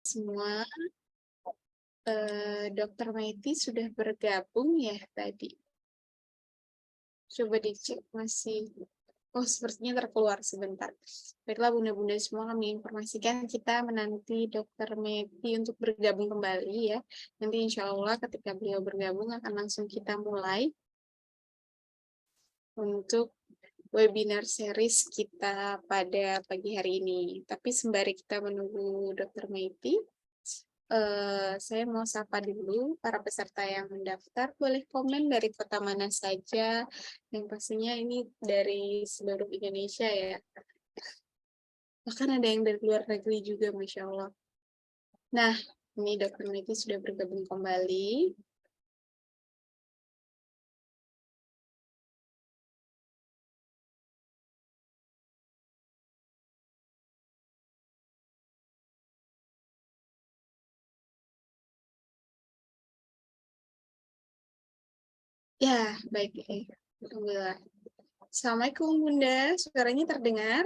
Semua, Dokter Maiti sudah bergabung ya tadi? Coba dicek masih. Oh, sepertinya terkeluar sebentar. Baiklah bunda-bunda semua, kami informasikan kita menanti Dokter Maiti untuk bergabung kembali ya. Nanti insya Allah ketika beliau bergabung akan langsung kita mulai untuk webinar series kita pada pagi hari ini. Tapi sembari kita menunggu Dokter Maiti, saya mau sapa dulu para peserta yang mendaftar. Boleh komen dari kota mana saja. Yang pastinya ini dari seluruh Indonesia ya. Bahkan ada yang dari luar negeri juga, Masya Allah. Nah, ini Dokter Maiti sudah bergabung kembali. Ya, baik. Alhamdulillah. Assalamualaikum Bunda, suaranya terdengar?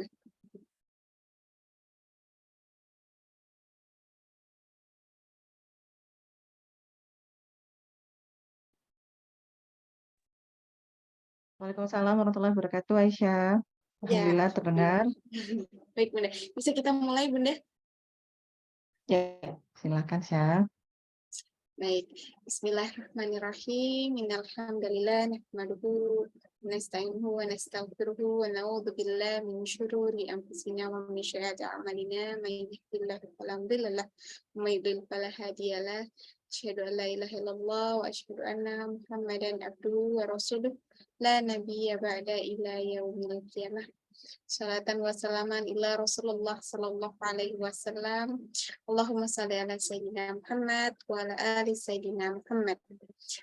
Waalaikumsalam warahmatullahi wabarakatuh, Aisyah. Ya, Alhamdulillah terdengar. baik Bunda. Bisa kita mulai Bunda? Ya, silakan Syah. Baik, Bismillahirrahmanirrahim. Innalhamdalillah nahmaduhu wa nasta'inuhu wa nastaghfiruhu wa na'udzu billahi min syururi anfusina wa min sayyiati a'malina. May yahdihillahu fala mudilla lahu wa may yudlil fala hadiya lahu. Asyhadu an la ilaha illallah wa asyhadu anna Muhammadan abduhu wa rasuluh. La nabiyya ba'da ila yaumil qiyamah. Salatan wa salaman ila Rasulullah sallallahu alaihi wasallam. Allahumma salli ala Sayyidina Muhammad wa ala ali Sayyidina Muhammad.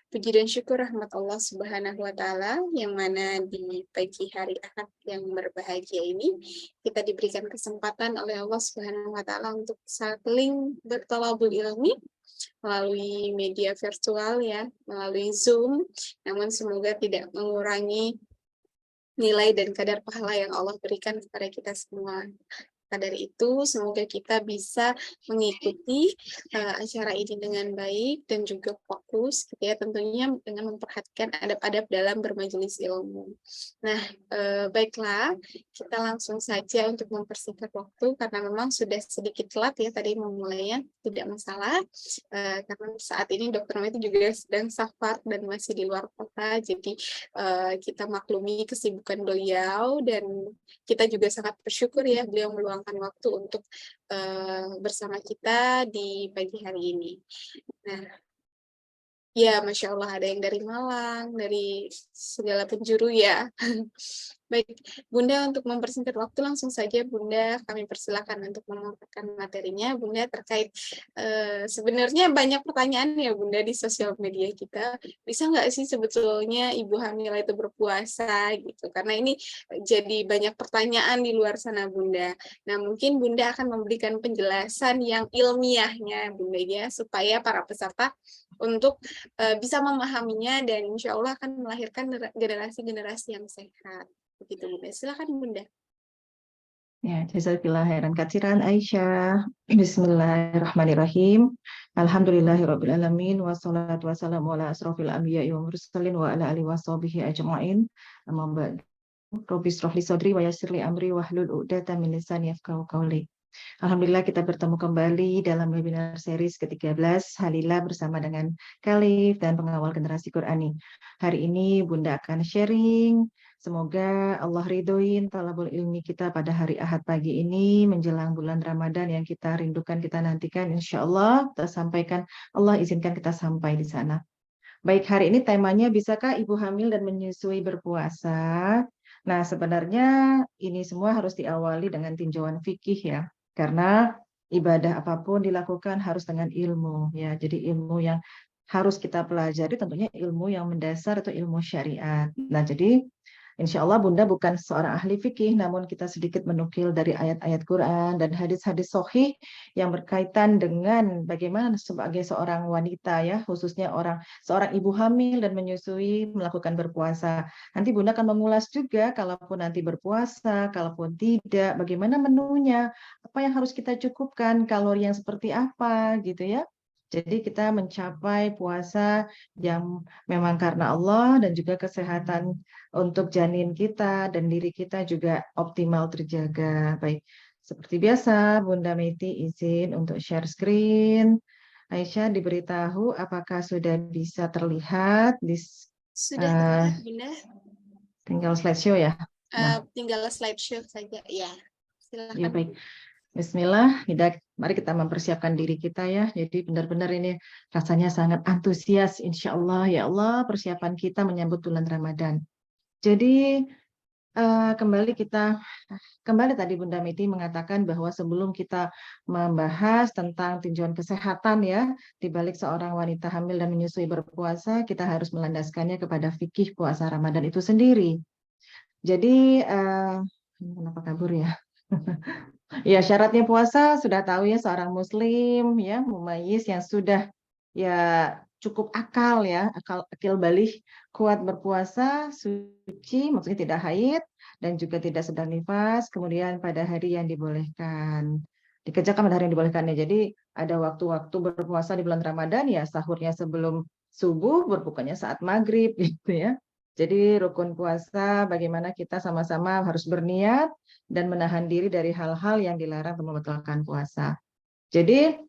Puji dan syukur rahmat Allah Subhanahu wa taala yang mana di pagi hari Ahad yang berbahagia ini kita diberikan kesempatan oleh Allah Subhanahu wa taala untuk saling bertalabul ilmi melalui media virtual ya, melalui Zoom. Namun semoga tidak mengurangi nilai dan kadar pahala yang Allah berikan kepada kita semua. Maka dari itu, semoga kita bisa mengikuti acara ini dengan baik dan juga fokus, gitu ya, tentunya dengan memperhatikan adab-adab dalam bermajelis ilmu. Nah, baiklah, kita langsung saja untuk mempersingkat waktu, karena memang sudah sedikit telat ya tadi memulainya, tidak masalah, karena saat ini Dokter Maiti juga sedang safar dan masih di luar kota, jadi kita maklumi kesibukan beliau dan kita juga sangat bersyukur ya beliau meluangkan waktu untuk bersama kita di pagi hari ini. Nah, ya Masya Allah ada yang dari Malang, dari segala penjuru ya. Baik, Bunda untuk mempersingkat waktu langsung saja Bunda kami persilakan untuk memaparkan materinya Bunda terkait sebenarnya banyak pertanyaan ya Bunda di sosial media kita. Bisa nggak sih sebetulnya ibu hamil itu berpuasa gitu? Karena ini jadi banyak pertanyaan di luar sana Bunda. Nah mungkin Bunda akan memberikan penjelasan yang ilmiahnya Bunda ya supaya para peserta untuk bisa memahaminya dan insya Allah akan melahirkan generasi-generasi yang sehat. Begitu Bunda. Silakan Bunda. Ya, jazakallah khairan katsiran Aisyah. Bismillahirrahmanirrahim. Alhamdulillahirabbil alamin wassalatu wassalamu ala asrofil anbiya'i wa mursalin wa ala alihi washabihi ajmain. Amma ba'du. Rabbi shrah li sadri wa yassir li amri wahlul 'uqdatam min lisani yafqahu qawli. Alhamdulillah kita bertemu kembali dalam webinar series ke-13 Halila bersama dengan Khalif dan pengawal generasi Qurani. Hari ini Bunda akan sharing. Semoga Allah ridhoin talabul ilmi kita pada hari Ahad pagi ini menjelang bulan Ramadan yang kita rindukan, kita nantikan. Insya Allah kita sampaikan, Allah izinkan kita sampai di sana. Baik, hari ini temanya bisakah ibu hamil dan menyusui berpuasa? Nah, sebenarnya ini semua harus diawali dengan tinjauan fikih ya. Karena ibadah apapun dilakukan harus dengan ilmu ya. Jadi ilmu yang harus kita pelajari tentunya ilmu yang mendasar atau ilmu syariat. Nah, jadi Insya Allah Bunda bukan seorang ahli fikih, namun kita sedikit menukil dari ayat-ayat Quran dan hadis-hadis sahih yang berkaitan dengan bagaimana sebagai seorang wanita ya, khususnya seorang ibu hamil dan menyusui melakukan berpuasa. Nanti Bunda akan mengulas juga kalaupun nanti berpuasa, kalaupun tidak, bagaimana menunya, apa yang harus kita cukupkan, kalori yang seperti apa gitu ya. Jadi kita mencapai puasa yang memang karena Allah dan juga kesehatan untuk janin kita dan diri kita juga optimal terjaga. Baik, seperti biasa Bunda Meti izin untuk share screen. Aisyah diberitahu apakah sudah bisa terlihat Sudah eh, terlihat, Bunda. tinggal slideshow ya. Nah, Tinggal slideshow saja, ya. ya Silakan. baik. Bismillah, mari kita mempersiapkan diri kita ya. Jadi benar-benar ini rasanya sangat antusias, insya Allah. Ya Allah, persiapan kita menyambut bulan Ramadan. Jadi kembali tadi Bunda Miti mengatakan bahwa sebelum kita membahas tentang tinjauan kesehatan ya, di balik seorang wanita hamil dan menyusui berpuasa, kita harus melandaskannya kepada fikih puasa Ramadan itu sendiri. Jadi, kenapa kabur ya? Ya, syaratnya puasa sudah tahu ya, seorang muslim ya mumayyiz yang sudah ya cukup akal ya, akil balik, kuat berpuasa, suci, maksudnya tidak haid dan juga tidak sedang nifas, kemudian pada hari yang dibolehkan. Dikerjakan pada hari yang dibolehkan ya. Jadi ada waktu-waktu berpuasa di bulan Ramadan ya, sahurnya sebelum subuh, berbukanya saat maghrib gitu ya. Jadi rukun puasa bagaimana kita sama-sama harus berniat dan menahan diri dari hal-hal yang dilarang untuk membatalkan puasa. Jadi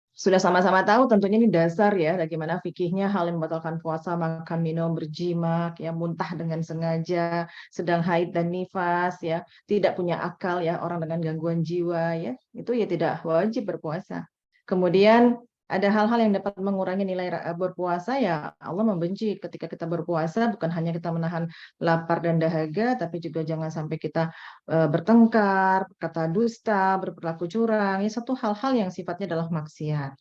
sudah sama-sama tahu tentunya ini dasar ya bagaimana fikihnya hal yang membatalkan puasa, makan, minum, berjimak, ya muntah dengan sengaja, sedang haid dan nifas ya, tidak punya akal ya, orang dengan gangguan jiwa ya, itu ya tidak wajib berpuasa. Kemudian ada hal-hal yang dapat mengurangi nilai berpuasa ya, Allah membenci ketika kita berpuasa bukan hanya kita menahan lapar dan dahaga, tapi juga jangan sampai kita bertengkar, berkata dusta, berperilaku curang, ya satu hal-hal yang sifatnya adalah maksiat.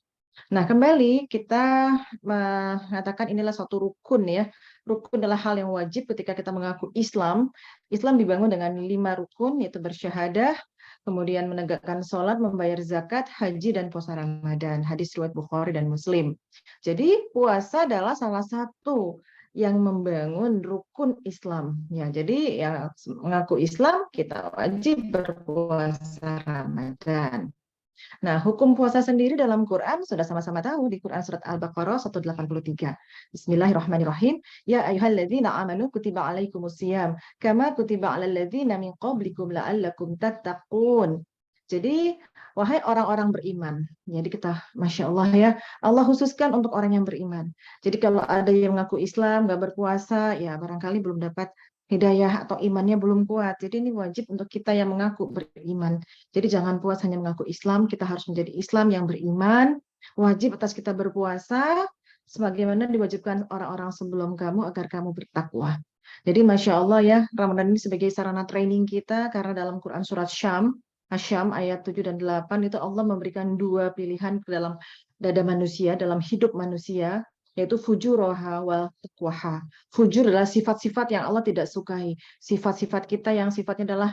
Nah, kembali kita mengatakan inilah suatu rukun ya. Rukun adalah hal yang wajib ketika kita mengaku Islam. Islam dibangun dengan 5 rukun, yaitu bersyahadah, kemudian menegakkan sholat, membayar zakat, haji, dan puasa Ramadan. Hadis riwayat Bukhari dan Muslim. Jadi puasa adalah salah satu yang membangun rukun Islam. Ya, jadi yang mengaku Islam kita wajib berpuasa Ramadan. Nah, hukum puasa sendiri dalam Quran sudah sama-sama tahu di Quran surat Al-Baqarah 183. Bismillahirrahmanirrahim. Ya ayyuhalladzina amanu kutiba alaikumusiyam kama kutiba alal ladzina min qablikum la'allakum tattaqun. Jadi, wahai orang-orang beriman. Jadi kita, Masya Allah ya, Allah khususkan untuk orang yang beriman. Jadi kalau ada yang mengaku Islam, nggak berpuasa, ya barangkali belum dapat hidayah atau imannya belum kuat. Jadi ini wajib untuk kita yang mengaku beriman. Jadi jangan puas hanya mengaku Islam, kita harus menjadi Islam yang beriman. Wajib atas kita berpuasa, sebagaimana diwajibkan orang-orang sebelum kamu agar kamu bertakwa. Jadi Masya Allah ya, Ramadan ini sebagai sarana training kita, karena dalam Quran surat Syam ayat 7 dan 8 itu Allah memberikan 2 pilihan ke dalam dada manusia, dalam hidup manusia, yaitu fujuroha wal taqwaha. Fujur adalah sifat-sifat yang Allah tidak sukai, sifat-sifat kita yang sifatnya adalah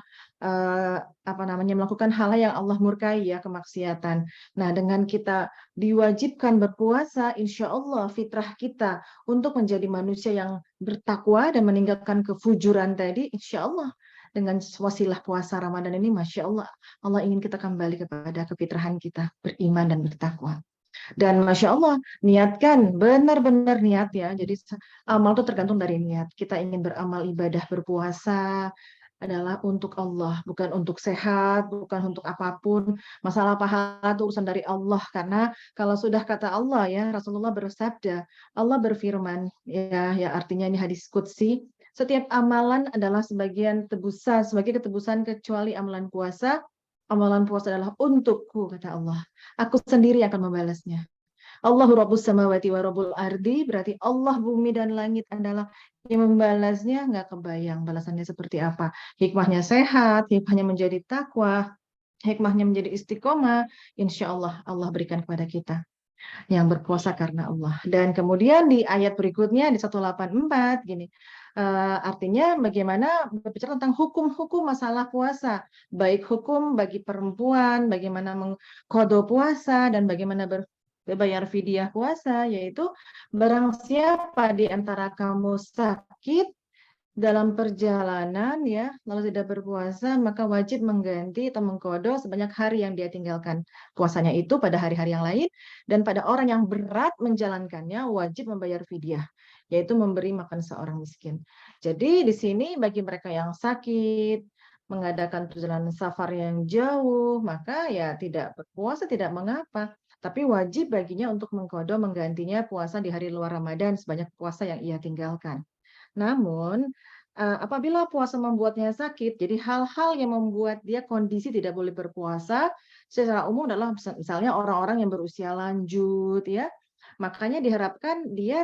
melakukan hal yang Allah murkai ya, kemaksiatan. Nah, dengan kita diwajibkan berpuasa, insya Allah fitrah kita untuk menjadi manusia yang bertakwa dan meninggalkan kefujuran tadi, insya Allah dengan wasilah puasa Ramadan ini, Masya Allah, Allah ingin kita kembali kepada kefitrahan kita, beriman dan bertakwa. Dan Masya Allah, niatkan, benar-benar niat ya. Jadi amal itu tergantung dari niat. Kita ingin beramal ibadah berpuasa adalah untuk Allah, bukan untuk sehat, bukan untuk apapun. Masalah pahala itu urusan dari Allah. Karena kalau sudah kata Allah ya, Rasulullah bersabda, Allah berfirman, ya artinya ini hadis qudsi, setiap amalan adalah sebagai ketebusan kecuali amalan puasa. Amalan puasa adalah untukku, kata Allah. Aku sendiri akan membalasnya. Allahu Rabbus samawati wa Rabbul ardi, berarti Allah bumi dan langit adalah yang membalasnya. Nggak kebayang balasannya seperti apa. Hikmahnya sehat, hikmahnya menjadi takwa, hikmahnya menjadi istiqomah. Insya Allah Allah berikan kepada kita. yang berpuasa karena Allah. Dan kemudian di ayat berikutnya di 184 gini. Artinya bagaimana berbicara tentang hukum-hukum masalah puasa, baik hukum bagi perempuan, bagaimana mengqadha puasa dan bagaimana berbayar fidyah puasa, yaitu barang siapa di antara kamu sakit dalam perjalanan ya, lalu tidak berpuasa, maka wajib mengganti atau mengqadha sebanyak hari yang dia tinggalkan puasanya itu pada hari-hari yang lain, dan pada orang yang berat menjalankannya wajib membayar fidyah, yaitu memberi makan seorang miskin. Jadi di sini bagi mereka yang sakit, mengadakan perjalanan safar yang jauh, maka ya tidak berpuasa tidak mengapa, tapi wajib baginya untuk mengqadha menggantinya puasa di hari luar Ramadan sebanyak puasa yang ia tinggalkan. Namun, apabila puasa membuatnya sakit, jadi hal-hal yang membuat dia kondisi tidak boleh berpuasa, secara umum adalah misalnya orang-orang yang berusia lanjut ya, makanya diharapkan dia,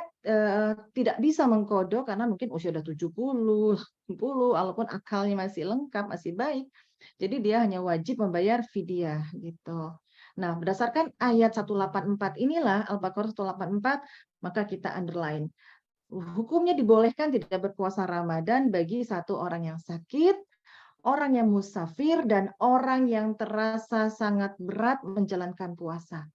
tidak bisa mengqadha karena mungkin usia udah 70, 80, walaupun akalnya masih lengkap, masih baik. Jadi dia hanya wajib membayar fidyah gitu. Nah, berdasarkan ayat 184 inilah, Al-Baqarah 184, maka kita underline. Hukumnya dibolehkan tidak berpuasa Ramadan bagi satu orang yang sakit, orang yang musafir, dan orang yang terasa sangat berat menjalankan puasa.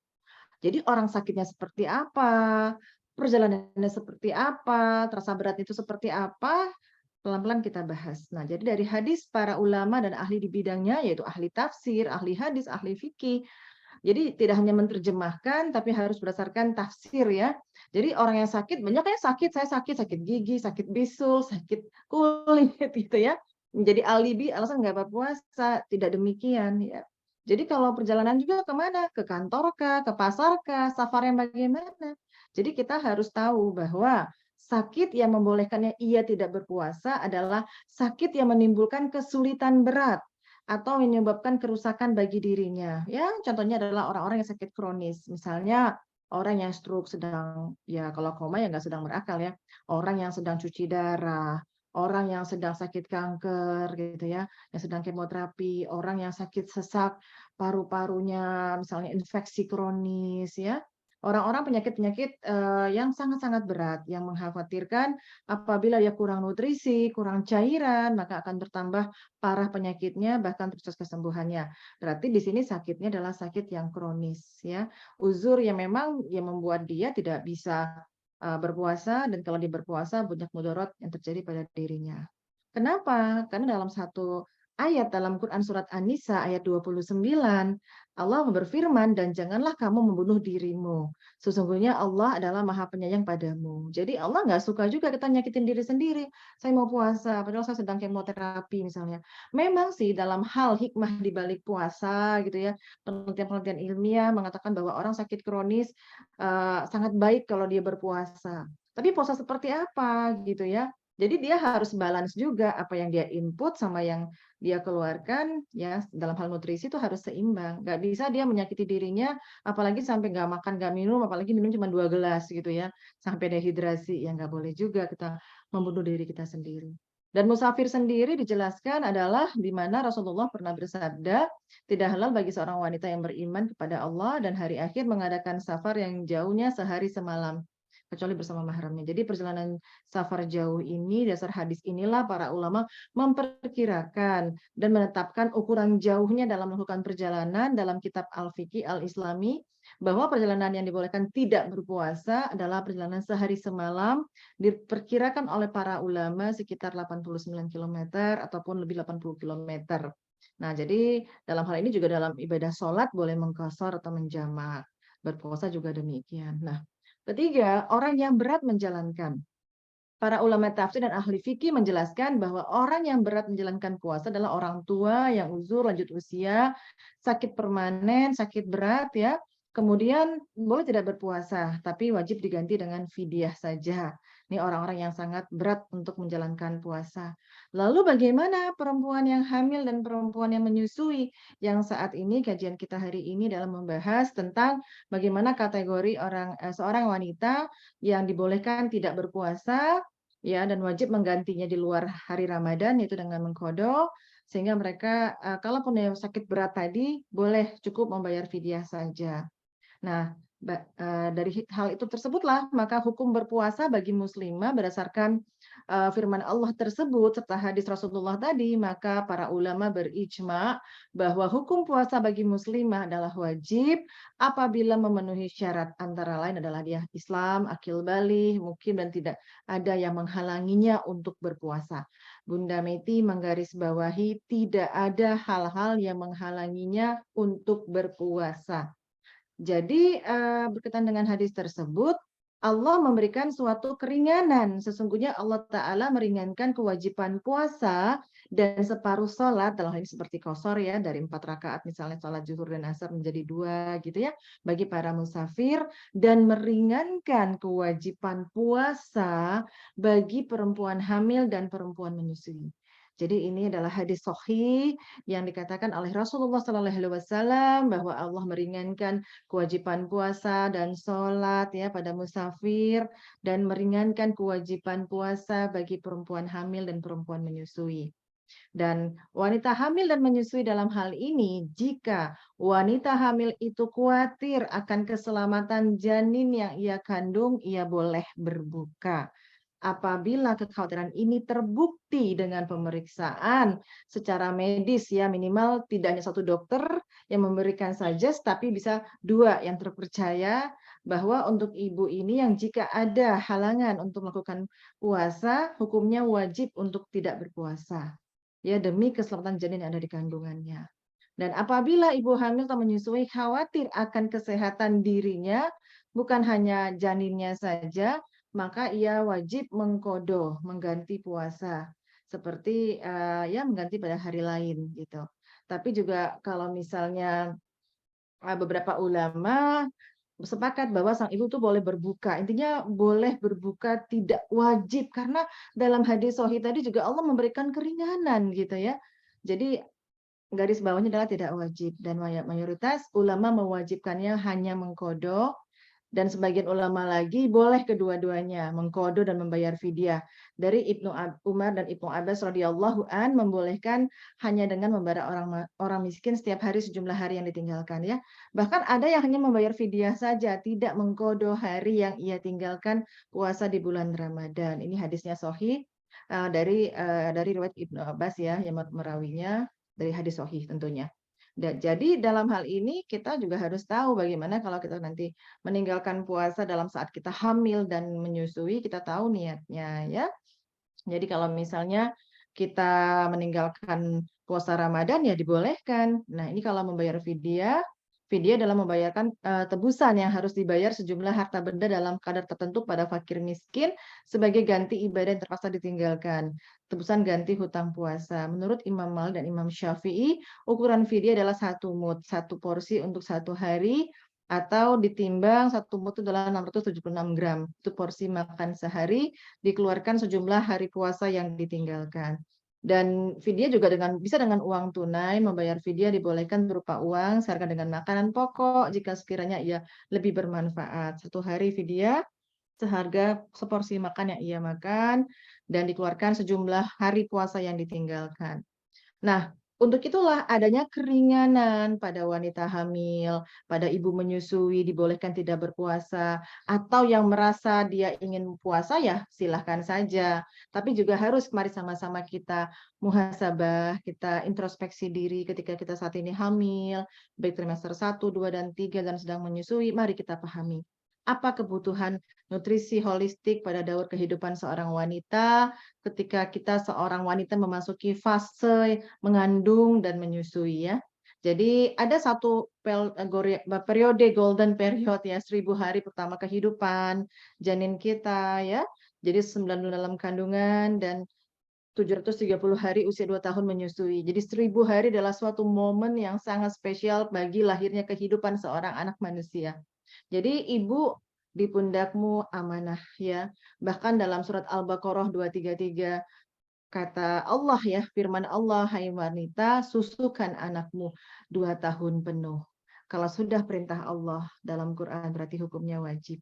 Jadi orang sakitnya seperti apa, perjalanannya seperti apa, terasa berat itu seperti apa, pelan-pelan kita bahas. Nah, jadi dari hadis para ulama dan ahli di bidangnya, yaitu ahli tafsir, ahli hadis, ahli fikih, jadi tidak hanya menerjemahkan, tapi harus berdasarkan tafsir ya. Jadi orang yang sakit, banyak yang sakit, saya sakit gigi, sakit bisul, sakit kulit gitu ya. Menjadi alibi, alasan nggak berpuasa, tidak demikian ya. Jadi kalau perjalanan juga kemana? Ke kantor kah, ke pasar kah, safar yang bagaimana? Jadi kita harus tahu bahwa sakit yang membolehkannya ia tidak berpuasa adalah sakit yang menimbulkan kesulitan berat atau menyebabkan kerusakan bagi dirinya. Ya, contohnya adalah orang-orang yang sakit kronis. Misalnya orang yang stroke sedang, ya kalau koma ya nggak sedang berakal ya. Orang yang sedang cuci darah, orang yang sedang sakit kanker gitu ya, yang sedang kemoterapi, orang yang sakit sesak paru-parunya, misalnya infeksi kronis ya. Orang-orang penyakit-penyakit yang sangat-sangat berat, yang mengkhawatirkan apabila dia kurang nutrisi, kurang cairan, maka akan bertambah parah penyakitnya, bahkan proses kesembuhannya. Berarti di sini sakitnya adalah sakit yang kronis ya. Uzur yang memang yang membuat dia tidak bisa berpuasa, dan kalau dia berpuasa banyak mudarat yang terjadi pada dirinya. Kenapa? Karena dalam satu ayat dalam Quran surat An-Nisa ayat 29, Allah berfirman, dan janganlah kamu membunuh dirimu. Sesungguhnya Allah adalah Maha Penyayang padamu. Jadi Allah nggak suka juga kita nyakitin diri sendiri. Saya mau puasa, padahal saya sedang kemoterapi misalnya. Memang sih dalam hal hikmah di balik puasa gitu ya, penelitian-penelitian ilmiah mengatakan bahwa orang sakit kronis sangat baik kalau dia berpuasa. Tapi puasa seperti apa gitu ya? Jadi dia harus balance juga apa yang dia input sama yang dia keluarkan ya, dalam hal nutrisi itu harus seimbang. Nggak bisa dia menyakiti dirinya, apalagi sampai nggak makan, nggak minum, apalagi minum cuma 2 gelas gitu ya, sampai dehidrasi. Ya nggak boleh juga kita membunuh diri kita sendiri. Dan musafir sendiri dijelaskan adalah di mana Rasulullah pernah bersabda, tidak halal bagi seorang wanita yang beriman kepada Allah dan hari akhir mengadakan safar yang jauhnya sehari semalam, kecuali bersama mahramnya. Jadi perjalanan safar jauh ini, dasar hadis inilah para ulama memperkirakan dan menetapkan ukuran jauhnya dalam melakukan perjalanan dalam kitab Al-Fiqih Al-Islami, bahwa perjalanan yang dibolehkan tidak berpuasa adalah perjalanan sehari semalam, diperkirakan oleh para ulama sekitar 89 km ataupun lebih 80 km. Nah, jadi dalam hal ini juga dalam ibadah sholat boleh mengqasar atau menjamak. Berpuasa juga demikian. Nah, ketiga, orang yang berat menjalankan. Para ulama tafsir dan ahli fikih menjelaskan bahwa orang yang berat menjalankan puasa adalah orang tua yang uzur, lanjut usia, sakit permanen, sakit berat ya. Kemudian boleh tidak berpuasa, tapi wajib diganti dengan fidyah saja. Ini orang-orang yang sangat berat untuk menjalankan puasa. Lalu bagaimana perempuan yang hamil dan perempuan yang menyusui? Yang saat ini kajian kita hari ini dalam membahas tentang bagaimana kategori seorang wanita yang dibolehkan tidak berpuasa ya, dan wajib menggantinya di luar hari Ramadan, yaitu dengan mengqadha, sehingga mereka kalaupun yang sakit berat tadi boleh cukup membayar fidyah saja. Nah, Dari hal itu tersebutlah maka hukum berpuasa bagi muslimah berdasarkan firman Allah tersebut serta hadis Rasulullah tadi, maka para ulama berijma bahwa hukum puasa bagi muslimah adalah wajib apabila memenuhi syarat, antara lain adalah dia Islam, akil baligh, mukim, dan tidak ada yang menghalanginya untuk berpuasa. Bunda Meti menggarisbawahi tidak ada hal-hal yang menghalanginya untuk berpuasa. Jadi berkaitan dengan hadis tersebut, Allah memberikan suatu keringanan. Sesungguhnya Allah Ta'ala meringankan kewajiban puasa dan separuh sholat, dalam hal ini seperti qashar ya, dari 4 rakaat misalnya sholat zuhur dan asar menjadi 2 gitu ya, bagi para musafir, dan meringankan kewajiban puasa bagi perempuan hamil dan perempuan menyusui. Jadi ini adalah hadis sahih yang dikatakan oleh Rasulullah SAW bahwa Allah meringankan kewajiban puasa dan sholat ya pada musafir, dan meringankan kewajiban puasa bagi perempuan hamil dan perempuan menyusui. Dan wanita hamil dan menyusui dalam hal ini, jika wanita hamil itu khawatir akan keselamatan janin yang ia kandung, ia boleh berbuka. Apabila kekhawatiran ini terbukti dengan pemeriksaan secara medis ya, minimal tidak hanya 1 dokter yang memberikan suggest, tapi bisa 2 yang terpercaya, bahwa untuk ibu ini yang jika ada halangan untuk melakukan puasa, hukumnya wajib untuk tidak berpuasa. Ya, demi keselamatan janin yang ada di kandungannya. Dan apabila ibu hamil atau menyusui khawatir akan kesehatan dirinya, bukan hanya janinnya saja, maka ia wajib mengqadha, mengganti puasa. Seperti ya mengganti pada hari lain gitu. Tapi juga kalau misalnya beberapa ulama sepakat bahwa sang ibu tuh boleh berbuka. Intinya boleh berbuka, tidak wajib, karena dalam hadis sahih tadi juga Allah memberikan keringanan gitu ya. Jadi garis bawahnya adalah tidak wajib, dan mayoritas ulama mewajibkannya hanya mengqadha, dan sebagian ulama lagi boleh kedua-duanya, mengqadha dan membayar fidyah. Dari Ibnu Umar dan Ibnu Abbas radhiyallahu an membolehkan hanya dengan membayar orang miskin setiap hari sejumlah hari yang ditinggalkan ya. Bahkan ada yang hanya membayar fidyah saja, tidak mengqadha hari yang ia tinggalkan puasa di bulan Ramadan. Ini hadisnya sahih dari riwayat Ibnu Abbas ya, yang merawinya dari hadis sahih tentunya. Jadi dalam hal ini kita juga harus tahu bagaimana kalau kita nanti meninggalkan puasa dalam saat kita hamil dan menyusui, kita tahu niatnya ya. Jadi kalau misalnya kita meninggalkan puasa Ramadan ya dibolehkan. Nah, ini kalau membayar fidyah, fidyah adalah membayarkan tebusan yang harus dibayar sejumlah harta benda dalam kadar tertentu pada fakir miskin sebagai ganti ibadah yang terpaksa ditinggalkan. Tebusan ganti hutang puasa. Menurut Imam Malik dan Imam Syafi'i, ukuran fidyah adalah 1 mud, 1 porsi untuk 1 hari, atau ditimbang 1 mud itu adalah 676 gram. Itu porsi makan sehari, dikeluarkan sejumlah hari puasa yang ditinggalkan. Dan fidyah juga bisa dengan uang tunai, membayar fidyah dibolehkan berupa uang, seharga dengan makanan pokok jika sekiranya ia lebih bermanfaat. 1 hari fidyah seharga seporsi makan yang ia makan, dan dikeluarkan sejumlah hari puasa yang ditinggalkan. Nah, untuk itulah adanya keringanan pada wanita hamil, pada ibu menyusui dibolehkan tidak berpuasa, atau yang merasa dia ingin puasa ya silahkan saja. Tapi juga harus mari sama-sama kita muhasabah, kita introspeksi diri ketika kita saat ini hamil, baik trimester 1, 2, dan 3, dan sedang menyusui, mari kita pahami apa kebutuhan nutrisi holistik pada daur kehidupan seorang wanita ketika kita seorang wanita memasuki fase mengandung dan menyusui ya. Jadi ada satu periode golden period ya, 1000 hari pertama kehidupan janin kita ya. Jadi 9 bulan dalam kandungan dan 730 hari usia 2 tahun menyusui. Jadi 1000 hari adalah suatu momen yang sangat spesial bagi lahirnya kehidupan seorang anak manusia. Jadi ibu di pundakmu amanah ya. Bahkan dalam surat Al-Baqarah 233 kata Allah ya, firman Allah, hai wanita, susukan anakmu 2 tahun penuh. Kalau sudah perintah Allah dalam Quran berarti hukumnya wajib.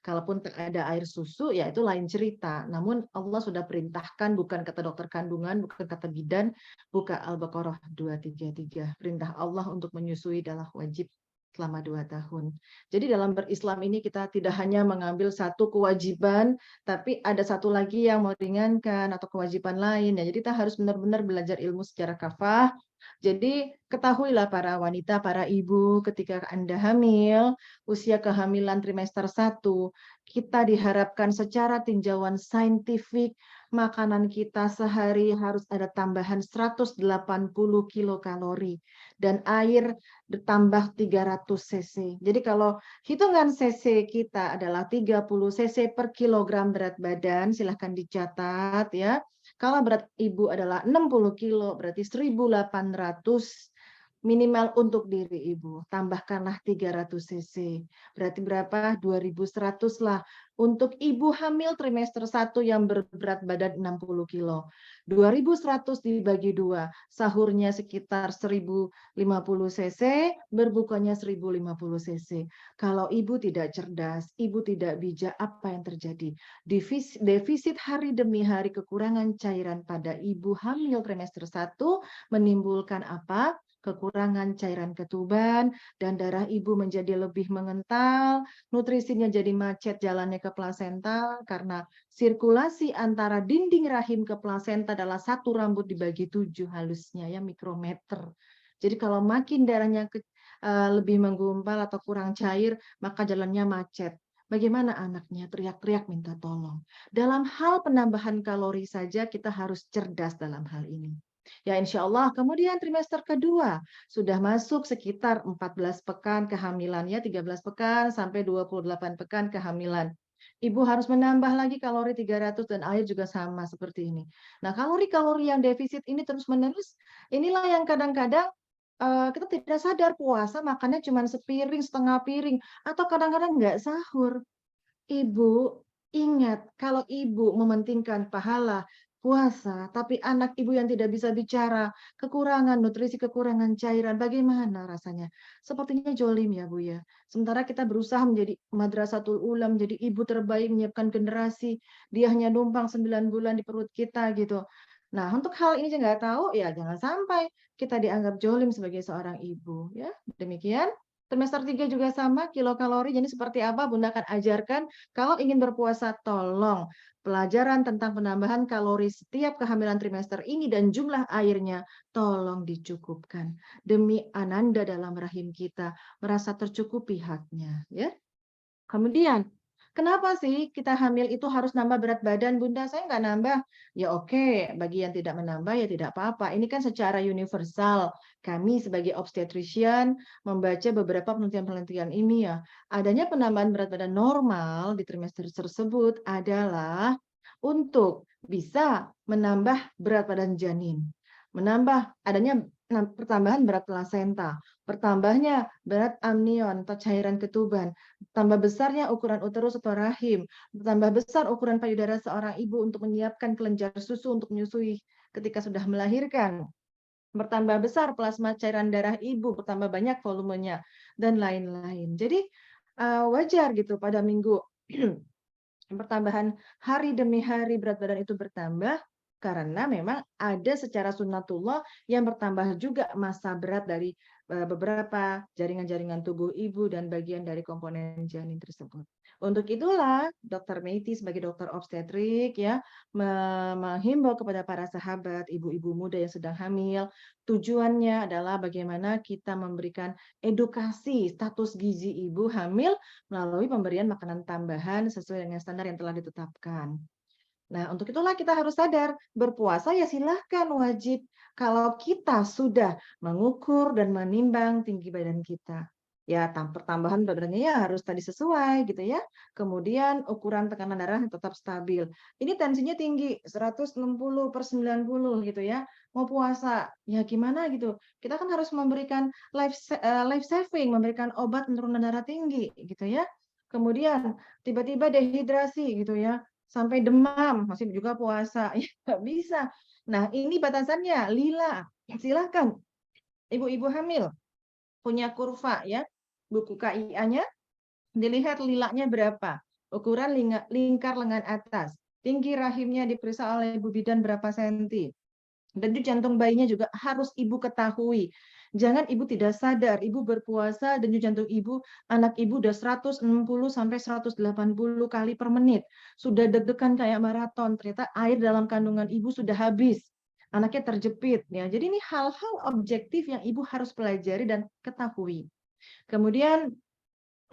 Kalaupun tak ada air susu ya itu lain cerita. Namun Allah sudah perintahkan, bukan kata dokter kandungan, bukan kata bidan, buka Al-Baqarah 233. Perintah Allah untuk menyusui adalah wajib. selama 2 tahun. Jadi dalam berislam ini kita tidak hanya mengambil satu kewajiban, tapi ada satu lagi yang meringankan atau kewajiban lain. Ya, jadi kita harus benar-benar belajar ilmu secara kafah. Jadi ketahuilah para wanita, para ibu, ketika Anda hamil, usia kehamilan trimester 1, kita diharapkan secara tinjauan saintifik makanan kita sehari harus ada tambahan 180 kilokalori dan air ditambah 300 cc. Jadi kalau hitungan cc kita adalah 30 cc per kilogram berat badan, silahkan dicatat ya. Kalau berat ibu adalah 60 kilo, berarti 1.800 minimal untuk diri ibu. Tambahkanlah 300 cc. Berarti berapa? 2.100 lah. Untuk ibu hamil trimester 1 yang berat badan 60 kilo. 2.100 dibagi 2. Sahurnya sekitar 1.050 cc, berbukanya 1.050 cc. Kalau ibu tidak cerdas, ibu tidak bijak, apa yang terjadi? Defisit hari demi hari kekurangan cairan pada ibu hamil trimester 1 menimbulkan apa? Kekurangan cairan ketuban, dan darah ibu menjadi lebih mengental, nutrisinya jadi macet jalannya ke plasenta, karena sirkulasi antara dinding rahim ke plasenta adalah satu rambut dibagi 7 halusnya, ya, mikrometer. Jadi kalau makin darahnya lebih menggumpal atau kurang cair, maka jalannya macet. Bagaimana anaknya? Teriak-teriak minta tolong. Dalam hal penambahan kalori saja kita harus cerdas dalam hal ini. Ya, insya Allah. Kemudian trimester kedua sudah masuk sekitar 14 pekan kehamilan, ya, 13 pekan sampai 28 pekan kehamilan. Ibu harus menambah lagi kalori 300 dan air juga sama seperti ini. Nah, kalori-kalori yang defisit ini terus-menerus, inilah yang kadang-kadang kita tidak sadar puasa makannya cuma sepiring, setengah piring, atau kadang-kadang nggak sahur. Ibu ingat, kalau ibu mementingkan pahala puasa, tapi anak ibu yang tidak bisa bicara, kekurangan nutrisi, kekurangan cairan, bagaimana rasanya? Sepertinya jolim ya Bu ya. Sementara kita berusaha menjadi madrasatul ulam, menjadi ibu terbaik, menyiapkan generasi, dia hanya numpang 9 bulan di perut kita gitu. Nah, untuk hal ini nggak tahu, ya jangan sampai kita dianggap jolim sebagai seorang ibu. Ya, demikian. Trimester 3 juga sama, kilokalori. Jadi seperti apa Bunda akan ajarkan. Kalau ingin berpuasa, tolong pelajaran tentang penambahan kalori setiap kehamilan trimester ini dan jumlah airnya tolong dicukupkan. Demi ananda dalam rahim kita merasa tercukupi haknya. Ya. Kemudian, kenapa sih kita hamil itu harus nambah berat badan, Bunda? Saya nggak nambah. Ya oke, bagi yang tidak menambah ya tidak apa-apa. Ini kan secara universal. Kami sebagai obstetrician membaca beberapa penelitian-penelitian ini ya. Adanya penambahan berat badan normal di trimester tersebut adalah untuk bisa menambah berat badan janin. Menambah adanya pertambahan berat plasenta, bertambahnya berat amnion atau cairan ketuban, tambah besarnya ukuran uterus atau rahim, bertambah besar ukuran payudara seorang ibu untuk menyiapkan kelenjar susu untuk menyusui ketika sudah melahirkan, bertambah besar plasma cairan darah ibu, bertambah banyak volumenya, dan lain-lain. Jadi wajar gitu pada minggu pertambahan hari demi hari berat badan itu bertambah, karena memang ada secara sunnatullah yang bertambah juga massa berat dari beberapa jaringan-jaringan tubuh ibu dan bagian dari komponen janin tersebut. Untuk itulah Dr. Meiti sebagai dokter obstetrik ya menghimbau kepada para sahabat ibu-ibu muda yang sedang hamil, tujuannya adalah bagaimana kita memberikan edukasi status gizi ibu hamil melalui pemberian makanan tambahan sesuai dengan standar yang telah ditetapkan. Nah, untuk itulah kita harus sadar, berpuasa ya silahkan wajib kalau kita sudah mengukur dan menimbang tinggi badan kita. Ya, pertambahan badannya ya harus tadi sesuai gitu ya. Kemudian ukuran tekanan darah tetap stabil. Ini tensinya tinggi, 160/90 gitu ya. Mau puasa, ya gimana gitu. Kita kan harus memberikan life saving, memberikan obat penurunan darah tinggi gitu ya. Kemudian tiba-tiba dehidrasi gitu ya, sampai demam, masih juga puasa, ya nggak bisa. Nah, ini batasannya, lila. Silahkan, ibu-ibu hamil punya kurva ya, buku KIA-nya, dilihat lilanya berapa, ukuran lingkar lengan atas, tinggi rahimnya diperiksa oleh ibu bidan berapa senti, dan jantung bayinya juga harus ibu ketahui. Jangan ibu tidak sadar, ibu berpuasa, denyut jantung ibu, anak ibu udah 160 sampai 180 kali per menit. Sudah deg-degan kayak maraton, ternyata air dalam kandungan ibu sudah habis. Anaknya terjepit ya. Jadi ini hal-hal objektif yang ibu harus pelajari dan ketahui. Kemudian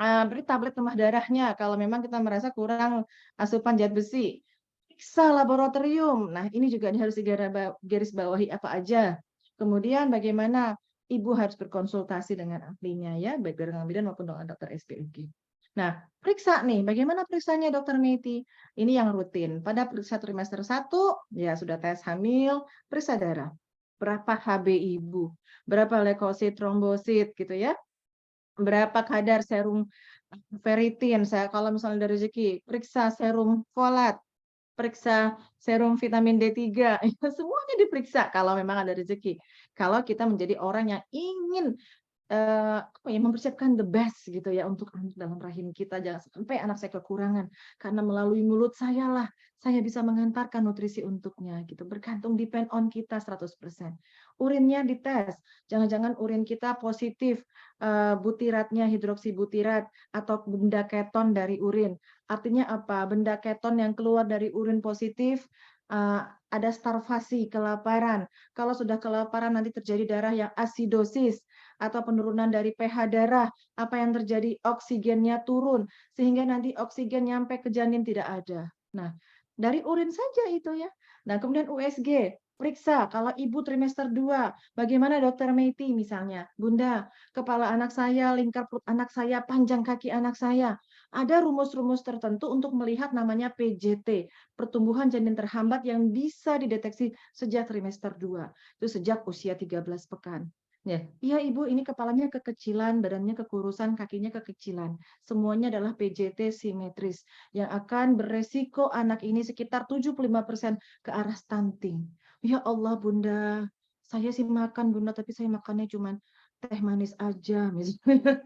beri tablet lemah darahnya kalau memang kita merasa kurang asupan zat besi. Periksa laboratorium. Nah, ini juga harus digaris bawahi apa aja. Kemudian bagaimana ibu harus berkonsultasi dengan ahlinya ya, baik dengan bidan maupun dengan dokter SPOG. Nah, periksa nih, bagaimana periksanya Dokter Meiti? Ini yang rutin. Pada periksa trimester 1, ya sudah tes hamil, periksa darah. Berapa HB ibu, berapa leukosit, trombosit gitu ya. Berapa kadar serum ferritin, saya kalau misalnya ada rezeki, periksa serum folat, periksa serum vitamin D3, semuanya diperiksa kalau memang ada rezeki. Kalau kita menjadi orang yang ingin mempersiapkan the best gitu ya untuk anak dalam rahim kita, jangan sampai anak saya kekurangan karena melalui mulut saya lah saya bisa mengantarkan nutrisi untuknya gitu, bergantung depend on kita 100%. Urinnya dites, jangan-jangan urin kita positif butiratnya hidroksibutirat atau benda keton dari urin. Artinya apa? Benda keton yang keluar dari urin positif ada starvasi, kelaparan. Kalau sudah kelaparan nanti terjadi darah yang asidosis atau penurunan dari pH darah, apa yang terjadi? Oksigennya turun, sehingga nanti oksigen nyampe ke janin tidak ada. Nah, dari urin saja itu ya. Nah, kemudian USG, periksa kalau ibu trimester 2, bagaimana Dokter Meiti misalnya, Bunda, kepala anak saya, lingkar perut anak saya, panjang kaki anak saya. Ada rumus-rumus tertentu untuk melihat namanya PJT, pertumbuhan janin terhambat yang bisa dideteksi sejak trimester 2, itu sejak usia 13 pekan. Ya, iya Ibu, ini kepalanya kekecilan, badannya kekurusan, kakinya kekecilan. Semuanya adalah PJT simetris yang akan beresiko anak ini sekitar 75% ke arah stunting. Ya Allah Bunda, saya sih makan Bunda, tapi saya makannya cuma teh manis aja misalnya.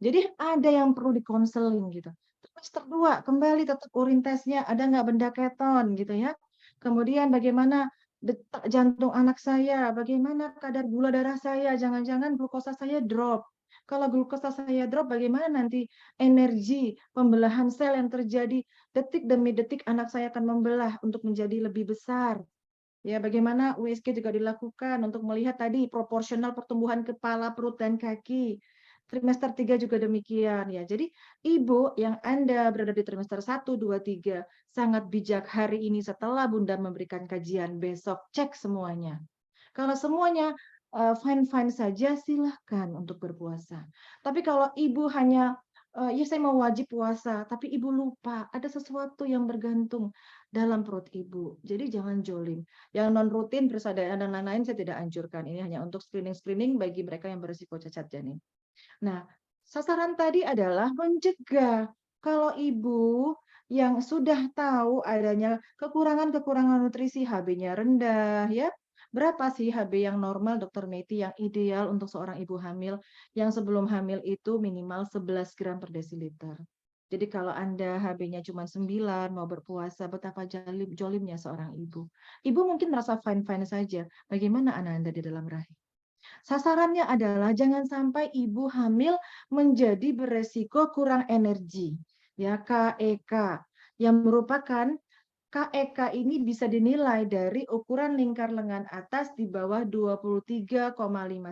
Jadi ada yang perlu dikonseling gitu. Trimester 2, kembali tetap urin tesnya, ada nggak benda keton gitu ya. Kemudian bagaimana detak jantung anak saya, bagaimana kadar gula darah saya, jangan-jangan glukosa saya drop. Kalau glukosa saya drop, bagaimana nanti energi pembelahan sel yang terjadi detik demi detik anak saya akan membelah untuk menjadi lebih besar. Ya, bagaimana USG juga dilakukan untuk melihat tadi proporsional pertumbuhan kepala, perut, dan kaki. Trimester 3 juga demikian ya. Jadi ibu yang Anda berada di trimester 1, 2, 3 sangat bijak hari ini setelah Bunda memberikan kajian, besok cek semuanya. Kalau semuanya fine-fine saja silahkan untuk berpuasa. Tapi kalau ibu hanya ya saya mau wajib puasa, tapi ibu lupa ada sesuatu yang bergantung dalam perut ibu. Jadi jangan jolim. Yang non rutin, persaudaraan dan lain-lain saya tidak anjurkan. Ini hanya untuk screening-screening bagi mereka yang berisiko cacat janin. Nah, sasaran tadi adalah mencegah. Kalau ibu yang sudah tahu adanya kekurangan-kekurangan nutrisi, HB-nya rendah, ya. Berapa sih HB yang normal, Dokter Meiti, yang ideal untuk seorang ibu hamil? Yang sebelum hamil itu minimal 11 gram per desiliter. Jadi kalau Anda HB-nya cuma 9, mau berpuasa, betapa jolimnya seorang ibu. Ibu mungkin merasa fine-fine saja. Bagaimana anak Anda di dalam rahim? Sasarannya adalah jangan sampai ibu hamil menjadi beresiko kurang energi. Ya, KEK yang merupakan KEK ini bisa dinilai dari ukuran lingkar lengan atas di bawah 23,5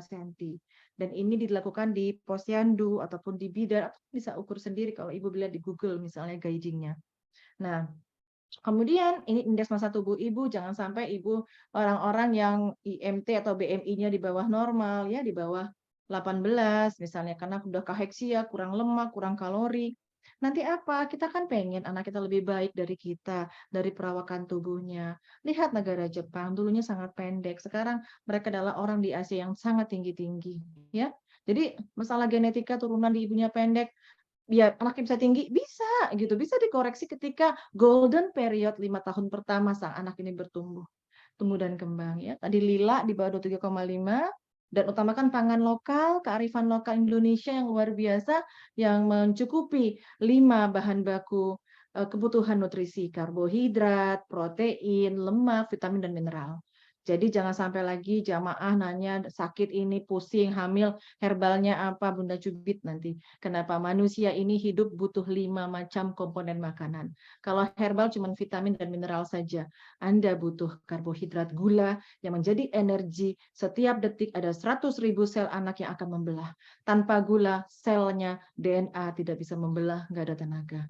cm. Dan ini dilakukan di posyandu ataupun di bidan, atau bisa ukur sendiri kalau ibu lihat di Google misalnya guiding-nya. Nah, kemudian ini indeks massa tubuh ibu, jangan sampai ibu orang-orang yang IMT atau BMI-nya di bawah normal ya, di bawah 18 misalnya karena udah kaheksia, kurang lemak, kurang kalori. Nanti apa? Kita kan pengen anak kita lebih baik dari kita, dari perawakan tubuhnya. Lihat negara Jepang, dulunya sangat pendek, sekarang mereka adalah orang di Asia yang sangat tinggi-tinggi, ya. Jadi masalah genetika turunan di ibunya pendek, biar anaknya bisa tinggi, bisa gitu, bisa dikoreksi ketika golden period 5 tahun pertama sang anak ini tumbuh dan kembang ya. Tadi lila di bawah 23,5 dan utamakan pangan lokal, kearifan lokal Indonesia yang luar biasa yang mencukupi 5 bahan baku kebutuhan nutrisi, karbohidrat, protein, lemak, vitamin dan mineral. Jadi jangan sampai lagi jamaah nanya sakit ini, pusing, hamil, herbalnya apa Bunda Cubit nanti. Kenapa? Manusia ini hidup butuh 5 macam komponen makanan. Kalau herbal cuma vitamin dan mineral saja. Anda butuh karbohidrat, gula yang menjadi energi. Setiap detik ada 100.000 sel anak yang akan membelah. Tanpa gula, selnya DNA tidak bisa membelah, nggak ada tenaga.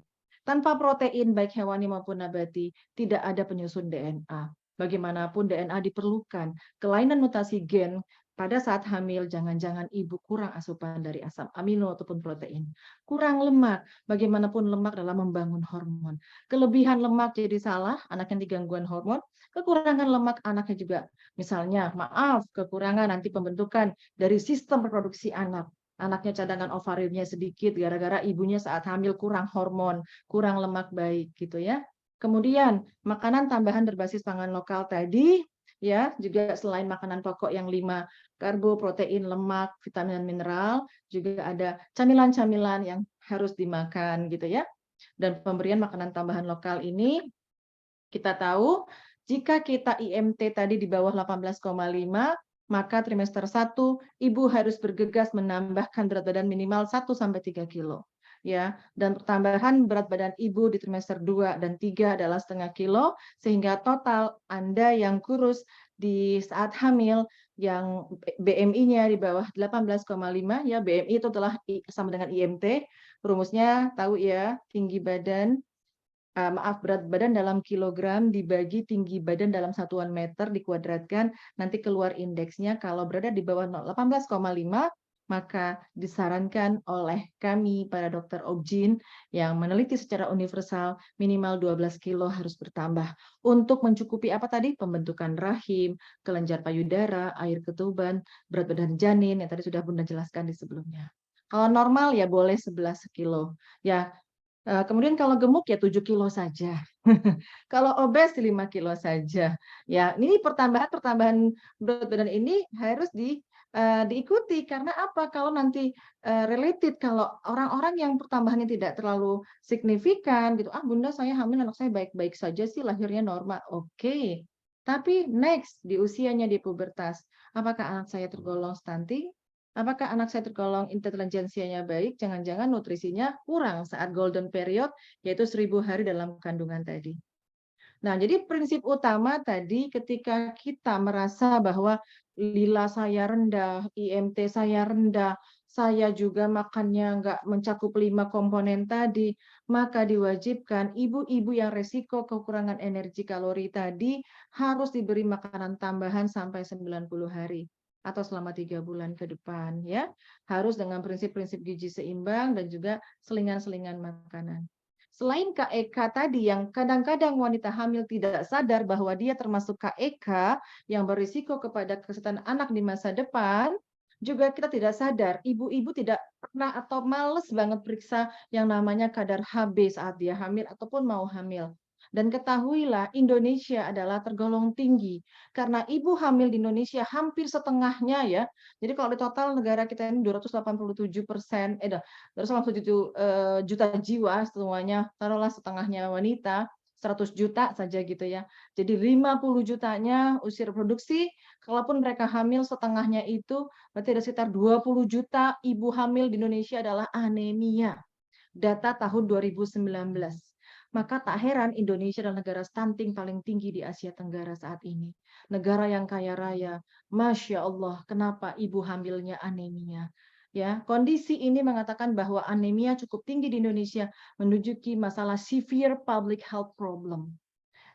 Tanpa protein baik hewani maupun nabati, tidak ada penyusun DNA. Bagaimanapun DNA diperlukan. Kelainan mutasi gen pada saat hamil, jangan-jangan ibu kurang asupan dari asam amino ataupun protein. Kurang lemak, bagaimanapun lemak dalam membangun hormon. Kelebihan lemak jadi salah, anak yang digangguan hormon. Kekurangan lemak anaknya juga. Misalnya, maaf, kekurangan nanti pembentukan dari sistem reproduksi anak. Anaknya cadangan ovariumnya sedikit gara-gara ibunya saat hamil kurang hormon, kurang lemak baik gitu ya. Kemudian makanan tambahan berbasis pangan lokal tadi ya, juga selain makanan pokok yang 5 karbo, protein, lemak, vitamin dan mineral, juga ada camilan-camilan yang harus dimakan gitu ya. Dan pemberian makanan tambahan lokal ini kita tahu jika kita IMT tadi di bawah 18,5, maka trimester 1 ibu harus bergegas menambahkan berat badan minimal 1 sampai 3 kilo. Ya, dan pertambahan berat badan ibu di trimester 2 dan 3 adalah setengah kilo, sehingga total Anda yang kurus di saat hamil yang BMI-nya di bawah 18,5 ya, BMI itu telah sama dengan IMT, rumusnya tahu ya, tinggi badan berat badan dalam kilogram dibagi tinggi badan dalam satuan meter dikuadratkan, nanti keluar indeksnya. Kalau berada di bawah 18,5, maka disarankan oleh kami para dokter obgyn yang meneliti secara universal minimal 12 kilo harus bertambah untuk mencukupi apa tadi? Pembentukan rahim, kelenjar payudara, air ketuban, berat badan janin yang tadi sudah Bunda jelaskan di sebelumnya. Kalau normal ya boleh 11 kilo. Ya, kemudian kalau gemuk ya 7 kilo saja. Kalau obes 5 kilo saja. Ya, ini pertambahan berat badan ini harus diikuti karena apa? Kalau nanti related kalau orang-orang yang pertambahannya tidak terlalu signifikan gitu, Bunda saya hamil anak saya baik-baik saja sih lahirnya normal. Oke. Tapi next di usianya di pubertas, apakah anak saya tergolong stunting? Apakah anak saya tergolong intelijensianya baik? Jangan-jangan nutrisinya kurang saat golden period, yaitu 1000 hari dalam kandungan tadi. Nah, jadi prinsip utama tadi ketika kita merasa bahwa lila saya rendah, IMT saya rendah, saya juga makannya nggak mencakup 5 komponen tadi, maka diwajibkan ibu-ibu yang resiko kekurangan energi kalori tadi harus diberi makanan tambahan sampai 90 hari atau selama 3 bulan ke depan ya. Harus dengan prinsip-prinsip gizi seimbang dan juga selingan-selingan makanan. Selain KEK tadi yang kadang-kadang wanita hamil tidak sadar bahwa dia termasuk KEK yang berisiko kepada kesehatan anak di masa depan, juga kita tidak sadar, ibu-ibu tidak pernah atau males banget periksa yang namanya kadar HB saat dia hamil ataupun mau hamil. Dan ketahuilah Indonesia adalah tergolong tinggi karena ibu hamil di Indonesia hampir setengahnya ya. Jadi kalau di total negara kita ini 287%, 287 juta jiwa semuanya, taruhlah setengahnya wanita, 100 juta saja gitu ya. Jadi 50 jutanya usia reproduksi, kalaupun mereka hamil setengahnya itu, berarti ada sekitar 20 juta ibu hamil di Indonesia adalah anemia. Data tahun 2019. Maka tak heran Indonesia adalah negara stunting paling tinggi di Asia Tenggara saat ini. Negara yang kaya raya. Masya Allah, kenapa ibu hamilnya anemia? Ya, kondisi ini mengatakan bahwa anemia cukup tinggi di Indonesia menunjuki masalah severe public health problem.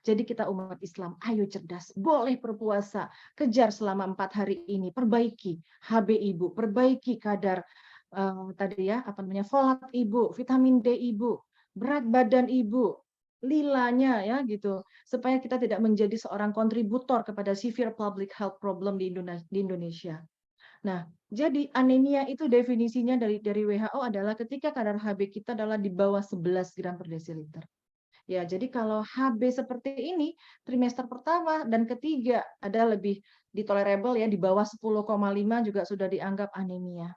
Jadi kita umat Islam, ayo cerdas, boleh berpuasa, kejar selama 4 hari ini, perbaiki HB ibu, perbaiki kadar tadi ya, folat ibu, vitamin D ibu, berat badan ibu, lilanya ya gitu, supaya kita tidak menjadi seorang kontributor kepada severe public health problem di Indonesia. Nah, jadi anemia itu definisinya dari WHO adalah ketika kadar HB kita adalah di bawah 11 gram per desiliter. Ya, jadi kalau HB seperti ini, trimester pertama dan ketiga ada lebih ditolerable ya, di bawah 10,5 juga sudah dianggap anemia.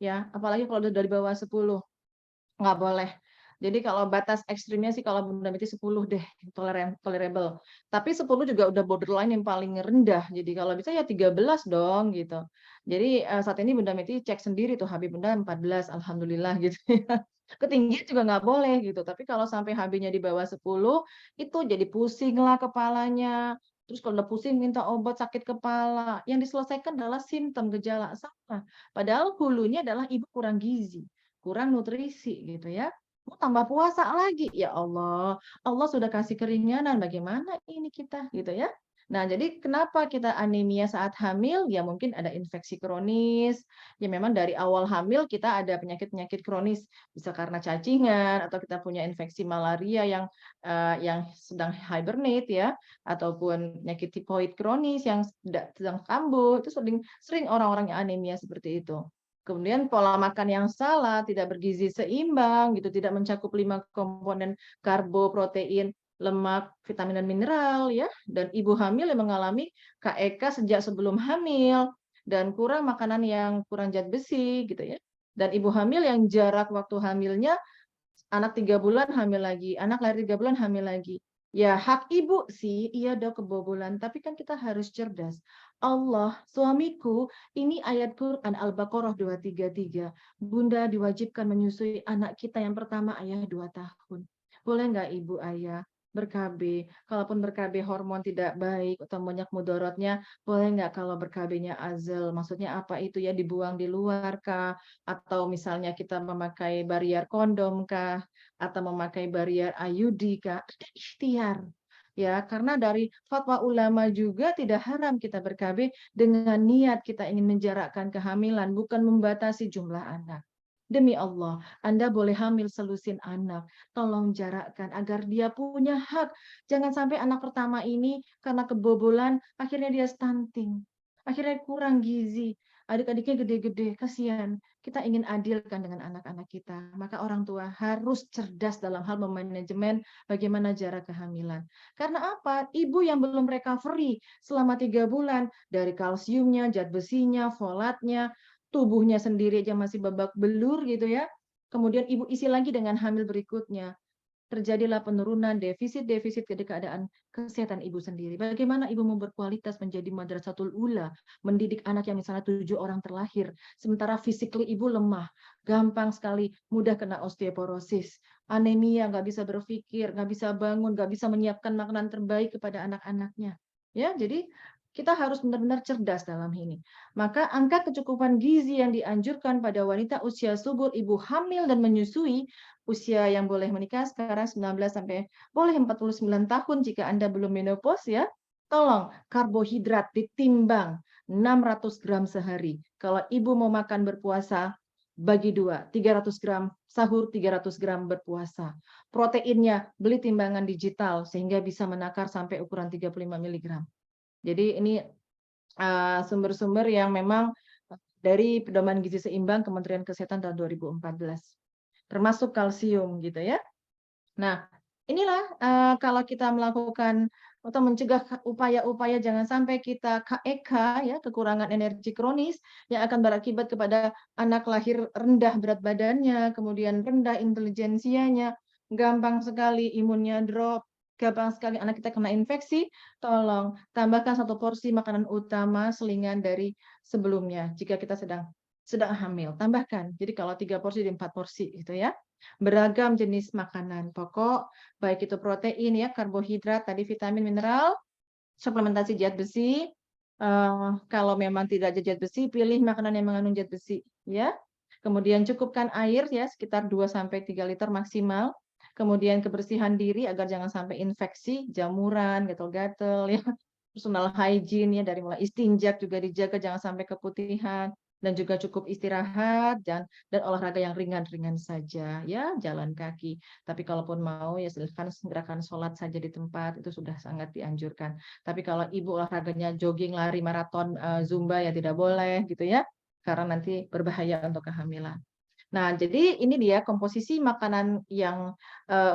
Ya, apalagi kalau dari bawah 10, nggak boleh. Jadi kalau batas ekstrimnya sih kalau Bunda Meti 10 deh, tolerable. Tapi 10 juga udah borderline yang paling rendah. Jadi kalau bisa ya 13 dong gitu. Jadi saat ini Bunda Meti cek sendiri tuh HB Bunda 14, alhamdulillah gitu ya. Ketinggian juga nggak boleh gitu. Tapi kalau sampai HB-nya di bawah 10 itu jadi pusing lah kepalanya. Terus kalau udah pusing minta obat sakit kepala. Yang diselesaikan adalah simptom gejala sama. Padahal hulunya adalah ibu kurang gizi, kurang nutrisi gitu ya. Mau tambah puasa lagi. Ya Allah, Allah sudah kasih keringanan, bagaimana ini kita gitu ya. Nah, jadi kenapa kita anemia saat hamil? Ya mungkin ada infeksi kronis. Ya memang dari awal hamil kita ada penyakit-penyakit kronis, bisa karena cacingan atau kita punya infeksi malaria yang sedang hibernate ya, ataupun penyakit tifoid kronis yang sedang kambuh. Itu sering orang-orang yang anemia seperti itu. Kemudian pola makan yang salah, tidak bergizi seimbang, gitu, tidak mencakup 5 komponen karbo, protein, lemak, vitamin dan mineral ya. Dan ibu hamil yang mengalami KEK sejak sebelum hamil dan kurang makanan yang kurang zat besi gitu ya. Dan ibu hamil yang jarak waktu hamilnya anak 3 bulan hamil lagi, anak lahir 3 bulan hamil lagi. Ya hak ibu sih, iya dong kebobolan, tapi kan kita harus cerdas. Allah, suamiku, ini ayat Quran Al-Baqarah 233. Bunda diwajibkan menyusui anak kita yang pertama ayah 2 tahun. Boleh nggak ibu ayah ber-KB? Kalaupun ber-KB hormon tidak baik atau banyak mudorotnya, boleh nggak kalau ber-KB-nya azal? Maksudnya apa itu ya, dibuang di luar kah? Atau misalnya kita memakai barier kondom kah? Atau memakai barier IUD kah? Ada ikhtiar. Ya, karena dari fatwa ulama juga tidak haram kita ber-KB dengan niat kita ingin menjarakkan kehamilan, bukan membatasi jumlah anak. Demi Allah, Anda boleh hamil selusin anak. Tolong jarakkan agar dia punya hak. Jangan sampai anak pertama ini karena kebobolan, akhirnya dia stunting. Akhirnya kurang gizi. Adik-adiknya gede-gede, kasihan. Kita ingin adilkan dengan anak-anak kita. Maka orang tua harus cerdas dalam hal memanajemen bagaimana jarak kehamilan. Karena apa? Ibu yang belum recovery selama 3 bulan, dari kalsiumnya, zat besinya, folatnya, tubuhnya sendiri aja masih babak belur gitu ya. Kemudian ibu isi lagi dengan hamil berikutnya. Terjadilah penurunan defisit-defisit keadaan kesehatan ibu sendiri. Bagaimana ibu mau berkualitas menjadi madrasatul ula, mendidik anak yang misalnya 7 orang terlahir, sementara physically ibu lemah, gampang sekali mudah kena osteoporosis, anemia, nggak bisa berpikir, nggak bisa bangun, nggak bisa menyiapkan makanan terbaik kepada anak-anaknya. Ya, jadi kita harus benar-benar cerdas dalam ini. Maka angka kecukupan gizi yang dianjurkan pada wanita usia subur, ibu hamil dan menyusui, usia yang boleh menikah sekarang 19 sampai boleh 49 tahun jika Anda belum menopause ya. Tolong karbohidrat ditimbang 600 gram sehari. Kalau ibu mau makan berpuasa, bagi 2, 300 gram sahur, 300 gram berpuasa. Proteinnya beli timbangan digital sehingga bisa menakar sampai ukuran 35 mg. Jadi ini sumber-sumber yang memang dari Pedoman Gizi Seimbang Kementerian Kesehatan tahun 2014, termasuk kalsium gitu ya. Nah, inilah kalau kita melakukan atau mencegah upaya-upaya jangan sampai kita KEK ya, kekurangan energi kronis yang akan berakibat kepada anak lahir rendah berat badannya, kemudian rendah intelijensianya, gampang sekali imunnya drop, gampang sekali anak kita kena infeksi. Tolong tambahkan 1 porsi makanan utama selingan dari sebelumnya jika kita sedang hamil, tambahkan. Jadi kalau 3 porsi jadi 4 porsi gitu ya. Beragam jenis makanan pokok, baik itu protein ya, karbohidrat, tadi vitamin, mineral, suplementasi zat besi. Kalau memang tidak ada zat besi, pilih makanan yang mengandung zat besi ya. Kemudian cukupkan air ya, sekitar 2 sampai 3 liter maksimal. Kemudian kebersihan diri agar jangan sampai infeksi, jamuran, gatal-gatal ya. Personal hygiene ya, dari mulai istinjak juga dijaga jangan sampai keputihan. Dan juga cukup istirahat dan olahraga yang ringan-ringan saja ya, jalan kaki. Tapi kalaupun mau ya silakan gerakan sholat saja di tempat, itu sudah sangat dianjurkan. Tapi kalau ibu olahraganya jogging, lari, maraton, zumba ya tidak boleh gitu ya, karena nanti berbahaya untuk kehamilan. Nah, jadi ini dia komposisi makanan yang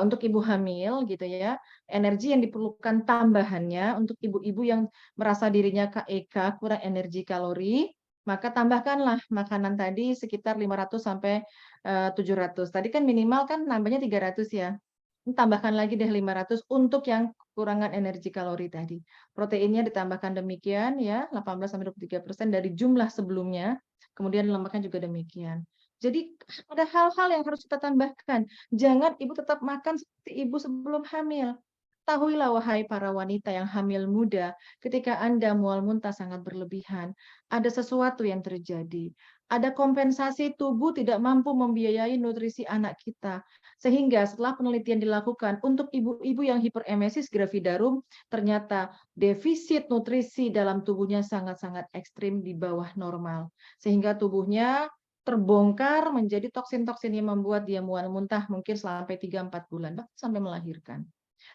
untuk ibu hamil gitu ya, energi yang diperlukan tambahannya untuk ibu-ibu yang merasa dirinya KEK, kurang energi kalori. maka tambahkanlah makanan tadi sekitar 500 sampai 700. Tadi kan minimal kan nambahnya 300 ya. Tambahkan lagi deh 500 untuk yang kekurangan energi kalori tadi. Proteinnya ditambahkan demikian ya, 18 sampai 23% dari jumlah sebelumnya. Kemudian lemaknya juga demikian. Jadi ada hal-hal yang harus kita tambahkan. Jangan ibu tetap makan seperti ibu sebelum hamil. Ketahuilah wahai para wanita yang hamil muda, ketika Anda mual muntah sangat berlebihan, ada sesuatu yang terjadi. Ada kompensasi tubuh tidak mampu membiayai nutrisi anak kita. Sehingga setelah penelitian dilakukan untuk ibu-ibu yang hiperemesis gravidarum, ternyata defisit nutrisi dalam tubuhnya sangat-sangat ekstrim di bawah normal. Sehingga tubuhnya terbongkar menjadi toksin-toksin yang membuat dia mual muntah mungkin sampai 3-4 bulan, bahkan sampai melahirkan.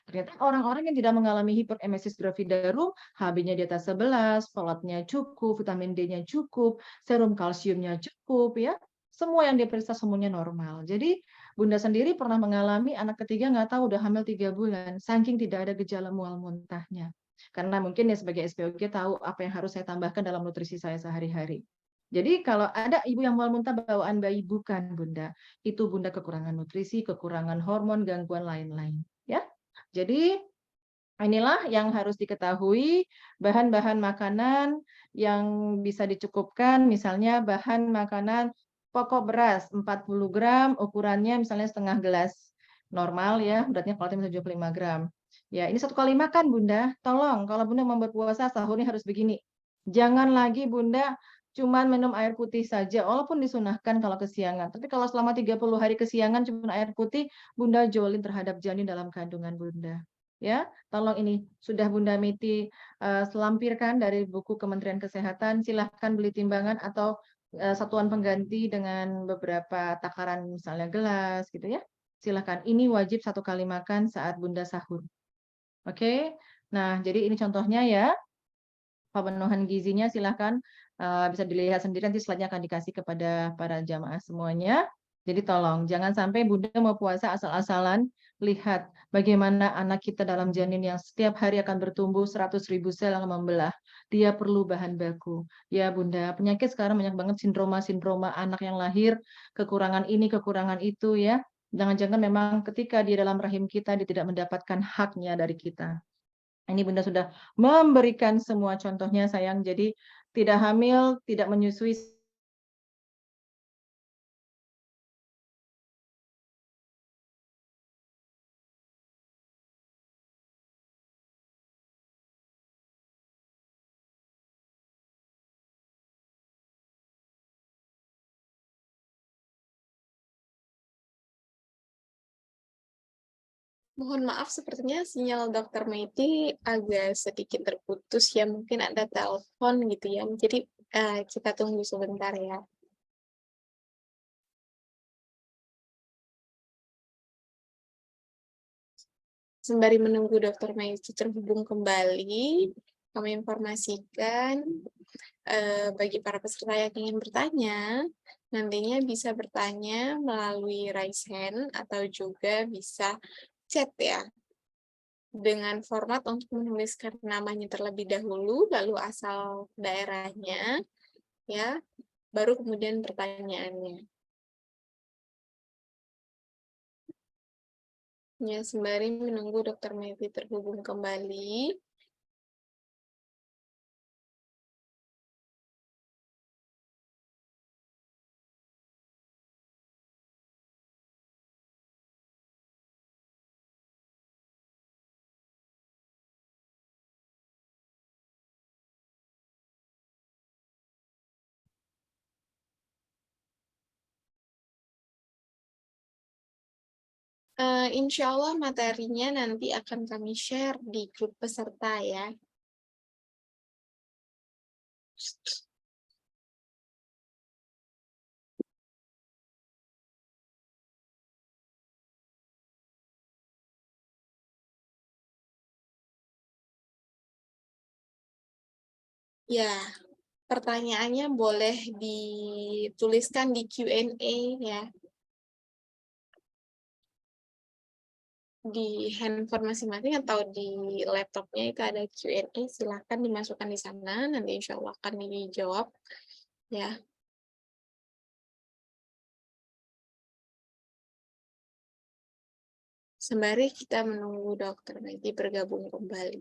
Ternyata orang-orang yang tidak mengalami hiperemesis gravidarum, HB-nya di atas 11, folatnya cukup, vitamin D-nya cukup, serum kalsiumnya cukup, ya. Semua yang diperiksa semuanya normal. Jadi Bunda sendiri pernah mengalami anak ketiga nggak tahu udah hamil 3 bulan, saking tidak ada gejala mual muntahnya. Karena mungkin ya sebagai SPOG tahu apa yang harus saya tambahkan dalam nutrisi saya sehari-hari. Jadi kalau ada ibu yang mual muntah bawaan bayi, bukan Bunda. Itu Bunda kekurangan nutrisi, kekurangan hormon, gangguan lain-lain. Ya. Jadi inilah yang harus diketahui, bahan-bahan makanan yang bisa dicukupkan, misalnya bahan makanan pokok beras 40 gram, ukurannya misalnya setengah gelas. Normal ya, beratnya kalau 75 gram. Ya, ini 1 kali makan Bunda. Tolong kalau Bunda mau berpuasa sahurnya harus begini. Jangan lagi Bunda cuman minum air putih saja, walaupun disunahkan kalau kesiangan. Tapi kalau selama 30 hari kesiangan cuma air putih, Bunda jolin terhadap janin dalam kandungan Bunda. Ya, tolong ini sudah Bunda Miti selampirkan dari buku Kementerian Kesehatan. Silahkan beli timbangan atau satuan pengganti dengan beberapa takaran misalnya gelas gitu ya. Silahkan. Ini wajib 1 kali makan saat Bunda sahur. Oke. Nah, jadi ini contohnya ya. Pemenuhan gizinya silahkan bisa dilihat sendiri, nanti slide-nya akan dikasih kepada para jamaah semuanya. Jadi tolong jangan sampai Bunda mau puasa asal-asalan. Lihat bagaimana anak kita dalam janin yang setiap hari akan bertumbuh 100.000 sel yang membelah. Dia perlu bahan baku. Ya Bunda, penyakit sekarang banyak banget sindroma-sindroma anak yang lahir, kekurangan ini, kekurangan itu ya. Jangan-jangan memang ketika di dalam rahim kita dia tidak mendapatkan haknya dari kita. Ini Bunda sudah memberikan semua contohnya sayang. Jadi tidak hamil, tidak menyusui. Mohon maaf, sepertinya sinyal Dokter Maiti agak sedikit terputus ya, mungkin ada telepon gitu ya. Jadi kita tunggu sebentar ya. Sembari menunggu Dokter Maiti terhubung kembali, kami informasikan bagi para peserta yang ingin bertanya, nantinya bisa bertanya melalui raise hand atau juga bisa chat ya. Dengan format untuk menuliskan namanya terlebih dahulu, lalu asal daerahnya, ya, baru kemudian pertanyaannya. Ya, sembari menunggu Dokter Meti terhubung kembali. Insya Allah materinya nanti akan kami share di grup peserta ya. Ya, pertanyaannya boleh dituliskan di Q&A ya. Di handphone masing-masing atau di laptopnya itu ada Q&A, silahkan dimasukkan di sana, nanti insya Allah akan dijawab ya. Sembari kita menunggu dokter Maggie bergabung kembali.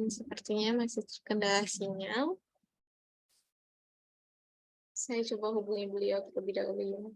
Sepertinya masih terkendala sinyal. Saya coba hubungi beliau terlebih dahulu.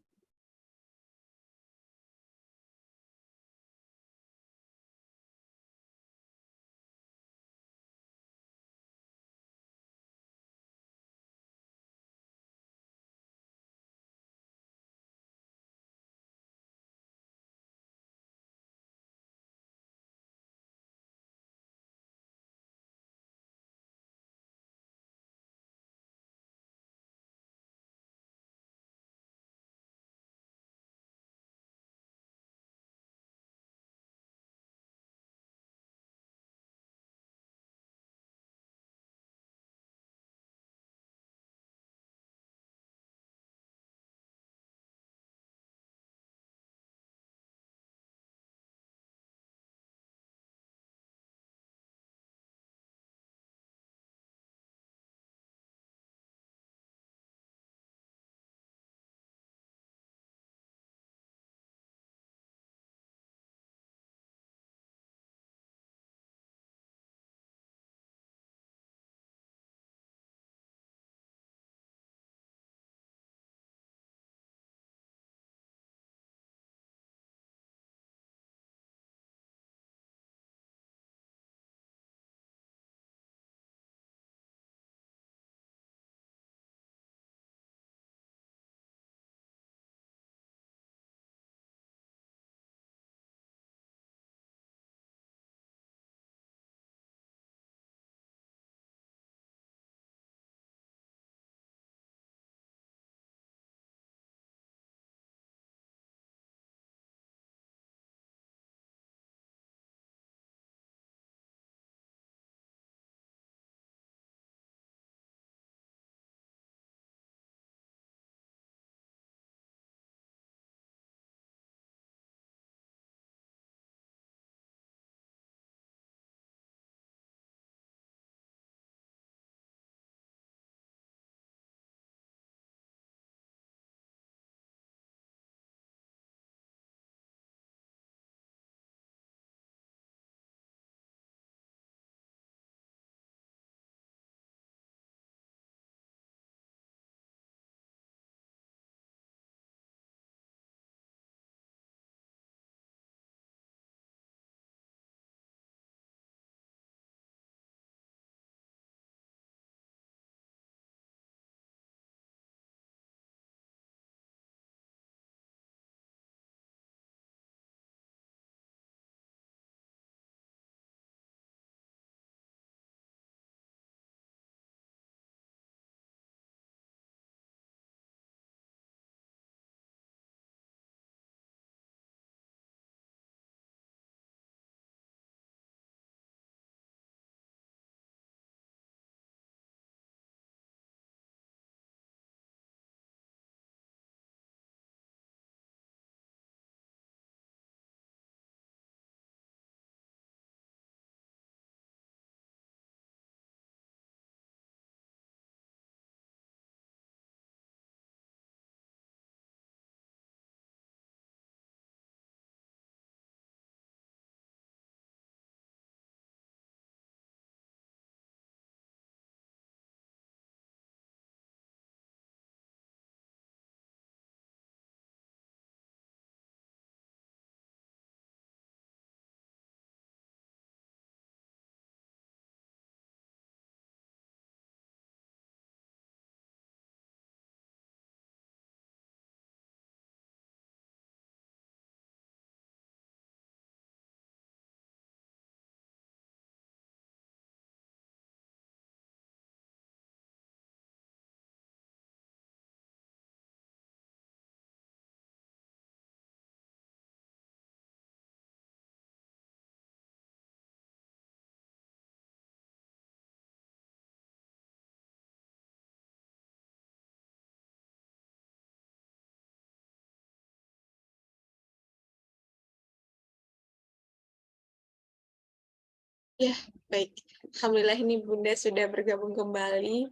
Ya, baik. Alhamdulillah ini Bunda sudah bergabung kembali.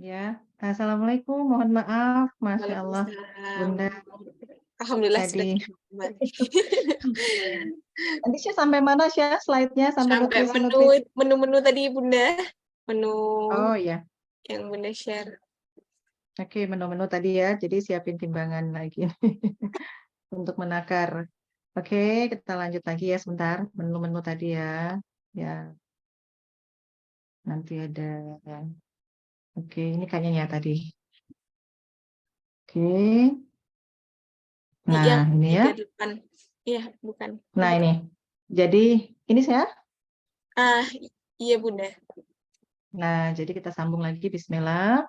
Ya, Assalamualaikum. Mohon maaf, Masya Allah, Waalaikumsalam. Bunda Alhamdulillah sudah tadi. kembali. Tadi Syah sampai mana Syah? Slide-nya sampai Sampai nutrisi-nutrisi. menu-menu tadi Bunda, menu Oh ya, yang Bunda share. oke, menu-menu tadi ya. Jadi siapin timbangan lagi untuk menakar. Oke, kita lanjut lagi ya sebentar. Menu-menu tadi ya. Ya, nanti ada. Oke, ini kayaknya ya tadi. Oke. Yang Nah, ini ya. 38. Iya, bukan. Nah, ini. Jadi, ini saya. Ah, iya Bunda. Nah, jadi kita sambung lagi. Bismillah.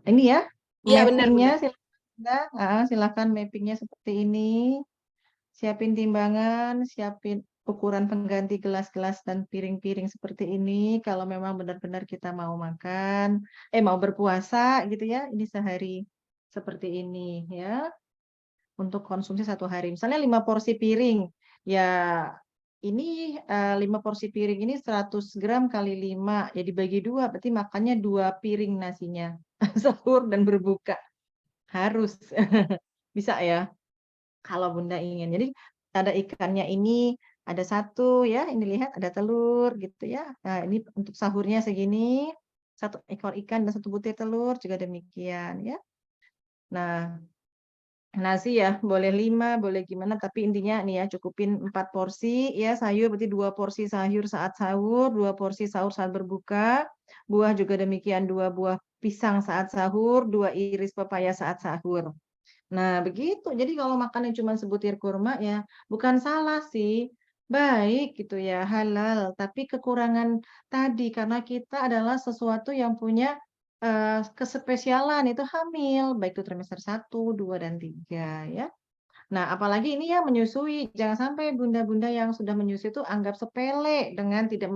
Ini ya. Iya benar Mappingnya Bunda. silakan mappingnya seperti ini. Siapin timbangan, siapin ukuran pengganti gelas-gelas dan piring-piring seperti ini. Kalau memang benar-benar kita mau makan, mau berpuasa gitu ya. Ini sehari seperti ini ya. Untuk konsumsi 1 hari. Misalnya 5 porsi piring. Ya ini 5 porsi piring ini 100 gram kali 5. Ya dibagi 2, berarti makannya 2 piring nasinya. Sahur dan berbuka. Harus. Bisa ya. Kalau Bunda ingin. Jadi ada ikannya ini, ada 1 ya. Ini lihat ada telur gitu ya. Nah ini untuk sahurnya segini. 1 ekor ikan dan 1 butir telur juga demikian ya. Nah, nasi ya boleh 5, boleh gimana, tapi intinya nih ya cukupin 4 porsi ya sayur, berarti 2 porsi sayur saat sahur, 2 porsi sahur saat berbuka, buah juga demikian 2 buah pisang saat sahur, 2 iris pepaya saat sahur. Nah begitu, jadi kalau makannya cuma sebutir kurma ya bukan salah sih, baik gitu ya, halal, tapi kekurangan tadi karena kita adalah sesuatu yang punya kespesialan itu hamil, baik itu trimester 1, 2, dan 3 ya. Nah, apalagi ini ya menyusui. Jangan sampai bunda-bunda yang sudah menyusui itu anggap sepele dengan tidak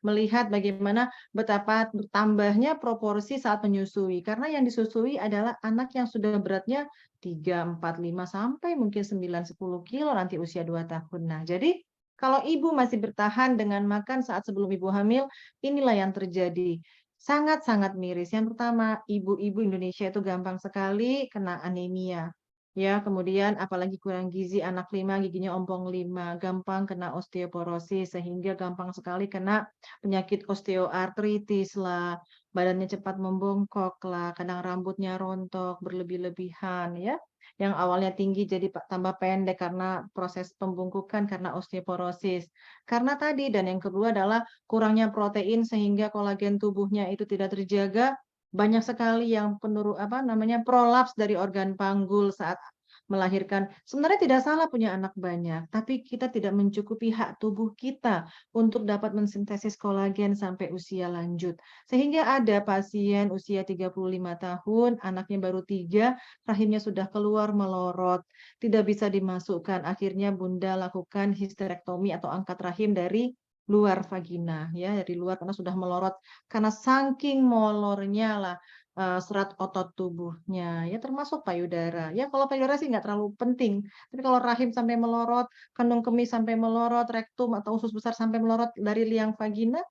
melihat bagaimana betapa bertambahnya proporsi saat menyusui. Karena yang disusui adalah anak yang sudah beratnya 3, 4, 5, sampai mungkin 9, 10 kilo nanti usia 2 tahun. Nah, jadi kalau ibu masih bertahan dengan makan saat sebelum ibu hamil, inilah yang terjadi. Sangat-sangat miris. Yang pertama, ibu-ibu Indonesia itu gampang sekali kena anemia. Ya, kemudian apalagi kurang gizi, anak 5, giginya ompong 5, gampang kena osteoporosis, sehingga gampang sekali kena penyakit osteoartritis lah, badannya cepat membongkok lah, kadang rambutnya rontok, berlebih-lebihan ya. Yang awalnya tinggi jadi tambah pendek karena proses pembungkukan karena osteoporosis. Karena tadi, dan yang kedua adalah kurangnya protein sehingga kolagen tubuhnya itu tidak terjaga, banyak sekali yang prolaps dari organ panggul saat melahirkan. Sebenarnya tidak salah punya anak banyak, tapi kita tidak mencukupi hak tubuh kita untuk dapat mensintesis kolagen sampai usia lanjut. Sehingga ada pasien usia 35 tahun, anaknya baru 3, rahimnya sudah keluar melorot, tidak bisa dimasukkan. Akhirnya Bunda lakukan histerektomi atau angkat rahim dari luar vagina ya, dari luar karena sudah melorot, karena saking molornya lah serat otot tubuhnya ya, termasuk payudara ya. Kalau payudara sih nggak terlalu penting, tapi kalau rahim sampai melorot, kandung kemih sampai melorot, rektum atau usus besar sampai melorot dari liang vagina,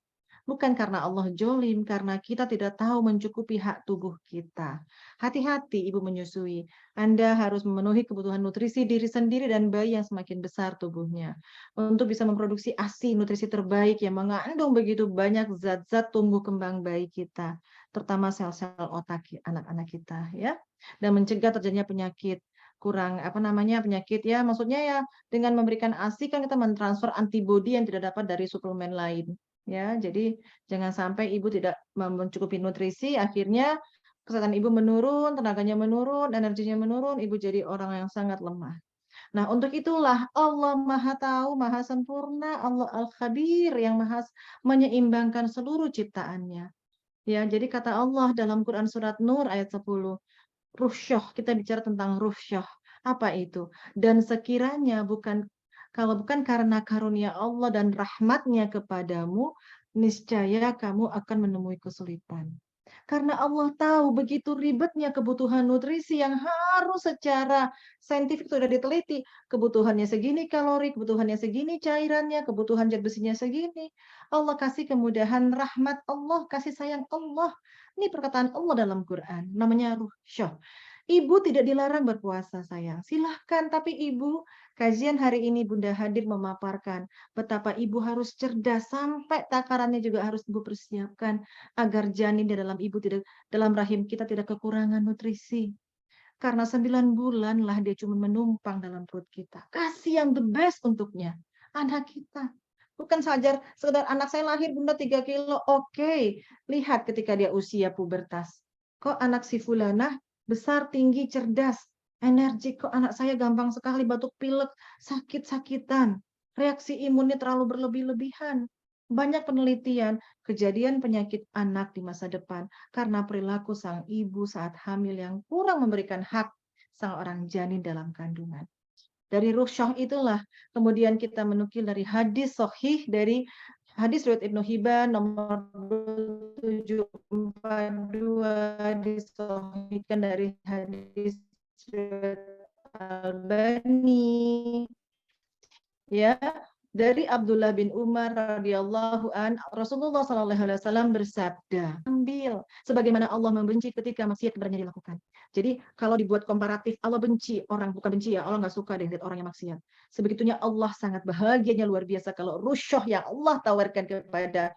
bukan karena Allah jolim, karena kita tidak tahu mencukupi hak tubuh kita. Hati-hati ibu menyusui. Anda harus memenuhi kebutuhan nutrisi diri sendiri dan bayi yang semakin besar tubuhnya. Untuk bisa memproduksi ASI, nutrisi terbaik yang mengandung begitu banyak zat-zat tumbuh kembang bayi kita, terutama sel-sel otak anak-anak kita ya. Dan mencegah terjadinya penyakit penyakit ya, maksudnya ya dengan memberikan ASI kan kita mentransfer antibodi yang tidak dapat dari suplemen lain. Ya, jadi jangan sampai ibu tidak mencukupi nutrisi, akhirnya kesehatan ibu menurun, tenaganya menurun, energinya menurun, ibu jadi orang yang sangat lemah. Nah, untuk itulah Allah Maha Tahu, Maha Sempurna, Allah Al-Khabir yang menyeimbangkan seluruh ciptaannya. Ya, jadi kata Allah dalam Quran surat Nur ayat 10, ruhsyah, kita bicara tentang ruhsyah. Apa itu? Dan sekiranya kalau bukan karena karunia Allah dan rahmatnya kepadamu, niscaya kamu akan menemui kesulitan. Karena Allah tahu begitu ribetnya kebutuhan nutrisi yang harus secara saintifik sudah diteliti. Kebutuhannya segini kalori, kebutuhannya segini cairannya, kebutuhan zat besinya segini. Allah kasih kemudahan, rahmat Allah, kasih sayang Allah. Ini perkataan Allah dalam Quran, namanya ruhsyah. Ibu tidak dilarang berpuasa sayang, silahkan. Tapi ibu, kajian hari ini Bunda hadir memaparkan betapa ibu harus cerdas, sampai takarannya juga harus ibu persiapkan agar janin di dalam ibu tidak, dalam rahim kita tidak kekurangan nutrisi. Karena 9 bulan lah dia cuma menumpang dalam perut kita. Kasih yang the best untuknya, anak kita. Bukan saja sekedar anak saya lahir Bunda 3 kilo, oke. Lihat ketika dia usia pubertas. Kok anak si Fulanah besar, tinggi, cerdas, energi, kok anak saya gampang sekali batuk pilek, sakit-sakitan, reaksi imunnya terlalu berlebih-lebihan. Banyak penelitian kejadian penyakit anak di masa depan karena perilaku sang ibu saat hamil yang kurang memberikan hak sang orang janin dalam kandungan. Dari ruhsyah itulah kemudian kita menukil dari hadis sahih, dari hadis riwayat Ibnu Hibban nomor 742, disahihkan dari hadis riwayat Albani, ya, dari Abdullah bin Umar radhiyallahu an, Rasulullah sallallahu alaihi wasallam bersabda, ambil sebagaimana Allah membenci ketika maksiat keberanian dilakukan. Jadi kalau dibuat komparatif, Allah benci orang, bukan benci ya, Allah nggak suka dengan orang yang maksiat. Sebegitunya Allah sangat bahagianya luar biasa kalau rusyah yang Allah tawarkan kepada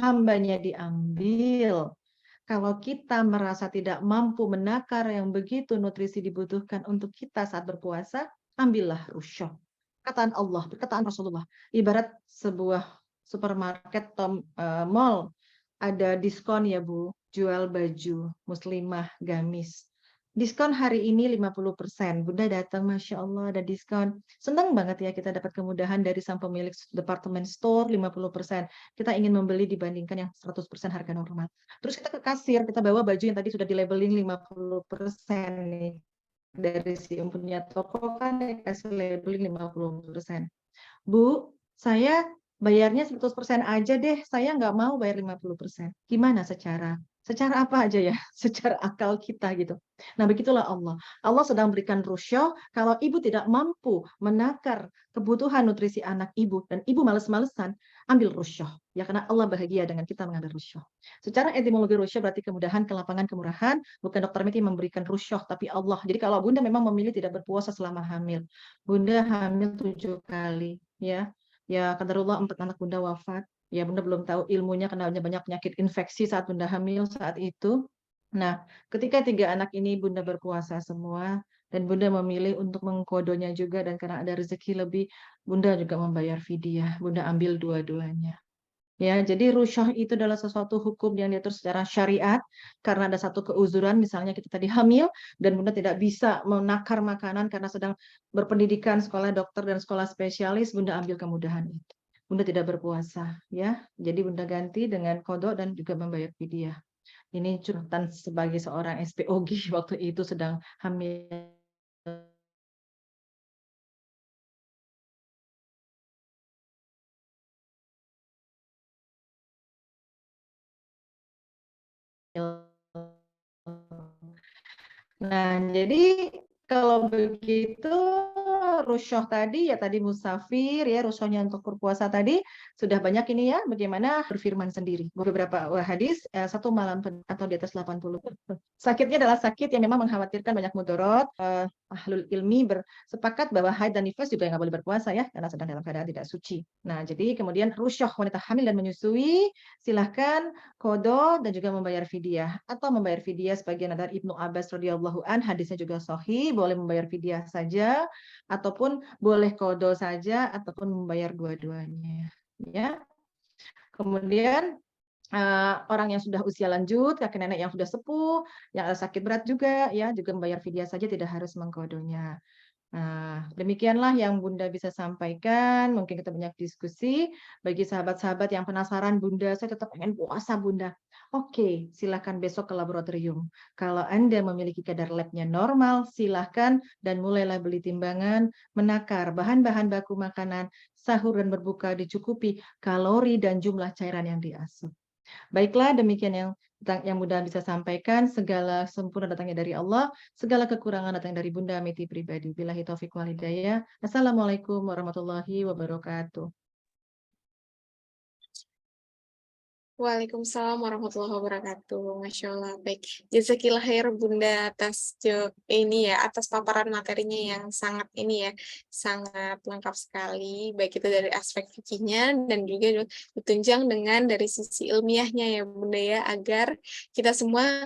hambanya diambil. Kalau kita merasa tidak mampu menakar yang begitu nutrisi dibutuhkan untuk kita saat berpuasa, ambillah rusyah. Perkataan Allah, perkataan Rasulullah. Ibarat sebuah supermarket atau mall, ada diskon ya Bu, jual baju muslimah gamis. Diskon hari ini 50%. Bunda datang, Masya Allah ada diskon. Senang banget ya kita dapat kemudahan dari sang pemilik departemen store 50%. Kita ingin membeli dibandingkan yang 100% harga normal. Terus kita ke kasir, kita bawa baju yang tadi sudah di labeling 50% nih. Dari si punya toko kan dikasih labeling 50%. Bu, saya bayarnya 100% aja deh, saya nggak mau bayar 50%. Gimana secara apa aja ya? Secara akal kita gitu. Nah, begitulah Allah. Allah sedang berikan rusyah kalau ibu tidak mampu menakar kebutuhan nutrisi anak ibu dan ibu males-malesan, ambil rusyah. Ya, karena Allah bahagia dengan kita mengambil rusyah. Secara etimologi rusyah berarti kemudahan, kelapangan, kemurahan. Bukan dokter Miti memberikan rusyah, tapi Allah. Jadi kalau Bunda memang memilih tidak berpuasa selama hamil, Bunda hamil 7 kali, ya. Ya, qadarullah 4 anak Bunda wafat. Ya, Bunda belum tahu ilmunya karena banyak penyakit infeksi saat Bunda hamil saat itu. Nah, ketika 3 anak ini Bunda berpuasa semua, dan Bunda memilih untuk mengkodonya juga, dan karena ada rezeki lebih, Bunda juga membayar fidyah. Bunda ambil dua-duanya. Ya, jadi rusyah itu adalah sesuatu hukum yang diatur secara syariat karena ada satu keuzuran, misalnya kita tadi hamil dan Bunda tidak bisa menakar makanan karena sedang berpendidikan sekolah dokter dan sekolah spesialis, Bunda ambil kemudahan itu. Bunda tidak berpuasa, ya. Jadi Bunda ganti dengan qada dan juga membayar fidyah. Ini curhatan sebagai seorang SPOG waktu itu sedang hamil. Nah, jadi kalau begitu rusyah tadi ya tadi musafir ya, rusyahnya untuk berpuasa tadi sudah banyak ini ya, bagaimana berfirman sendiri. Beberapa hadis 1 malam atau di atas 80. Sakitnya adalah sakit yang memang mengkhawatirkan banyak mudarat. Ahlul ilmi bersepakat bahwa haid dan nifas juga nggak boleh berpuasa ya, karena sedang dalam keadaan tidak suci. Nah, jadi kemudian rusyah wanita hamil dan menyusui, silahkan qada dan juga membayar fidyah, atau membayar fidyah sebagian dari Ibnu Abbas radhiyallahu an, hadisnya juga sahih, boleh membayar fidyah saja ataupun boleh qada saja ataupun membayar dua-duanya, ya. Kemudian orang yang sudah usia lanjut, kakek nenek yang sudah sepuh, yang ada sakit berat juga ya, juga membayar fidyah saja, tidak harus mengqadanya. Nah, demikianlah yang Bunda bisa sampaikan. Mungkin kita banyak diskusi. Bagi sahabat-sahabat yang penasaran, Bunda, saya tetap pengen puasa, Bunda. Oke, silakan besok ke laboratorium. Kalau Anda memiliki kadar labnya normal, silakan dan mulailah beli timbangan, menakar bahan-bahan baku makanan, sahur dan berbuka dicukupi kalori dan jumlah cairan yang diasup. Baiklah, demikian yang yang Bunda bisa sampaikan. Segala sempurna datangnya dari Allah, segala kekurangan datang dari Bunda Meti pribadi. Billahi taufiq wal hidayah. Assalamualaikum warahmatullahi wabarakatuh. Waalaikumsalam warahmatullahi wabarakatuh. Masya Allah, baik. Jazakillah khair Bunda atas ini ya, atas paparan materinya yang sangat ini ya, sangat lengkap sekali, baik itu dari aspek fikihnya dan juga ditunjang dengan dari sisi ilmiahnya ya Bunda ya, agar kita semua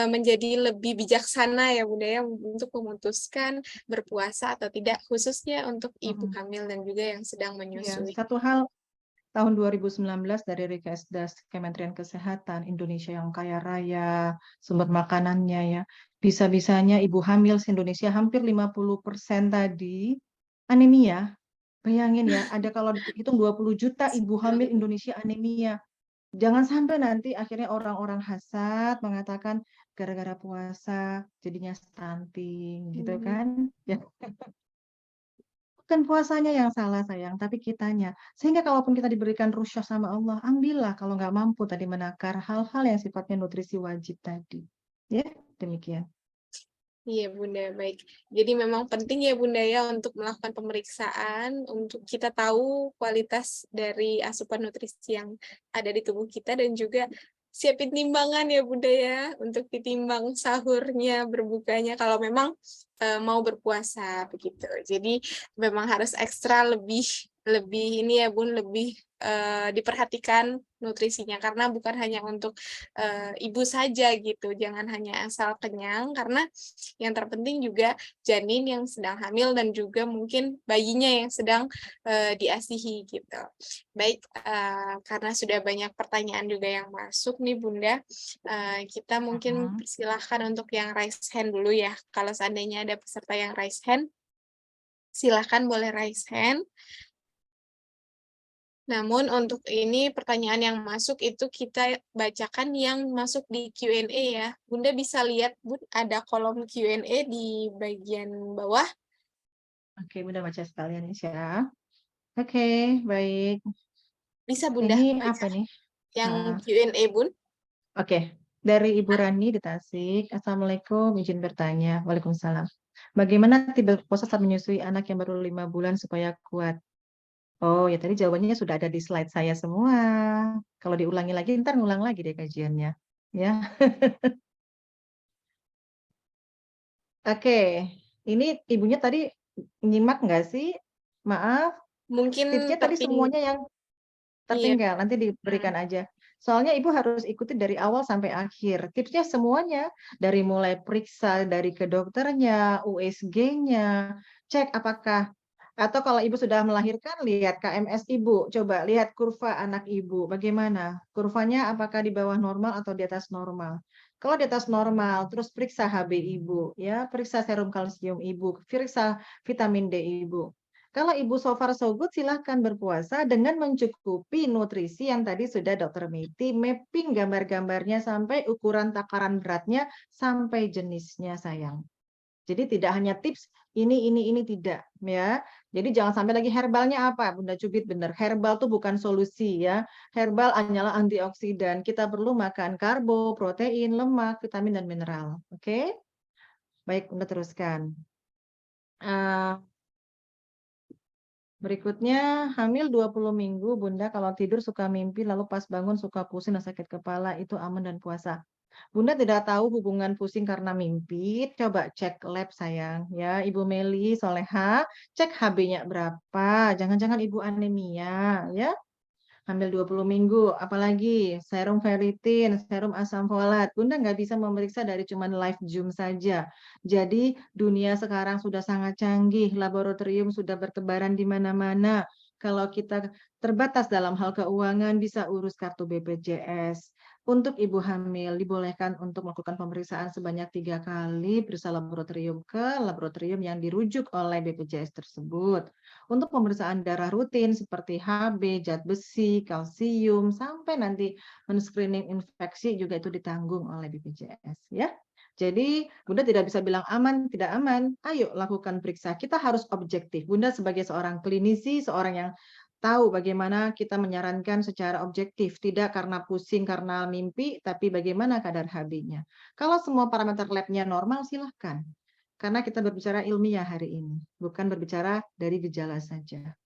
menjadi lebih bijaksana ya Bunda ya, untuk memutuskan berpuasa atau tidak, khususnya untuk ibu hamil dan juga yang sedang Ya, menyusui. satu hal tahun 2019 dari Rikesdas Kementerian Kesehatan Indonesia yang kaya raya sumber makanannya ya. Bisa-bisanya ibu hamil se-Indonesia hampir 50% tadi anemia. Bayangin ya, ada kalau dihitung 20 juta ibu hamil Indonesia anemia. Jangan sampai nanti akhirnya orang-orang hasad mengatakan gara-gara puasa jadinya stunting gitu kan. Ya, bukan puasanya yang salah sayang, tapi kitanya. Sehingga kalaupun kita diberikan rusyah sama Allah, ambillah kalau nggak mampu tadi menakar hal-hal yang sifatnya nutrisi wajib tadi. Ya, demikian. Iya Bunda, baik. Jadi memang penting ya Bunda ya untuk melakukan pemeriksaan, untuk kita tahu kualitas dari asupan nutrisi yang ada di tubuh kita dan juga siapin timbangan ya Bunda ya, untuk ditimbang sahurnya, berbukanya kalau memang mau berpuasa begitu. Jadi memang harus ekstra lebih lebih ini ya Bun, lebih diperhatikan nutrisinya karena bukan hanya untuk ibu saja gitu, jangan hanya asal kenyang karena yang terpenting juga janin yang sedang hamil dan juga mungkin bayinya yang sedang diasihi gitu. Baik, karena sudah banyak pertanyaan juga yang masuk nih Bunda, kita mungkin persilahkan untuk yang raise hand dulu ya. Kalau seandainya ada peserta yang raise hand, silahkan boleh raise hand. Namun untuk ini pertanyaan yang masuk itu kita bacakan yang masuk di Q&A ya. Bunda bisa lihat Bun, ada kolom Q&A di bagian bawah. Oke, Bunda baca sekalian ya. Oke, baik. Bisa Bunda Ini baca apa nih? yang Q&A Bun. Oke, dari Ibu Rani di Tasik. Assalamualaikum, izin bertanya. Waalaikumsalam. Bagaimana tipe puasa saat menyusui anak yang baru 5 bulan supaya kuat? Oh, ya tadi jawabannya sudah ada di slide saya semua. Kalau diulangi lagi, ntar ngulang lagi deh kajiannya. Ya, oke. Ini ibunya tadi nyimak nggak sih? Maaf, Mungkin tipsnya tadi semuanya yang iya. tertinggal, nanti diberikan aja. Soalnya ibu harus ikuti dari awal sampai akhir. Tipsnya semuanya, dari mulai periksa dari ke dokternya, USG-nya, cek apakah, atau kalau ibu sudah melahirkan, lihat KMS ibu. Coba lihat kurva anak ibu, bagaimana? Kurvanya apakah di bawah normal atau di atas normal? Kalau di atas normal, terus periksa HB ibu, ya, periksa serum kalsium ibu, periksa vitamin D ibu. Kalau ibu so far so good, silahkan berpuasa dengan mencukupi nutrisi yang tadi sudah Dokter Meti mapping gambar-gambarnya sampai ukuran takaran beratnya sampai jenisnya sayang. Jadi tidak hanya tips ini tidak ya. Jadi jangan sampai lagi herbalnya apa, Bunda Cubit benar. Herbal tuh bukan solusi ya. Herbal hanyalah antioksidan. Kita perlu makan karbo, protein, lemak, vitamin dan mineral. Oke? Baik, Bunda teruskan. Berikutnya, hamil 20 minggu, Bunda kalau tidur suka mimpi, lalu pas bangun suka pusing dan sakit kepala, itu aman dan puasa. Bunda tidak tahu hubungan pusing karena mimpi, coba cek lab sayang. Ya, Ibu Meli Soleha, cek HB-nya berapa, jangan-jangan Ibu anemia, ya. Hamil 20 minggu, apalagi serum ferritin, serum asam folat. Bunda nggak bisa memeriksa dari cuman live Zoom saja. Jadi dunia sekarang sudah sangat canggih, laboratorium sudah bertebaran di mana-mana. Kalau kita terbatas dalam hal keuangan, bisa urus kartu BPJS. Untuk ibu hamil, dibolehkan untuk melakukan pemeriksaan sebanyak 3 kali, periksa laboratorium ke laboratorium yang dirujuk oleh BPJS tersebut. Untuk pemeriksaan darah rutin seperti HB, zat besi, kalsium, sampai nanti men-screening infeksi juga itu ditanggung oleh BPJS ya. Jadi Bunda tidak bisa bilang aman, tidak aman. Ayo lakukan periksa. Kita harus objektif. Bunda sebagai seorang klinisi, seorang yang tahu bagaimana kita menyarankan secara objektif, tidak karena pusing karena mimpi, tapi bagaimana kadar HB-nya. Kalau semua parameter lab-nya normal, silahkan. Karena kita berbicara ilmiah hari ini, bukan berbicara dari gejala saja.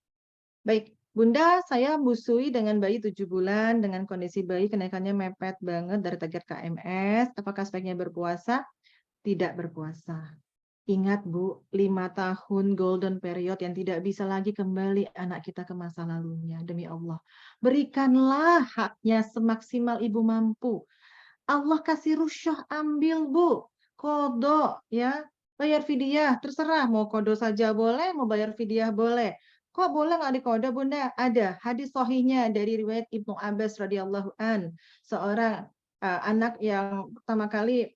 Baik, Bunda, saya busui dengan bayi 7 bulan, dengan kondisi bayi kenaikannya mepet banget dari target KMS. Apakah sebaiknya berpuasa? Tidak berpuasa. Ingat Bu, 5 tahun golden period yang tidak bisa lagi kembali anak kita ke masa lalunya. Demi Allah, berikanlah haknya semaksimal Ibu mampu. Allah kasih rusyah, ambil Bu. Kodok ya, bayar fidyah, terserah. Mau kodok saja boleh, mau bayar fidyah boleh. Kok boleh nggak dikodok Bunda? Ada hadis sahihnya dari riwayat Ibnu Abbas radhiyallahu an, seorang anak yang pertama kali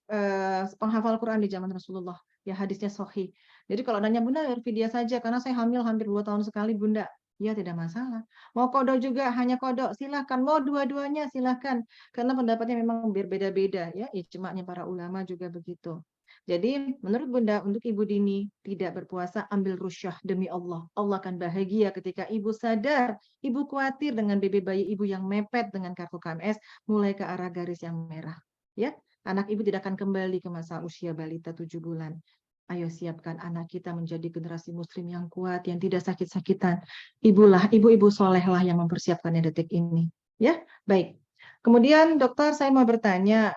penghafal Quran di zaman Rasulullah. Ya hadisnya sahih. Jadi kalau nanya Bunda bayar fidyah saja karena saya hamil hampir 2 tahun sekali Bunda. Ya tidak masalah. Mau kodok juga hanya kodok silahkan. Mau dua-duanya silahkan. Karena pendapatnya memang berbeda-beda ya. Ijma'nya para ulama juga begitu. Jadi menurut Bunda untuk Ibu Dini tidak berpuasa ambil rusyah demi Allah. Allah akan bahagia ketika Ibu sadar, Ibu khawatir dengan bebe bayi Ibu yang mepet dengan kartu KMS mulai ke arah garis yang merah. Ya, anak Ibu tidak akan kembali ke masa usia balita 7 bulan. Ayo siapkan anak kita menjadi generasi muslim yang kuat, yang tidak sakit-sakitan. Ibu-ibu solehlah yang mempersiapkannya detik ini. Ya, baik. Kemudian dokter saya mau bertanya,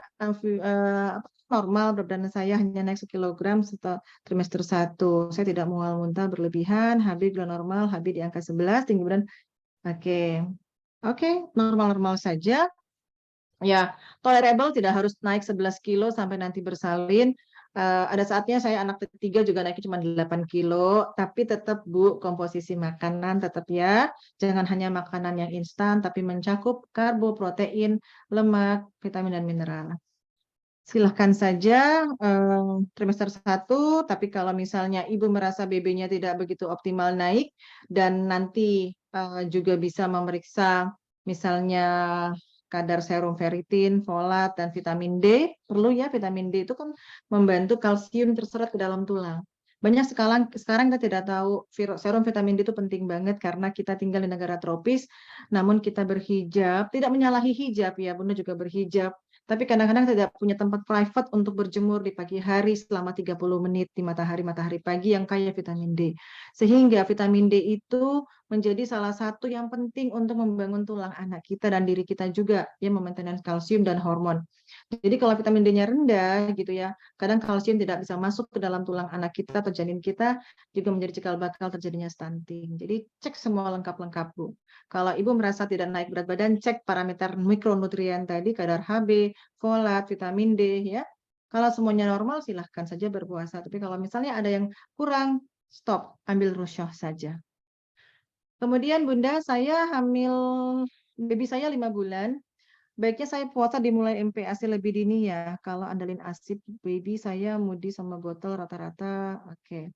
normal berat badan saya hanya naik 1 kilogram setelah trimester 1. Saya tidak mual muntah berlebihan, HB gula normal, HB di angka 11, tinggi badan. Oke, normal-normal saja. Ya, tolerable, tidak harus naik 11 kilo sampai nanti bersalin. Ada saatnya saya anak ketiga juga naiknya cuma 8 kilo, tapi tetap Bu, komposisi makanan tetap ya. Jangan hanya makanan yang instan, tapi mencakup karbo, protein, lemak, vitamin, dan mineral. Silahkan saja trimester 1, tapi kalau misalnya Ibu merasa BB-nya tidak begitu optimal naik, dan nanti juga bisa memeriksa misalnya kadar serum ferritin, folat, dan vitamin D. Perlu ya, vitamin D itu kan membantu kalsium terserap ke dalam tulang. Banyak sekarang kita tidak tahu serum vitamin D itu penting banget karena kita tinggal di negara tropis, namun kita berhijab, tidak menyalahi hijab ya, Bunda juga berhijab. Tapi kadang-kadang tidak punya tempat private untuk berjemur di pagi hari selama 30 menit di matahari pagi yang kaya vitamin D. Sehingga vitamin D itu menjadi salah satu yang penting untuk membangun tulang anak kita dan diri kita juga, ya, memaintain kalsium dan hormon. Jadi kalau vitamin D-nya rendah gitu ya, kadang kalsium tidak bisa masuk ke dalam tulang anak kita atau janin kita, juga menjadi cikal bakal terjadinya stunting. Jadi cek semua lengkap-lengkap Bu. Kalau Ibu merasa tidak naik berat badan, cek parameter mikronutrien tadi, kadar HB, folat, vitamin D ya. Kalau semuanya normal silahkan saja berpuasa. Tapi kalau misalnya ada yang kurang, stop, ambil rusyah saja. Kemudian Bunda, saya hamil, baby saya 5 bulan. Baiknya saya puasa dimulai MPASI lebih dini ya. Kalau andalin ASIP baby saya mudi sama botol rata-rata. Oke.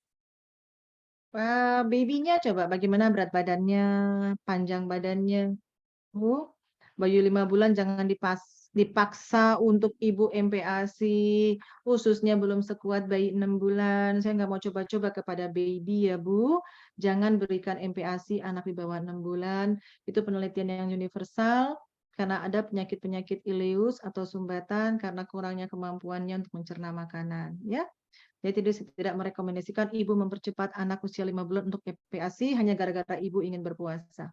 Babynya coba bagaimana berat badannya, panjang badannya. Bu, bayi 5 bulan jangan dipaksa untuk Ibu MPASI, ususnya belum sekuat bayi 6 bulan. Saya nggak mau coba-coba kepada baby ya Bu. Jangan berikan MPASI anak di bawah 6 bulan. Itu penelitian yang universal karena ada penyakit-penyakit ileus atau sumbatan karena kurangnya kemampuannya untuk mencerna makanan. Ya. Jadi tidak merekomendasikan Ibu mempercepat anak usia 5 bulan untuk MPASI hanya gara-gara Ibu ingin berpuasa.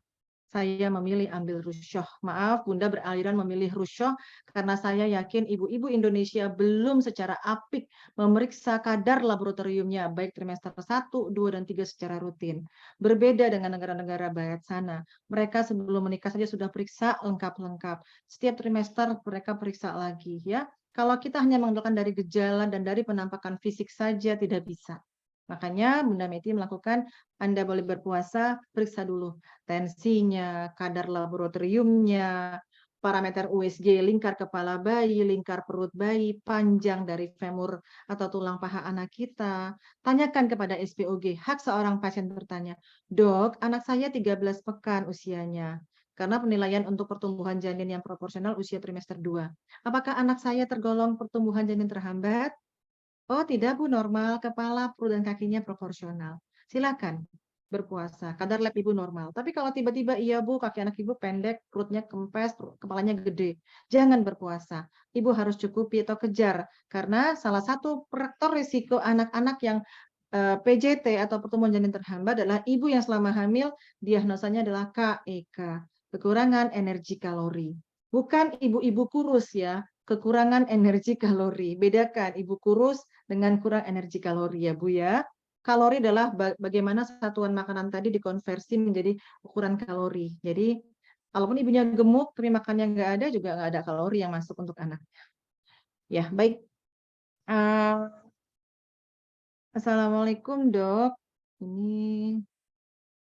Saya memilih ambil rusyah. Maaf, Bunda beraliran memilih rusyah karena saya yakin ibu-ibu Indonesia belum secara apik memeriksa kadar laboratoriumnya, baik trimester 1, 2, dan 3 secara rutin. Berbeda dengan negara-negara barat sana. Mereka sebelum menikah saja sudah periksa lengkap-lengkap. Setiap trimester mereka periksa lagi ya. Kalau kita hanya mengandalkan dari gejala dan dari penampakan fisik saja tidak bisa. Makanya Bunda Meti melakukan, Anda boleh berpuasa, periksa dulu tensinya, kadar laboratoriumnya, parameter USG, lingkar kepala bayi, lingkar perut bayi, panjang dari femur atau tulang paha anak kita. Tanyakan kepada SPOG, hak seorang pasien bertanya, Dok, anak saya 13 pekan usianya. Karena penilaian untuk pertumbuhan janin yang proporsional usia trimester 2. Apakah anak saya tergolong pertumbuhan janin terhambat? Oh tidak Bu, normal, kepala, perut, dan kakinya proporsional. Silakan. berpuasa. Kadar lab ibu normal. Tapi kalau tiba-tiba iya Bu, kaki anak ibu pendek, perutnya kempes, kepalanya gede, jangan berpuasa. Ibu harus cukupi atau kejar karena salah satu faktor risiko anak-anak yang PJT atau pertumbuhan janin terhambat adalah ibu yang selama hamil diagnosanya adalah KEK, kekurangan energi kalori. Bukan ibu-ibu kurus ya, kekurangan energi kalori. Bedakan ibu kurus dengan kurang energi kalori ya Bu ya. Kalori adalah bagaimana satuan makanan tadi dikonversi menjadi ukuran kalori. Jadi, walaupun ibunya gemuk, tapi makannya nggak ada, juga nggak ada kalori yang masuk untuk anaknya. Ya, baik. Assalamualaikum, Dok. Ini,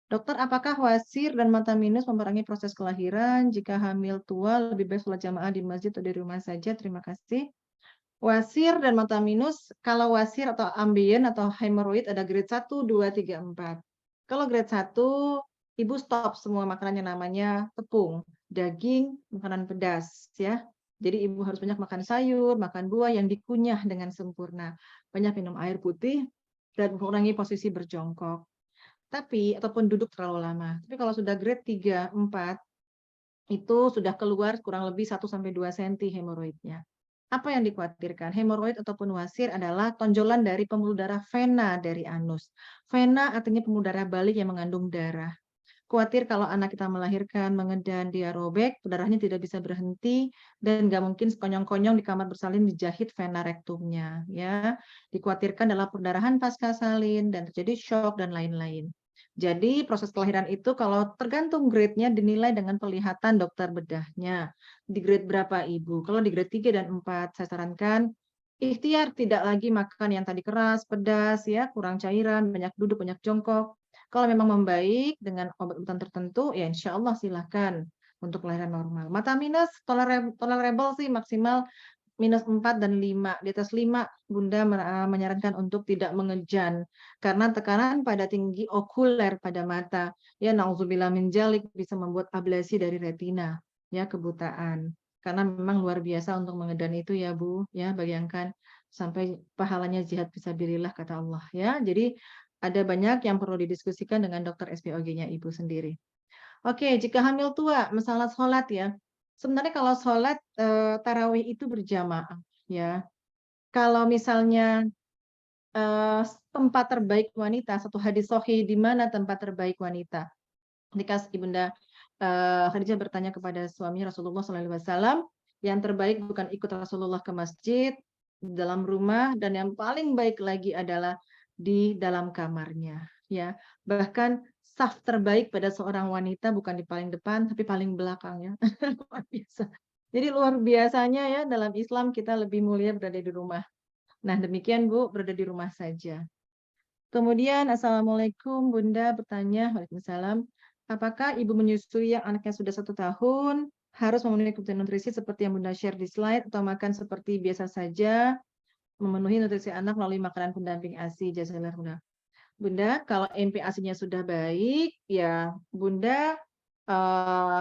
Dokter, apakah wasir dan mata minus memperangi proses kelahiran? Jika hamil tua, lebih baik sholat jamaah di masjid atau di rumah saja? Terima kasih. Wasir dan mata minus, kalau wasir atau ambien atau hemoroid ada grade 1, 2, 3, 4. Kalau grade 1, ibu stop semua makanan yang namanya tepung, daging, makanan pedas ya. Jadi ibu harus banyak makan sayur, makan buah yang dikunyah dengan sempurna. Banyak minum air putih dan mengurangi posisi berjongkok. Tapi ataupun duduk terlalu lama. Tapi kalau sudah grade 3, 4 itu sudah keluar kurang lebih 1 sampai 2 cm hemoroidnya. Apa yang dikhawatirkan? Hemoroid ataupun wasir adalah tonjolan dari pembuluh darah vena dari anus. Vena artinya pembuluh darah balik yang mengandung darah. Khawatir kalau anak kita melahirkan, mengedan, dia robek, darahnya tidak bisa berhenti, dan nggak mungkin sekonyong-konyong di kamar bersalin dijahit vena rektumnya. Ya, dikhawatirkan adalah perdarahan pasca salin dan terjadi shock dan lain-lain. Jadi proses kelahiran itu kalau tergantung grade-nya dinilai dengan pelihatan dokter bedahnya. Di grade berapa ibu? Kalau di grade 3 dan 4, saya sarankan ikhtiar tidak lagi makan yang tadi keras, pedas, ya, kurang cairan, banyak duduk, banyak jongkok. Kalau memang membaik dengan obat-obatan tertentu, ya insya Allah silahkan untuk kelahiran normal. Mata minus tolerable sih maksimal minus 4 dan 5. Di atas 5, Bunda menyarankan untuk tidak mengejan. Karena tekanan pada tinggi okuler pada mata. Ya, na'udzubillah min dzalik, bisa membuat ablasi dari retina. Ya, kebutaan. Karena memang luar biasa untuk mengedan itu ya Bu. Ya, bayangkan sampai pahalanya jihad fisabilillah kata Allah. Ya, jadi ada banyak yang perlu didiskusikan dengan dokter SPOG-nya Ibu sendiri. Oke, jika hamil tua, masalah sholat ya. Sebenarnya kalau sholat tarawih itu berjamaah ya. Kalau misalnya tempat terbaik wanita, satu hadis sahih di mana tempat terbaik wanita. Ketika Ibunda Khadijah bertanya kepada suaminya Rasulullah SAW, yang terbaik bukan ikut Rasulullah ke masjid, di dalam rumah, dan yang paling baik lagi adalah di dalam kamarnya. Ya, bahkan saf terbaik pada seorang wanita bukan di paling depan, tapi paling belakang ya. Luar biasa. Jadi luar biasanya ya dalam Islam kita lebih mulia berada di rumah. Nah demikian Bu, berada di rumah saja. Kemudian Assalamualaikum Bunda bertanya, Waalaikumsalam, apakah ibu menyusui yang anaknya sudah 1 tahun harus memenuhi kebutuhan nutrisi seperti yang Bunda share di slide atau makan seperti biasa saja memenuhi nutrisi anak melalui makanan pendamping ASI? Jazakallah Bunda. Bunda, kalau MPASI-nya sudah baik, ya Bunda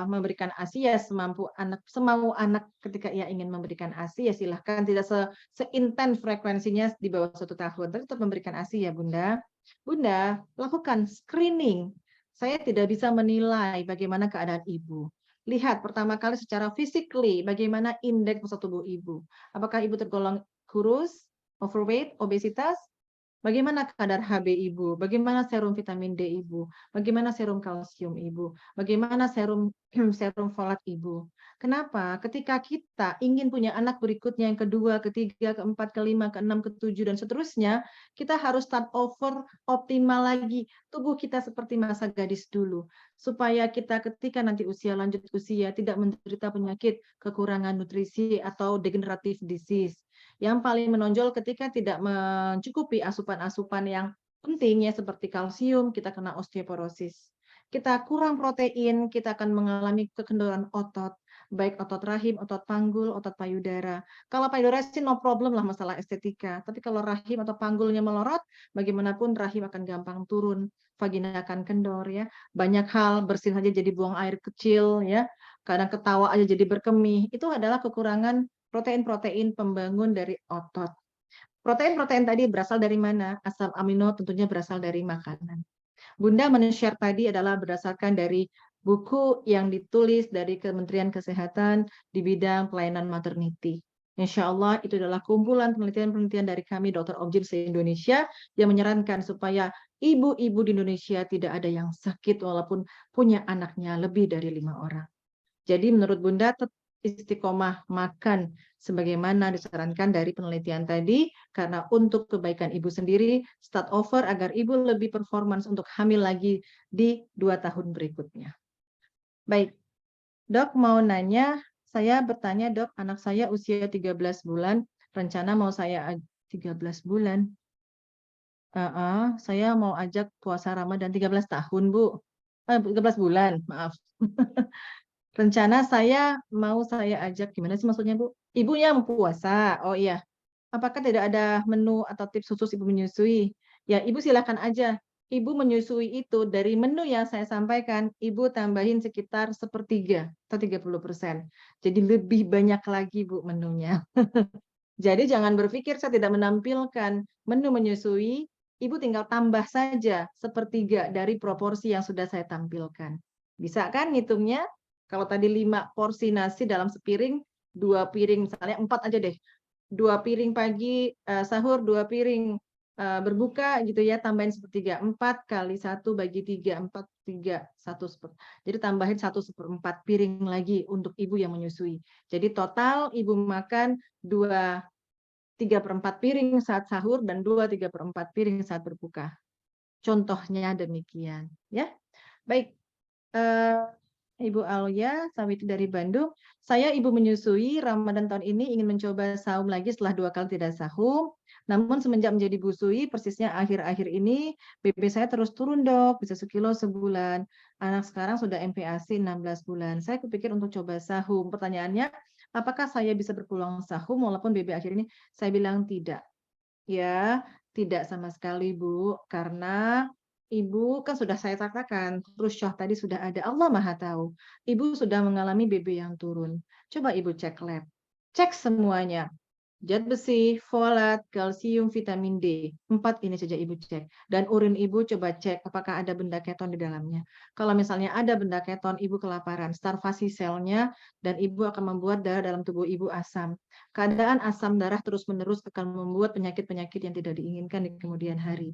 memberikan ASI ya semau anak ketika ia ingin memberikan ASI ya silahkan, tidak seintens frekuensinya di bawah 1 tahun, tapi tetap memberikan ASI ya Bunda. Bunda, lakukan screening. Saya tidak bisa menilai bagaimana keadaan ibu. Lihat pertama kali secara physically bagaimana indeks massa tubuh ibu. Apakah ibu tergolong kurus, overweight, obesitas? Bagaimana kadar HB ibu? Bagaimana serum vitamin D ibu? Bagaimana serum kalsium ibu? Bagaimana serum serum folat ibu? Kenapa? Ketika kita ingin punya anak berikutnya yang kedua, ketiga, keempat, kelima, keenam, ketujuh, dan seterusnya, kita harus start over optimal lagi tubuh kita seperti masa gadis dulu. Supaya kita ketika nanti lanjut usia tidak menderita penyakit kekurangan nutrisi atau degenerative disease. Yang paling menonjol ketika tidak mencukupi asupan-asupan yang penting ya seperti kalsium, kita kena osteoporosis. Kita kurang protein, kita akan mengalami kekendoran otot, baik otot rahim, otot panggul, otot payudara. Kalau payudara sih no problem lah masalah estetika, tapi kalau rahim atau panggulnya melorot, bagaimanapun rahim akan gampang turun, vagina akan kendor ya. Banyak hal, bersin saja jadi buang air kecil ya, kadang ketawa aja jadi berkemih. Itu adalah kekurangan protein-protein pembangun dari otot. Protein-protein tadi berasal dari mana? Asam amino tentunya berasal dari makanan. Bunda men-share tadi adalah berdasarkan dari buku yang ditulis dari Kementerian Kesehatan di bidang pelayanan maternity. Insya Allah itu adalah kumpulan penelitian-penelitian dari kami Dr. Objin se-Indonesia yang menyarankan supaya ibu-ibu di Indonesia tidak ada yang sakit walaupun punya anaknya lebih dari 5 orang. Jadi menurut Bunda istiqomah makan sebagaimana disarankan dari penelitian tadi, karena untuk kebaikan ibu sendiri, start over agar ibu lebih performance untuk hamil lagi di 2 tahun berikutnya. Baik, Dok mau nanya, saya bertanya Dok, anak saya usia 13 bulan, rencana mau saya 13 bulan. Saya mau ajak puasa Ramadan 13 tahun, Bu. 13 bulan, maaf. Rencana saya mau saya ajak, gimana sih maksudnya, Bu? Ibunya mau puasa. Oh iya. Apakah tidak ada menu atau tips khusus Ibu menyusui? Ya, Ibu silakan aja. Ibu menyusui itu dari menu yang saya sampaikan, Ibu tambahin sekitar 1/3 atau 30%. Jadi lebih banyak lagi, Bu, menunya. Jadi jangan berpikir saya tidak menampilkan menu menyusui, Ibu tinggal tambah saja 1/3 dari proporsi yang sudah saya tampilkan. Bisa kan ngitungnya? Kalau tadi 5 porsi nasi dalam sepiring, 2 piring, misalnya 4 aja deh. 2 piring pagi sahur, 2 piring berbuka gitu ya, tambahin 1/3. 4 kali 1 bagi 3, 4, 3, 1/4. Jadi tambahin 1/4 piring lagi untuk ibu yang menyusui. Jadi total ibu makan 2/3 piring saat sahur dan 2/3 piring saat berbuka. Contohnya demikian, ya. Baik, Ibu Alia Sawiti dari Bandung. Saya ibu menyusui, Ramadan tahun ini ingin mencoba saum lagi setelah 2 kali tidak sahur. Namun semenjak menjadi busui, persisnya akhir-akhir ini, BB saya terus turun Dok, bisa 1 kilo sebulan. Anak sekarang sudah MPASI 16 bulan. Saya kepikir untuk coba sahum. Pertanyaannya, apakah saya bisa berpeluang sahum walaupun BB akhir ini? Saya bilang tidak. Ya, tidak sama sekali Bu, karena Ibu kan sudah saya katakan, Rusyah tadi sudah ada, Allah Maha Tahu. Ibu sudah mengalami BB yang turun. Coba Ibu cek lab, cek semuanya. Zat besi, folat, kalsium, vitamin D. 4 ini saja Ibu cek. Dan urin Ibu coba cek apakah ada benda keton di dalamnya. Kalau misalnya ada benda keton, Ibu kelaparan, starvasi selnya, dan Ibu akan membuat darah dalam tubuh Ibu asam. Keadaan asam darah terus-menerus akan membuat penyakit-penyakit yang tidak diinginkan di kemudian hari.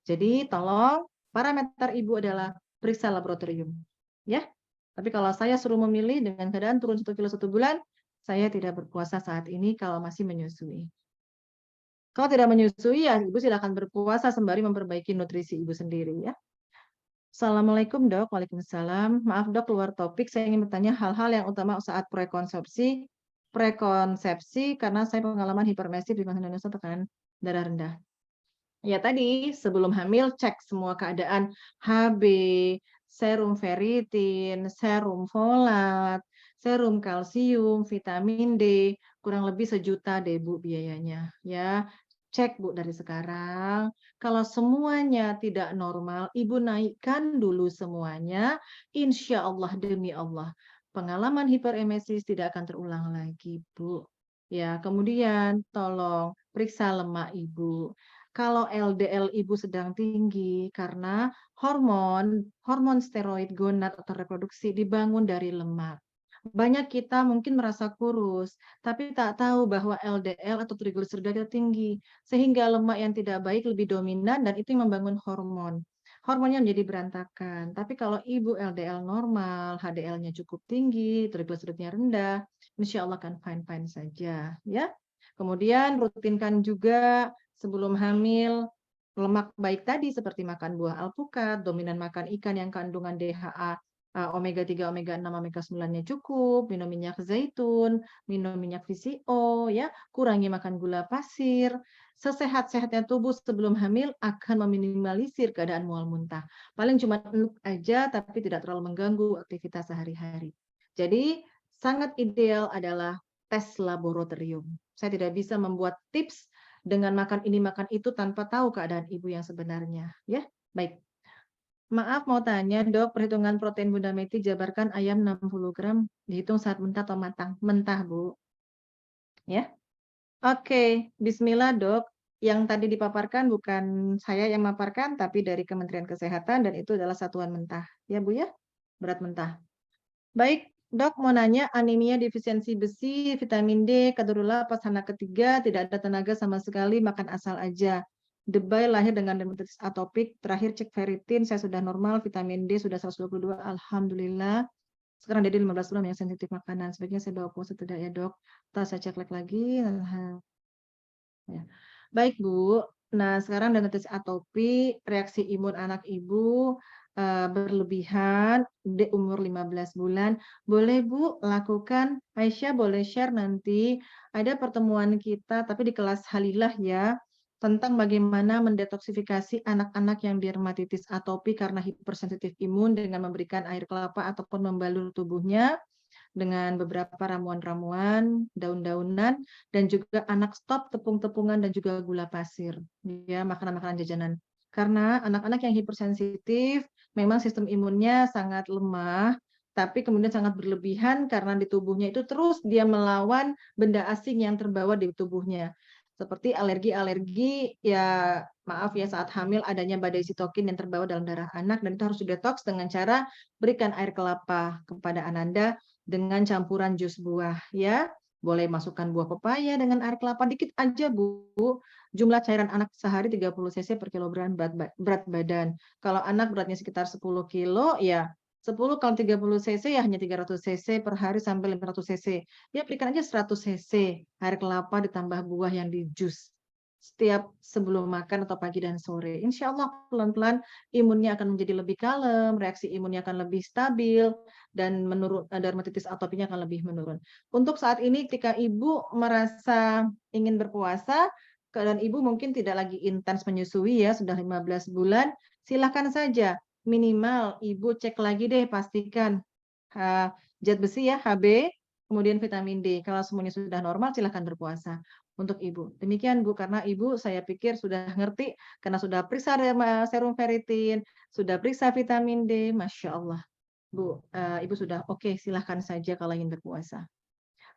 Jadi tolong parameter Ibu adalah periksa laboratorium. Ya. Tapi kalau saya suruh memilih dengan keadaan turun 1 kilo 1 bulan, saya tidak berpuasa saat ini kalau masih menyusui. Kalau tidak menyusui, ya Ibu silakan berpuasa sembari memperbaiki nutrisi Ibu sendiri ya. Assalamualaikum Dok, Waalaikumsalam. Maaf Dok, keluar topik. Saya ingin bertanya hal-hal yang utama saat prekonsepsi karena saya pengalaman hipermesif di masa Indonesia tekanan darah rendah. Ya tadi sebelum hamil cek semua keadaan HB, serum ferritin, serum folat, serum kalsium, vitamin D, kurang lebih 1 juta deh Bu biayanya ya. Cek Bu dari sekarang. Kalau semuanya tidak normal, Ibu naikkan dulu semuanya. Insya Allah demi Allah, pengalaman hiperemesis tidak akan terulang lagi Bu. Ya, kemudian tolong periksa lemak Ibu. Kalau LDL Ibu sedang tinggi karena hormon steroid gonad atau reproduksi dibangun dari lemak. Banyak kita mungkin merasa kurus, tapi tak tahu bahwa LDL atau trigliserida kita tinggi, sehingga lemak yang tidak baik lebih dominan dan itu yang membangun hormon. Hormonnya menjadi berantakan. Tapi kalau Ibu LDL normal, HDL-nya cukup tinggi, trigliseridnya rendah, insya Allah akan fine-fine saja. Ya. Kemudian rutinkan juga sebelum hamil lemak baik tadi seperti makan buah alpukat, dominan makan ikan yang kandungan DHA omega 3, omega 6, omega 9-nya cukup, minum minyak zaitun, minum minyak VCO ya, kurangi makan gula pasir. Sesehat-sehatnya tubuh sebelum hamil akan meminimalisir keadaan mual muntah. Paling cuma enuh aja tapi tidak terlalu mengganggu aktivitas sehari-hari. Jadi sangat ideal adalah tes laboratorium. Saya tidak bisa membuat tips dengan makan ini makan itu tanpa tahu keadaan ibu yang sebenarnya ya. Baik. Maaf mau tanya Dok, perhitungan protein Bunda Meti jabarkan ayam 60 gram dihitung saat mentah atau matang? Mentah Bu. Ya. Oke, bismillah Dok. yang tadi dipaparkan bukan saya yang memaparkan, tapi dari Kementerian Kesehatan, dan itu adalah satuan mentah. Ya Bu ya, berat mentah. Baik, Dok mau nanya, anemia defisiensi besi, vitamin D, kadarullah pas anak ketiga, tidak ada tenaga sama sekali, makan asal aja. Debay lahir dengan dermatitis atopik, terakhir cek ferritin, saya sudah normal, vitamin D sudah 122, alhamdulillah. Sekarang Dede 15 bulan yang sensitif makanan, sebaiknya saya bawa puasa tidak ya Dok? Ntar saya cek lagi. Ya. Baik Bu, nah sekarang dermatitis atopi, reaksi imun anak Ibu berlebihan, di umur 15 bulan. Boleh Bu lakukan, Aisyah boleh share nanti, ada pertemuan kita, tapi di kelas Halilah ya, tentang bagaimana mendetoksifikasi anak-anak yang dermatitis atopi karena hipersensitif imun dengan memberikan air kelapa ataupun membalur tubuhnya dengan beberapa ramuan-ramuan, daun-daunan, dan juga anak stop tepung-tepungan dan juga gula pasir, ya makanan-makanan jajanan. Karena anak-anak yang hipersensitif memang sistem imunnya sangat lemah, tapi kemudian sangat berlebihan karena di tubuhnya itu terus dia melawan benda asing yang terbawa di tubuhnya. Seperti alergi-alergi, ya maaf ya saat hamil adanya badai sitokin yang terbawa dalam darah anak, dan itu harus didetoks dengan cara berikan air kelapa kepada Ananda dengan campuran jus buah ya. Boleh masukkan buah pepaya dengan air kelapa dikit aja Bu. Jumlah cairan anak sehari 30 cc per kilogram berat badan. Kalau anak beratnya sekitar 10 kilo ya 10 kali 30 cc ya hanya 300 cc per hari sampai 500 cc. Ya berikan aja 100 cc air kelapa ditambah buah yang di jus setiap sebelum makan atau pagi dan sore. Insya Allah pelan-pelan imunnya akan menjadi lebih kalem, reaksi imunnya akan lebih stabil, dan menurun dermatitis atopinya akan lebih menurun. Untuk saat ini ketika Ibu merasa ingin berpuasa, dan Ibu mungkin tidak lagi intens menyusui ya, sudah 15 bulan, silakan saja minimal Ibu cek lagi deh, pastikan zat besi ya, HB, kemudian vitamin D. Kalau semuanya sudah normal, silakan berpuasa untuk Ibu. Demikian Bu, karena Ibu saya pikir sudah ngerti, karena sudah periksa serum ferritin, sudah periksa vitamin D, Masya Allah. Bu, Ibu sudah oke, silahkan saja kalau ingin berpuasa.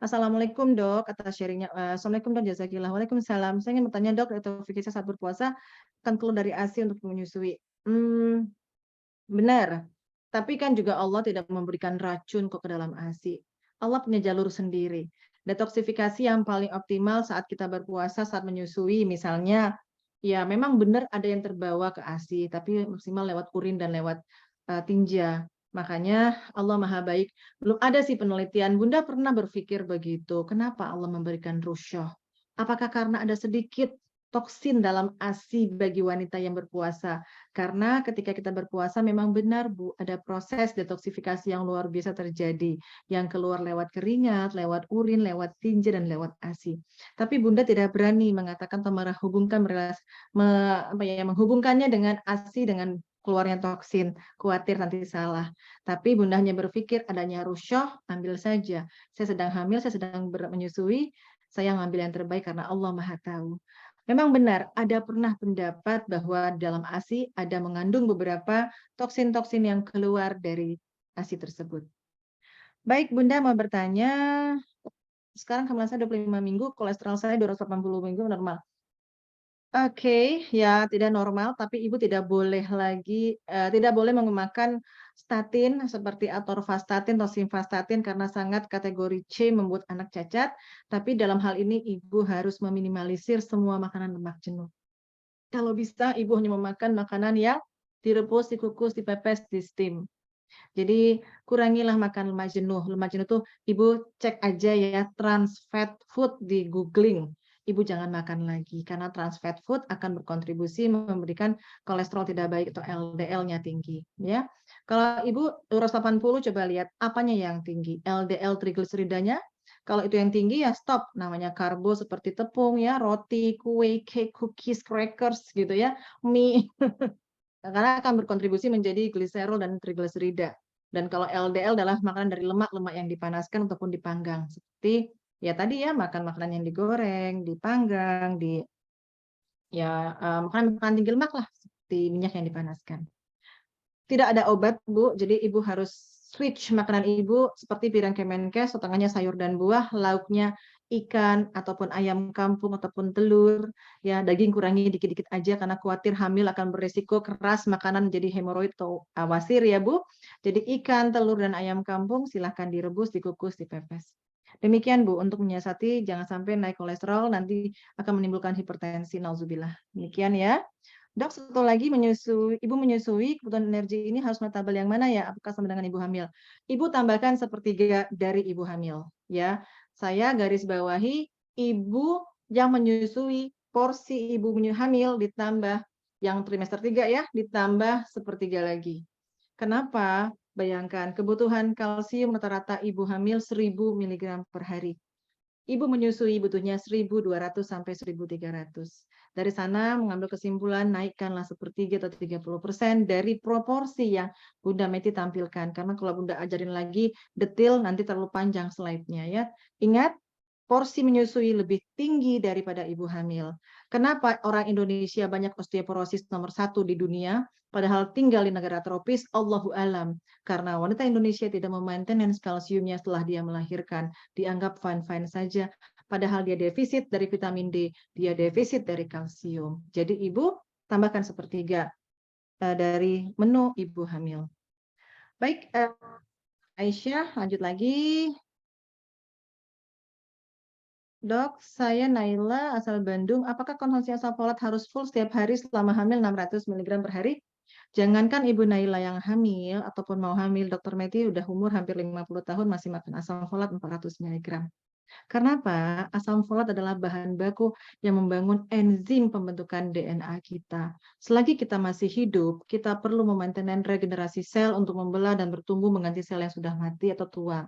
Assalamualaikum Dok, atas sharingnya. Assalamualaikum Dok, jazakillah. Waalaikumsalam. Saya ingin bertanya Dok, fikir saat berpuasa akan keluar dari ASI untuk menyusui. Benar, tapi kan juga Allah tidak memberikan racun kok ke dalam ASI. Allah punya jalur sendiri. Detoksifikasi yang paling optimal saat kita berpuasa, saat menyusui misalnya, ya memang benar ada yang terbawa ke ASI, tapi maksimal lewat urin dan lewat tinja. Makanya Allah Maha Baik. Belum ada sih penelitian. Bunda pernah berpikir begitu. Kenapa Allah memberikan rusyah? Apakah karena ada sedikit toksin dalam ASI bagi wanita yang berpuasa? Karena ketika kita berpuasa memang benar Bu, ada proses detoksifikasi yang luar biasa terjadi, yang keluar lewat keringat, lewat urin, lewat tinja, dan lewat ASI. Tapi Bunda tidak berani mengatakan atau menghubungkannya dengan ASI dengan keluarnya toksin, khawatir nanti salah. Tapi Bunda hanya berpikir adanya rusyah, ambil saja. Saya sedang hamil, saya sedang menyusui, saya ngambil yang terbaik karena Allah Maha Tahu. Memang benar, ada pernah pendapat bahwa dalam ASI ada mengandung beberapa toksin-toksin yang keluar dari ASI tersebut. Baik, Bunda mau bertanya, sekarang kehamilan saya 25 minggu, kolesterol saya 280 minggu normal. Oke, ya tidak normal, tapi Ibu tidak boleh lagi, tidak boleh memakan statin seperti atorvastatin atau simvastatin karena sangat kategori C membuat anak cacat, tapi dalam hal ini Ibu harus meminimalisir semua makanan lemak jenuh. Kalau bisa Ibu hanya memakan makanan yang direbus, dikukus, dipepes, di steam. Jadi kurangilah makan lemak jenuh. Lemak jenuh tuh Ibu cek aja ya trans fat food di googling. Ibu jangan makan lagi karena trans fat food akan berkontribusi memberikan kolesterol tidak baik atau LDL-nya tinggi ya. Kalau Ibu 280 coba lihat apanya yang tinggi, LDL trigliseridanya. Kalau itu yang tinggi ya stop, namanya karbo seperti tepung ya, roti, kue, cake, cookies, crackers gitu ya, mie. Karena akan berkontribusi menjadi gliserol dan trigliserida. Dan kalau LDL adalah makanan dari lemak-lemak yang dipanaskan ataupun dipanggang. Seperti ya tadi ya makan makanan yang digoreng, dipanggang, makanan tinggi lemak lah seperti minyak yang dipanaskan. Tidak ada obat Bu, jadi Ibu harus switch makanan Ibu seperti piring Kemenkes, setengahnya sayur dan buah, lauknya ikan ataupun ayam kampung ataupun telur, ya daging kurangi dikit-dikit aja karena khawatir hamil akan beresiko keras makanan jadi hemoroid atau wasir ya Bu. Jadi ikan, telur dan ayam kampung silahkan direbus, dikukus, dipepes. Demikian Bu untuk menyiasati jangan sampai naik kolesterol nanti akan menimbulkan hipertensi, nauzubillah. Demikian ya. Dok, satu lagi ibu menyusui, kebutuhan energi ini harus tabel yang mana ya? Apakah sama dengan ibu hamil? Ibu tambahkan sepertiga dari ibu hamil, ya. Saya garis bawahi ibu yang menyusui, porsi ibu hamil ditambah yang trimester 3 ya, ditambah sepertiga lagi. Kenapa? Bayangkan kebutuhan kalsium rata-rata ibu hamil 1000 mg per hari. Ibu menyusui butuhnya 1.200 sampai 1.300. Dari sana mengambil kesimpulan naikkanlah sepertiga atau 30% dari proporsi yang Bunda Meti tampilkan. Karena kalau Bunda ajarin lagi detail nanti terlalu panjang slide-nya ya. Ingat, porsi menyusui lebih tinggi daripada ibu hamil. Kenapa orang Indonesia banyak osteoporosis nomor 1 di dunia, padahal tinggal di negara tropis? Allahu alam. Karena wanita Indonesia tidak memaintenance kalsiumnya setelah dia melahirkan, dianggap fine-fine saja. Padahal dia defisit dari vitamin D, dia defisit dari kalsium. Jadi ibu tambahkan sepertiga dari menu ibu hamil. Baik, Aisyah, lanjut lagi. Dok, saya Naila asal Bandung. Apakah konsumsi asam folat harus full setiap hari selama hamil 600 mg per hari? Jangankan Ibu Naila yang hamil ataupun mau hamil, Dr. Meti udah umur hampir 50 tahun masih makan asam folat 400 mg. Karena apa? Asam folat adalah bahan baku yang membangun enzim pembentukan DNA kita. Selagi kita masih hidup, kita perlu memaintain regenerasi sel untuk membelah dan bertumbuh mengganti sel yang sudah mati atau tua.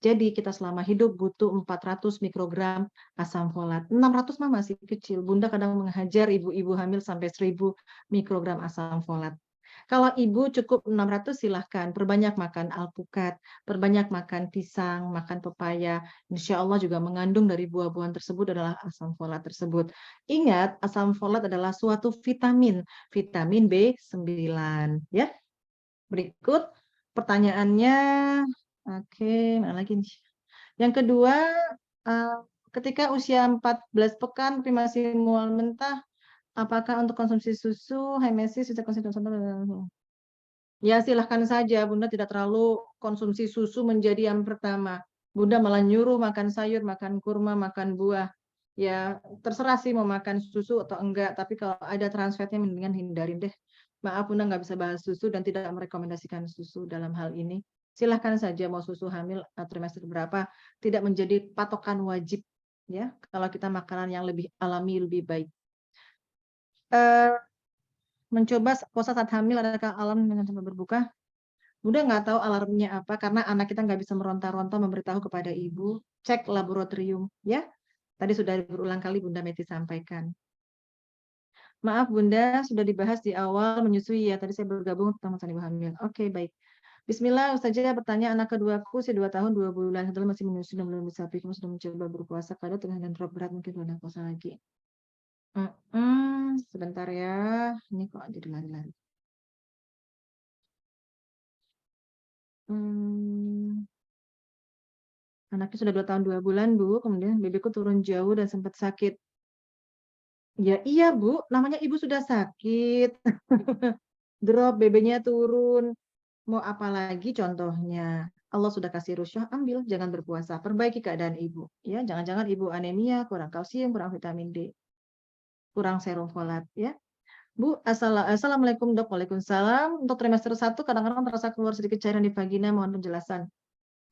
Jadi kita selama hidup butuh 400 mikrogram asam folat. 600 mah masih kecil. Bunda kadang menghajar ibu-ibu hamil sampai 1000 mikrogram asam folat. Kalau ibu cukup 600 silahkan, perbanyak makan alpukat, perbanyak makan pisang, makan pepaya. Insya Allah juga mengandung dari buah-buahan tersebut adalah asam folat tersebut. Ingat, asam folat adalah suatu vitamin, vitamin B9. Ya. Berikut pertanyaannya, oke, mana lagi nih? Yang kedua, ketika usia 14 pekan tapi masih mual mentah, apakah untuk konsumsi susu, hemesis, bisa konsumsi Ya, silahkan saja. Bunda tidak terlalu konsumsi susu menjadi yang pertama. Bunda malah nyuruh makan sayur, makan kurma, makan buah. Ya, terserah sih mau makan susu atau enggak. Tapi kalau ada trans fatnya mendingan hindarin deh. Maaf, Bunda nggak bisa bahas susu dan tidak merekomendasikan susu dalam hal ini. Silahkan saja mau susu hamil trimester berapa. Tidak menjadi patokan wajib. Ya, kalau kita makanan yang lebih alami, lebih baik. Mencoba puasa saat hamil adakah alarm dengan sampai berbuka? Bunda nggak tahu alarmnya apa karena anak kita nggak bisa meronta-ronta memberitahu kepada ibu. Cek laboratorium ya. Tadi sudah berulang kali Bunda Meti sampaikan. Maaf Bunda sudah dibahas di awal menyusui ya. Tadi saya bergabung tentang masa ibu hamil. Oke baik. Bismillah, Ustazah bertanya anak keduaku usia 2 tahun 2 bulan setelah masih menyusui dan belum bisa pikir sudah mencoba berpuasa kadang tengah dan drop berat mungkin bulan puasa lagi. Sebentar ya. Ini kok jadi lari-lari. Anaknya sudah 2 tahun 2 bulan, Bu. Kemudian bebeku turun jauh dan sempat sakit. Ya iya, Bu. Namanya ibu sudah sakit. Drop, bebeknya turun. Mau apa lagi contohnya? Allah sudah kasih rusyah, ambil. Jangan berpuasa. Perbaiki keadaan ibu. Ya, jangan-jangan ibu anemia, kurang kalsium, kurang vitamin D. Kurang serum folat. Ya. Bu, Assalamualaikum dok. Waalaikumsalam. Untuk trimester 1 kadang-kadang terasa keluar sedikit cairan di vagina. Mohon penjelasan.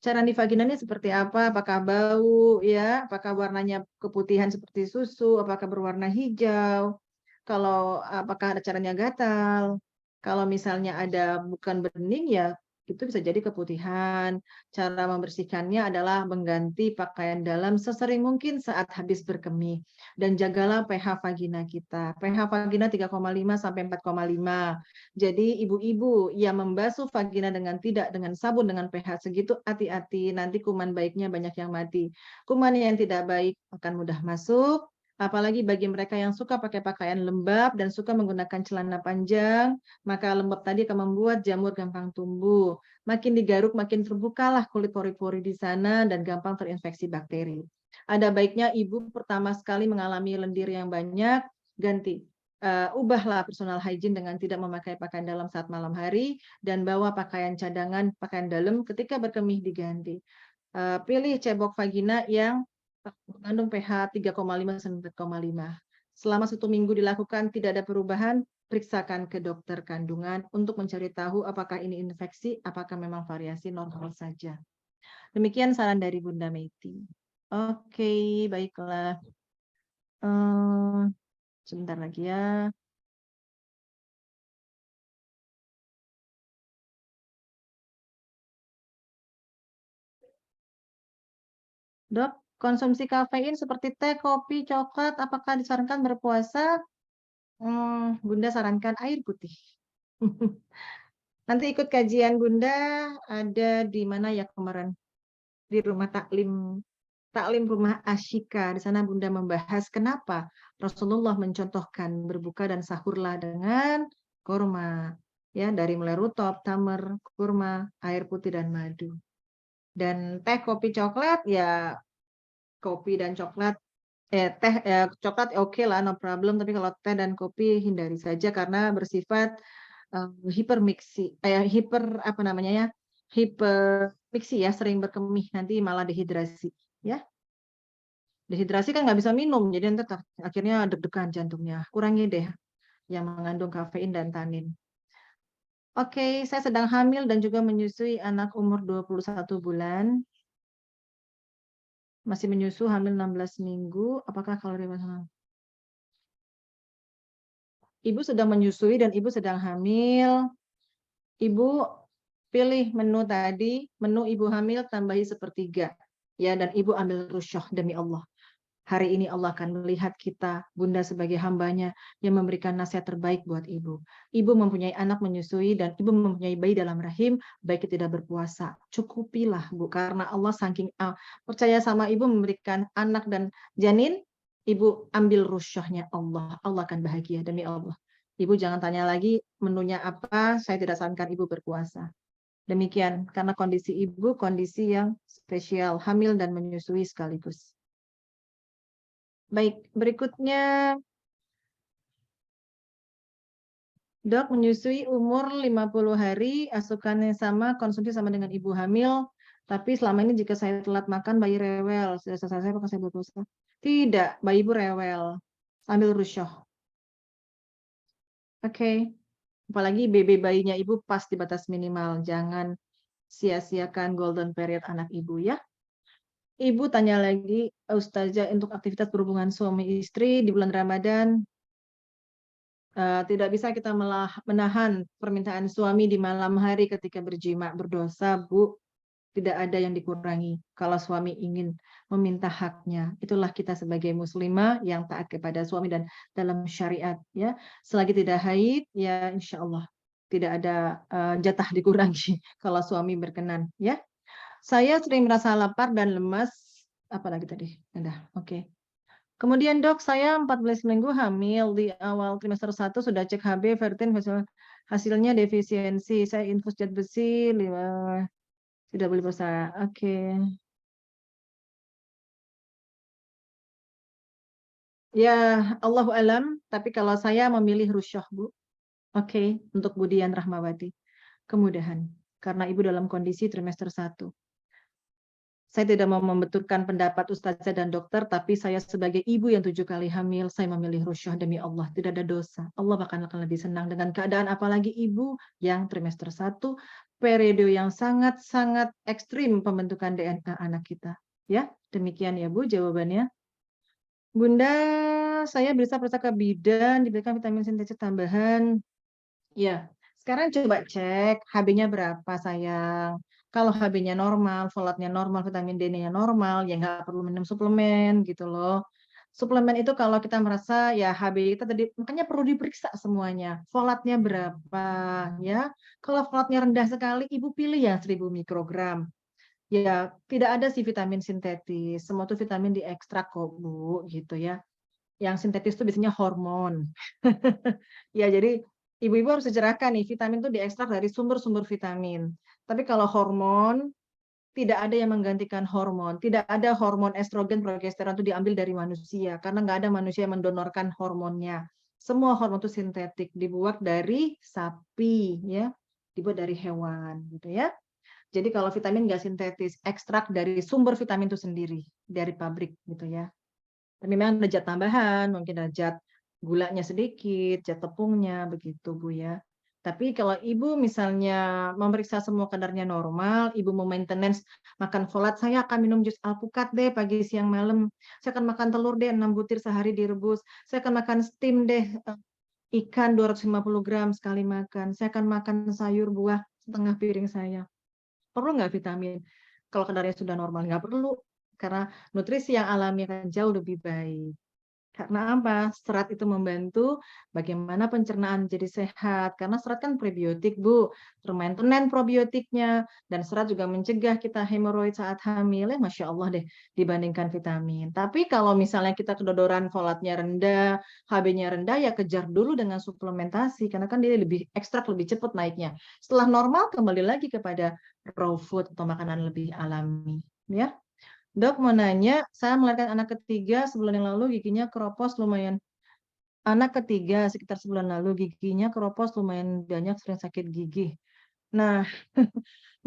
Cairan di vagina ini seperti apa? Apakah bau, ya? Apakah warnanya keputihan seperti susu? Apakah berwarna hijau? Kalau apakah ada caranya gatal? Kalau misalnya ada bukan bening, ya itu bisa jadi keputihan. Cara membersihkannya adalah mengganti pakaian dalam sesering mungkin saat habis berkemih. Dan jagalah pH vagina kita. pH vagina 3,5 sampai 4,5. Jadi ibu-ibu yang membasuh vagina dengan sabun dengan pH segitu, hati-hati, nanti kuman baiknya banyak yang mati. Kuman yang tidak baik akan mudah masuk, Apalagi bagi mereka yang suka pakai pakaian lembab dan suka menggunakan celana panjang, maka lembab tadi akan membuat jamur gampang tumbuh. Makin digaruk, makin terbukalah kulit pori-pori di sana dan gampang terinfeksi bakteri. Ada baiknya ibu pertama sekali mengalami lendir yang banyak, ganti. Ubahlah personal hygiene dengan tidak memakai pakaian dalam saat malam hari dan bawa pakaian cadangan, pakaian dalam ketika berkemih diganti. Pilih cebok vagina yang mengandung pH 3,5 sampai 4,5. Selama 1 minggu dilakukan tidak ada perubahan, periksakan ke dokter kandungan untuk mencari tahu apakah ini infeksi, apakah memang variasi normal saja. Demikian saran dari Bunda Meti. Oke, baiklah. Sebentar lagi ya. Dok, konsumsi kafein seperti teh, kopi, coklat, apakah disarankan berpuasa? Bunda sarankan air putih. Nanti ikut kajian Bunda ada di mana ya kemarin? Di rumah taklim rumah Asyika. Di sana Bunda membahas kenapa Rasulullah mencontohkan berbuka dan sahurlah dengan kurma. Ya, dari mulai rutop, tamar, kurma, air putih dan madu. Dan teh, kopi, coklat ya kopi dan coklat teh coklat oke lah, no problem, tapi kalau teh dan kopi hindari saja karena bersifat hipermiksi ya, sering berkemih, nanti malah dehidrasi ya. Dehidrasi kan nggak bisa minum, jadi nanti akhirnya deg-degan jantungnya. Kurangi deh yang mengandung kafein dan tanin. Oke, saya sedang hamil dan juga menyusui anak umur 21 bulan. Masih menyusu, hamil 16 minggu. Apakah kalori Ibu sedang menyusui dan ibu sedang hamil. Ibu pilih menu tadi, menu ibu hamil tambahi 1/3. Ya, dan ibu ambil rusyah demi Allah. Hari ini Allah akan melihat kita, Bunda sebagai hambanya, yang memberikan nasihat terbaik buat ibu. Ibu mempunyai anak menyusui dan ibu mempunyai bayi dalam rahim, baik tidak berpuasa. Cukupilah, Bu, karena Allah saking percaya sama ibu memberikan anak dan janin, ibu ambil rusyahnya Allah. Allah akan bahagia demi Allah. Ibu jangan tanya lagi menunya apa, saya tidak sarankan ibu berpuasa. Demikian, karena kondisi ibu kondisi yang spesial, hamil dan menyusui sekaligus. Baik, berikutnya Dok, menyusui umur 50 hari, asukannya sama, konsumsi sama dengan ibu hamil, tapi selama ini jika saya telat makan, bayi rewel. Sudah selesai, apakah saya berpuasa? Tidak, bayi ibu rewel. Ambil rusyah. Oke. Apalagi BB bayinya ibu pas di batas minimal. Jangan sia-siakan golden period anak ibu ya. Ibu tanya lagi, Ustazah, untuk aktivitas berhubungan suami istri di bulan Ramadan, tidak bisa kita menahan permintaan suami di malam hari ketika berjima, berdosa, Bu. Tidak ada yang dikurangi. Kalau suami ingin meminta haknya, itulah kita sebagai muslimah yang taat kepada suami dan dalam syariat. Ya, selagi tidak haid, ya insya Allah tidak ada jatah dikurangi kalau suami berkenan. Ya, saya sering merasa lapar dan lemas. Apalagi tadi? Udah, oke. Kemudian dok, saya 14 minggu hamil, di awal trimester 1 sudah cek HB, ferritin, hasilnya defisiensi. Saya infus zat besi, tidak boleh puasa. Oke. Ya, Allahu alam, tapi kalau saya memilih rusyah, Bu. Oke, untuk Budian Rahmawati. Kemudahan, karena ibu dalam kondisi trimester 1. Saya tidak mau membenturkan pendapat ustazah dan dokter, tapi saya sebagai ibu yang 7 kali hamil, saya memilih rusyah demi Allah. Tidak ada dosa. Allah akan lebih senang dengan keadaan apalagi ibu yang trimester 1, periode yang sangat-sangat ekstrim pembentukan DNA anak kita. Ya, demikian ya Bu jawabannya. Bunda, saya bisa periksa ke bidan, diberikan vitamin sintetis tambahan. Ya, sekarang coba cek HB-nya berapa sayang. Kalau HB-nya normal, folatnya normal, vitamin D-nya normal, ya nggak perlu minum suplemen gitu loh. Suplemen itu kalau kita merasa ya HB kita tadi, makanya perlu diperiksa semuanya. Folatnya berapa ya. Kalau folatnya rendah sekali, ibu pilih yang 1000 mikrogram. Ya, tidak ada sih vitamin sintetis. Semua itu vitamin diekstrak kok, Bu, gitu ya. Yang sintetis itu biasanya hormon. Ya, jadi ibu-ibu harus dicerahkan nih, vitamin itu diekstrak dari sumber-sumber vitamin. Tapi kalau hormon, tidak ada yang menggantikan hormon. Tidak ada hormon estrogen, progesteron itu diambil dari manusia, karena nggak ada manusia yang mendonorkan hormonnya. Semua hormon itu sintetik, dibuat dari sapi, ya, dibuat dari hewan, gitu ya. Jadi kalau vitamin nggak sintetis, ekstrak dari sumber vitamin itu sendiri, dari pabrik, gitu ya. Tapi memang ada zat tambahan, mungkin ada zat gulanya sedikit, zat tepungnya, begitu Bu ya. Tapi kalau Ibu misalnya memeriksa semua kadarnya normal, Ibu mau maintenance makan folat, saya akan minum jus alpukat deh pagi, siang, malam. Saya akan makan telur deh 6 butir sehari direbus. Saya akan makan steam deh ikan 250 gram sekali makan. Saya akan makan sayur buah setengah piring saya. Perlu nggak vitamin? Kalau kadarnya sudah normal, nggak perlu. Karena nutrisi yang alami akan jauh lebih baik. Karena apa? Serat itu membantu bagaimana pencernaan jadi sehat. Karena serat kan prebiotik, Bu. Maintenance probiotiknya. Dan serat juga mencegah kita hemoroid saat hamil. Ya, Masya Allah deh, dibandingkan vitamin. Tapi kalau misalnya kita kedodoran folatnya rendah, HB-nya rendah, ya kejar dulu dengan suplementasi. Karena kan dia lebih ekstrak, lebih cepat naiknya. Setelah normal, kembali lagi kepada raw food atau makanan lebih alami. Ya. Dok mau nanya, saya melahirkan anak ketiga sebulan yang lalu giginya keropos lumayan. Anak ketiga sekitar sebulan lalu giginya keropos lumayan banyak, sering sakit gigi. Nah,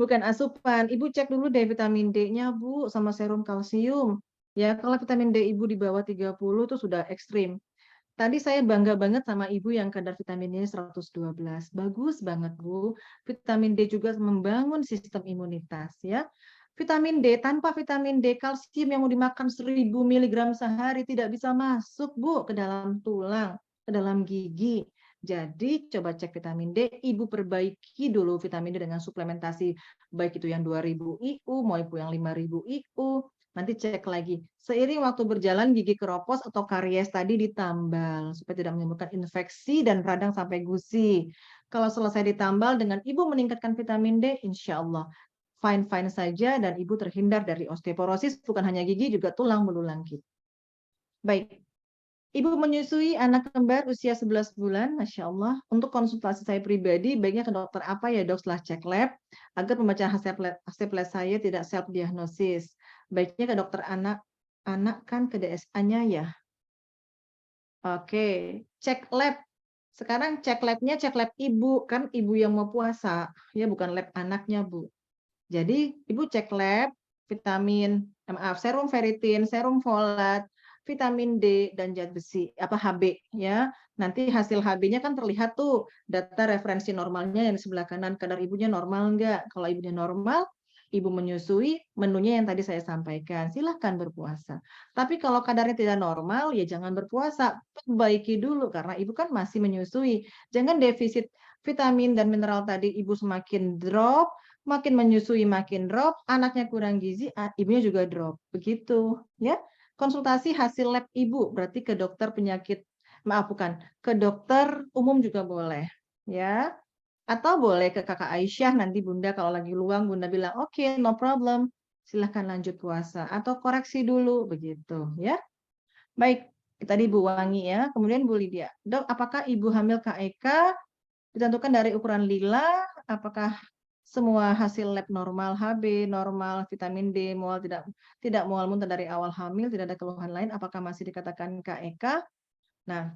bukan asupan. Ibu cek dulu deh vitamin D-nya Bu sama serum kalsium. Ya, kalau vitamin D Ibu di bawah 30 itu sudah ekstrim. Tadi saya bangga banget sama Ibu yang kadar vitamin D 112. Bagus banget Bu. Vitamin D juga membangun sistem imunitas ya. Vitamin D, tanpa vitamin D, kalsium yang mau dimakan 1000 mg sehari tidak bisa masuk, Bu, ke dalam tulang, ke dalam gigi. Jadi, coba cek vitamin D, Ibu perbaiki dulu vitamin D dengan suplementasi, baik itu yang 2000 IU, maupun yang 5000 IU. Nanti cek lagi. Seiring waktu berjalan, gigi keropos atau karies tadi ditambal, supaya tidak menimbulkan infeksi dan radang sampai gusi. Kalau selesai ditambal dengan Ibu meningkatkan vitamin D, insya Allah fine-fine saja dan Ibu terhindar dari osteoporosis, bukan hanya gigi, juga tulang belulang kita. Baik, Ibu menyusui anak kembar usia 11 bulan, Masya Allah. Untuk konsultasi saya pribadi, baiknya ke dokter apa ya dok setelah cek lab, agar pembacaan hasil lab saya tidak self-diagnosis. Baiknya ke dokter anak, anak kan ke DSA-nya ya. Oke, cek lab. Sekarang cek labnya cek lab Ibu, kan Ibu yang mau puasa, ya bukan lab anaknya Bu. Jadi Ibu cek lab, vitamin, serum ferritin, serum folat, vitamin D dan zat besi, apa HB ya. Nanti hasil HB-nya kan terlihat tuh data referensi normalnya yang di sebelah kanan, kadar ibunya normal enggak? Kalau ibunya normal, ibu menyusui, menunya yang tadi saya sampaikan, silahkan berpuasa. Tapi kalau kadarnya tidak normal, ya jangan berpuasa, perbaiki dulu karena ibu kan masih menyusui. Jangan defisit vitamin dan mineral tadi ibu semakin drop, makin menyusui makin drop, anaknya kurang gizi, ibunya juga drop. Begitu, ya. Konsultasi hasil lab ibu, berarti ke dokter penyakit, maaf bukan, ke dokter umum juga boleh, ya. Atau boleh ke kakak Aisyah, nanti Bunda kalau lagi luang, Bunda bilang, oke, no problem, silahkan lanjut puasa. Atau koreksi dulu, begitu, ya. Baik, tadi Bu Wangi ya, kemudian Bu Lydia. Dok, apakah ibu hamil KEK ditentukan dari ukuran lila, apakah semua hasil lab normal, HB normal, vitamin D mual tidak mual muntah dari awal hamil, tidak ada keluhan lain, apakah masih dikatakan KEK? Nah,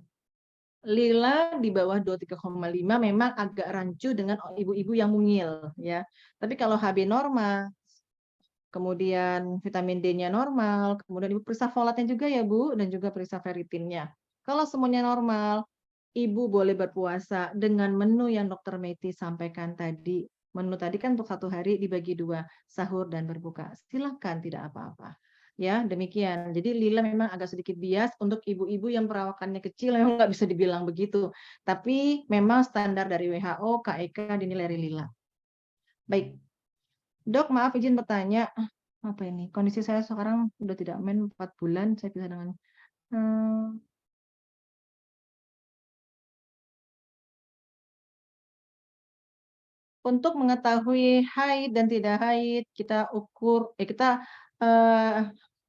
lila di bawah 23,5 memang agak rancu dengan ibu-ibu yang mungil ya. Tapi kalau HB normal, kemudian vitamin D-nya normal, kemudian Ibu periksa folatnya juga ya Bu, dan juga periksa ferritinnya. Kalau semuanya normal, Ibu boleh berpuasa dengan menu yang Dokter Meti sampaikan tadi. Menu tadi kan untuk 1 hari dibagi 2, sahur dan berbuka. Silakan, tidak apa-apa. Ya, demikian. Jadi lila memang agak sedikit bias untuk ibu-ibu yang perawakannya kecil, memang nggak bisa dibilang begitu. Tapi memang standar dari WHO, KEK dinilai lila. Baik, Dok, maaf izin bertanya, apa ini? Kondisi saya sekarang sudah tidak main 4 bulan, saya pisah dengan untuk mengetahui haid dan tidak haid, kita ukur, kita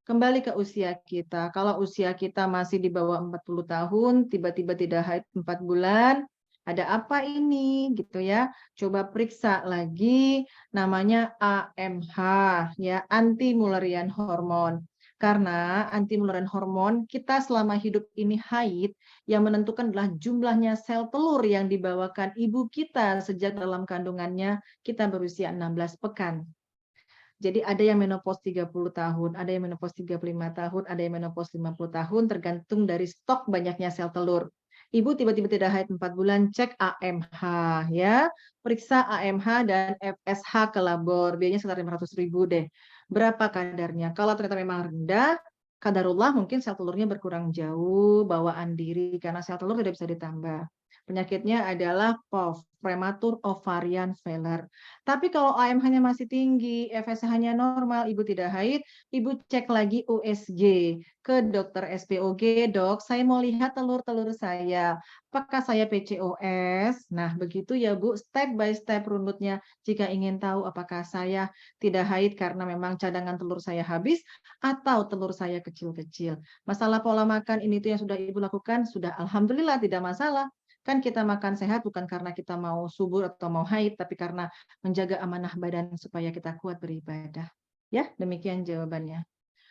Kembali ke usia kita. Kalau usia kita masih di bawah 40 tahun, tiba-tiba tidak haid 4 bulan, ada apa ini gitu ya. Coba periksa lagi namanya AMH ya, anti Mullerian hormon. Karena anti Mullerian hormon kita selama hidup ini haid yang menentukan adalah jumlahnya sel telur yang dibawakan ibu kita sejak dalam kandungannya kita berusia 16 pekan. Jadi ada yang menopause 30 tahun, ada yang menopause 35 tahun, ada yang menopause 50 tahun, tergantung dari stok banyaknya sel telur. Ibu tiba-tiba tidak haid 4 bulan, cek AMH ya. Periksa AMH dan FSH ke labor, biayanya sekitar 500.000 deh. Berapa kadarnya? Kalau ternyata memang rendah, kadarullah mungkin sel telurnya berkurang jauh, bawaan diri karena sel telur tidak bisa ditambah. Penyakitnya adalah POV, prematur ovarian failure. Tapi kalau AMH-nya masih tinggi, FSH-nya normal, ibu tidak haid, ibu cek lagi USG ke dokter SPOG, dok, saya mau lihat telur-telur saya, apakah saya PCOS? Nah, begitu ya Bu, step by step runutnya. Jika ingin tahu apakah saya tidak haid karena memang cadangan telur saya habis, atau telur saya kecil-kecil. Masalah pola makan ini tuh yang sudah ibu lakukan, sudah alhamdulillah tidak masalah. Kan kita makan sehat bukan karena kita mau subur atau mau haid, tapi karena menjaga amanah badan supaya kita kuat beribadah. Ya, demikian jawabannya.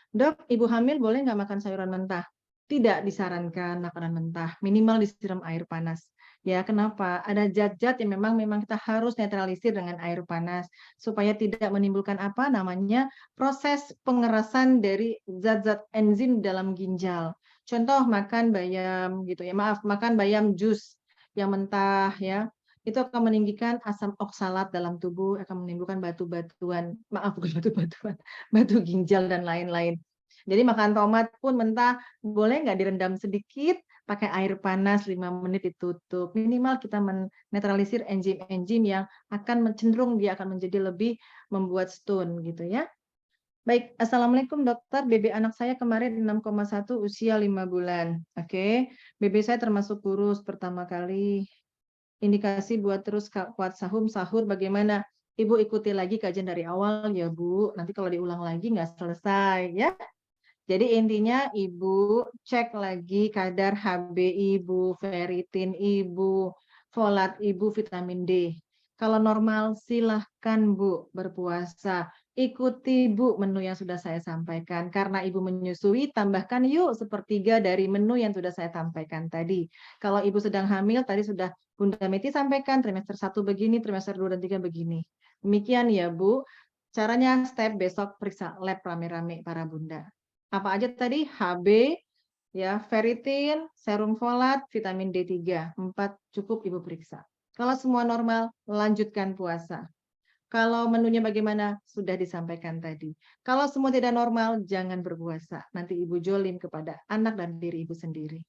Dok, ibu hamil boleh nggak makan sayuran mentah? Tidak disarankan makanan mentah, minimal disiram air panas. Ya, kenapa? Ada zat-zat yang memang kita harus netralisir dengan air panas supaya tidak menimbulkan apa namanya proses pengerasan dari zat-zat enzim dalam ginjal. Contoh makan bayam gitu ya, maaf, makan bayam jus yang mentah ya, itu akan meninggikan asam oksalat dalam tubuh, akan menimbulkan batu-batuan, maaf bukan batu-batuan, batu ginjal dan lain-lain. Jadi makan tomat pun mentah, boleh nggak direndam sedikit, pakai air panas 5 menit ditutup. Minimal kita menetralisir enzim-enzim yang akan cenderung dia akan menjadi lebih membuat stone gitu ya. Baik, Assalamualaikum dokter, BB anak saya kemarin 6,1 usia 5 bulan. Oke, BB saya termasuk kurus pertama kali. Indikasi buat terus kuat sahur bagaimana? Ibu ikuti lagi kajian dari awal ya Bu, nanti kalau diulang lagi nggak selesai ya. Jadi intinya Ibu cek lagi kadar HB Ibu, ferritin Ibu, folat Ibu, vitamin D. Kalau normal silahkan Bu berpuasa. Ikuti Bu menu yang sudah saya sampaikan. Karena Ibu menyusui, tambahkan yuk sepertiga dari menu yang sudah saya sampaikan tadi. Kalau Ibu sedang hamil, tadi sudah Bunda Meti sampaikan, trimester 1 begini, trimester 2 dan 3 begini. Demikian ya Bu. Caranya step besok periksa lab rame-rame para Bunda. Apa aja tadi? HB, ya, ferritin, serum folat, vitamin D3. 4 cukup Ibu periksa. Kalau semua normal, lanjutkan puasa. Kalau menunya bagaimana? Sudah disampaikan tadi. Kalau semua tidak normal, jangan berpuasa. Nanti Ibu jolim kepada anak dan diri Ibu sendiri.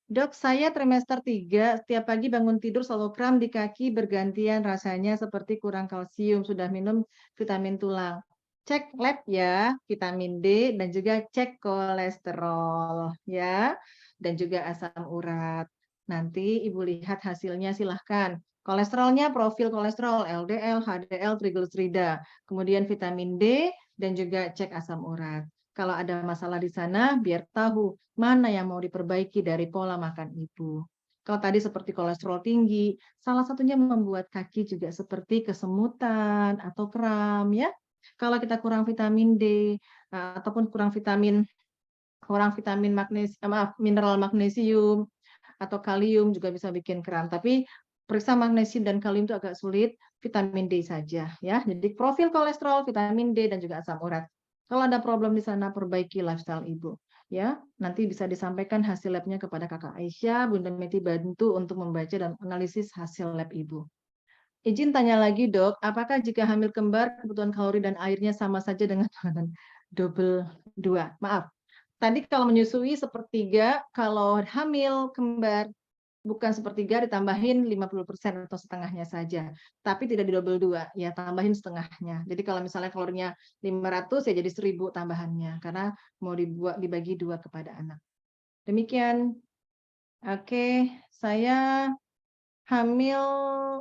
Dok, saya trimester 3, setiap pagi bangun tidur selalu kram di kaki bergantian rasanya seperti kurang kalsium, sudah minum vitamin tulang. Cek lab ya, vitamin D dan juga cek kolesterol ya, dan juga asam urat. Nanti Ibu lihat hasilnya silahkan. Kolesterolnya profil kolesterol LDL, HDL, trigliserida, kemudian vitamin D dan juga cek asam urat. Kalau ada masalah di sana, biar tahu mana yang mau diperbaiki dari pola makan Ibu. Kalau tadi seperti kolesterol tinggi, salah satunya membuat kaki juga seperti kesemutan atau kram ya. Kalau kita kurang vitamin D ataupun kurang vitamin mineral magnesium atau kalium juga bisa bikin kram. Tapi periksa magnesium dan kalium itu agak sulit, vitamin D saja ya. Jadi profil kolesterol, vitamin D dan juga asam urat. Kalau ada problem di sana, perbaiki lifestyle Ibu. Ya, nanti bisa disampaikan hasil labnya kepada Kakak Aisyah, Bunda Meti bantu untuk membaca dan analisis hasil lab Ibu. Izin tanya lagi dok, apakah jika hamil kembar kebutuhan kalori dan airnya sama saja dengan double 2? Maaf, tadi kalau menyusui sepertiga, kalau hamil kembar bukan sepertiga ditambahin 50% atau setengahnya saja. Tapi tidak di double 2, ya tambahin setengahnya. Jadi kalau misalnya kalorinya 500 ya jadi 1000 tambahannya karena mau dibagi 2 kepada anak. Demikian. Oke, saya hamil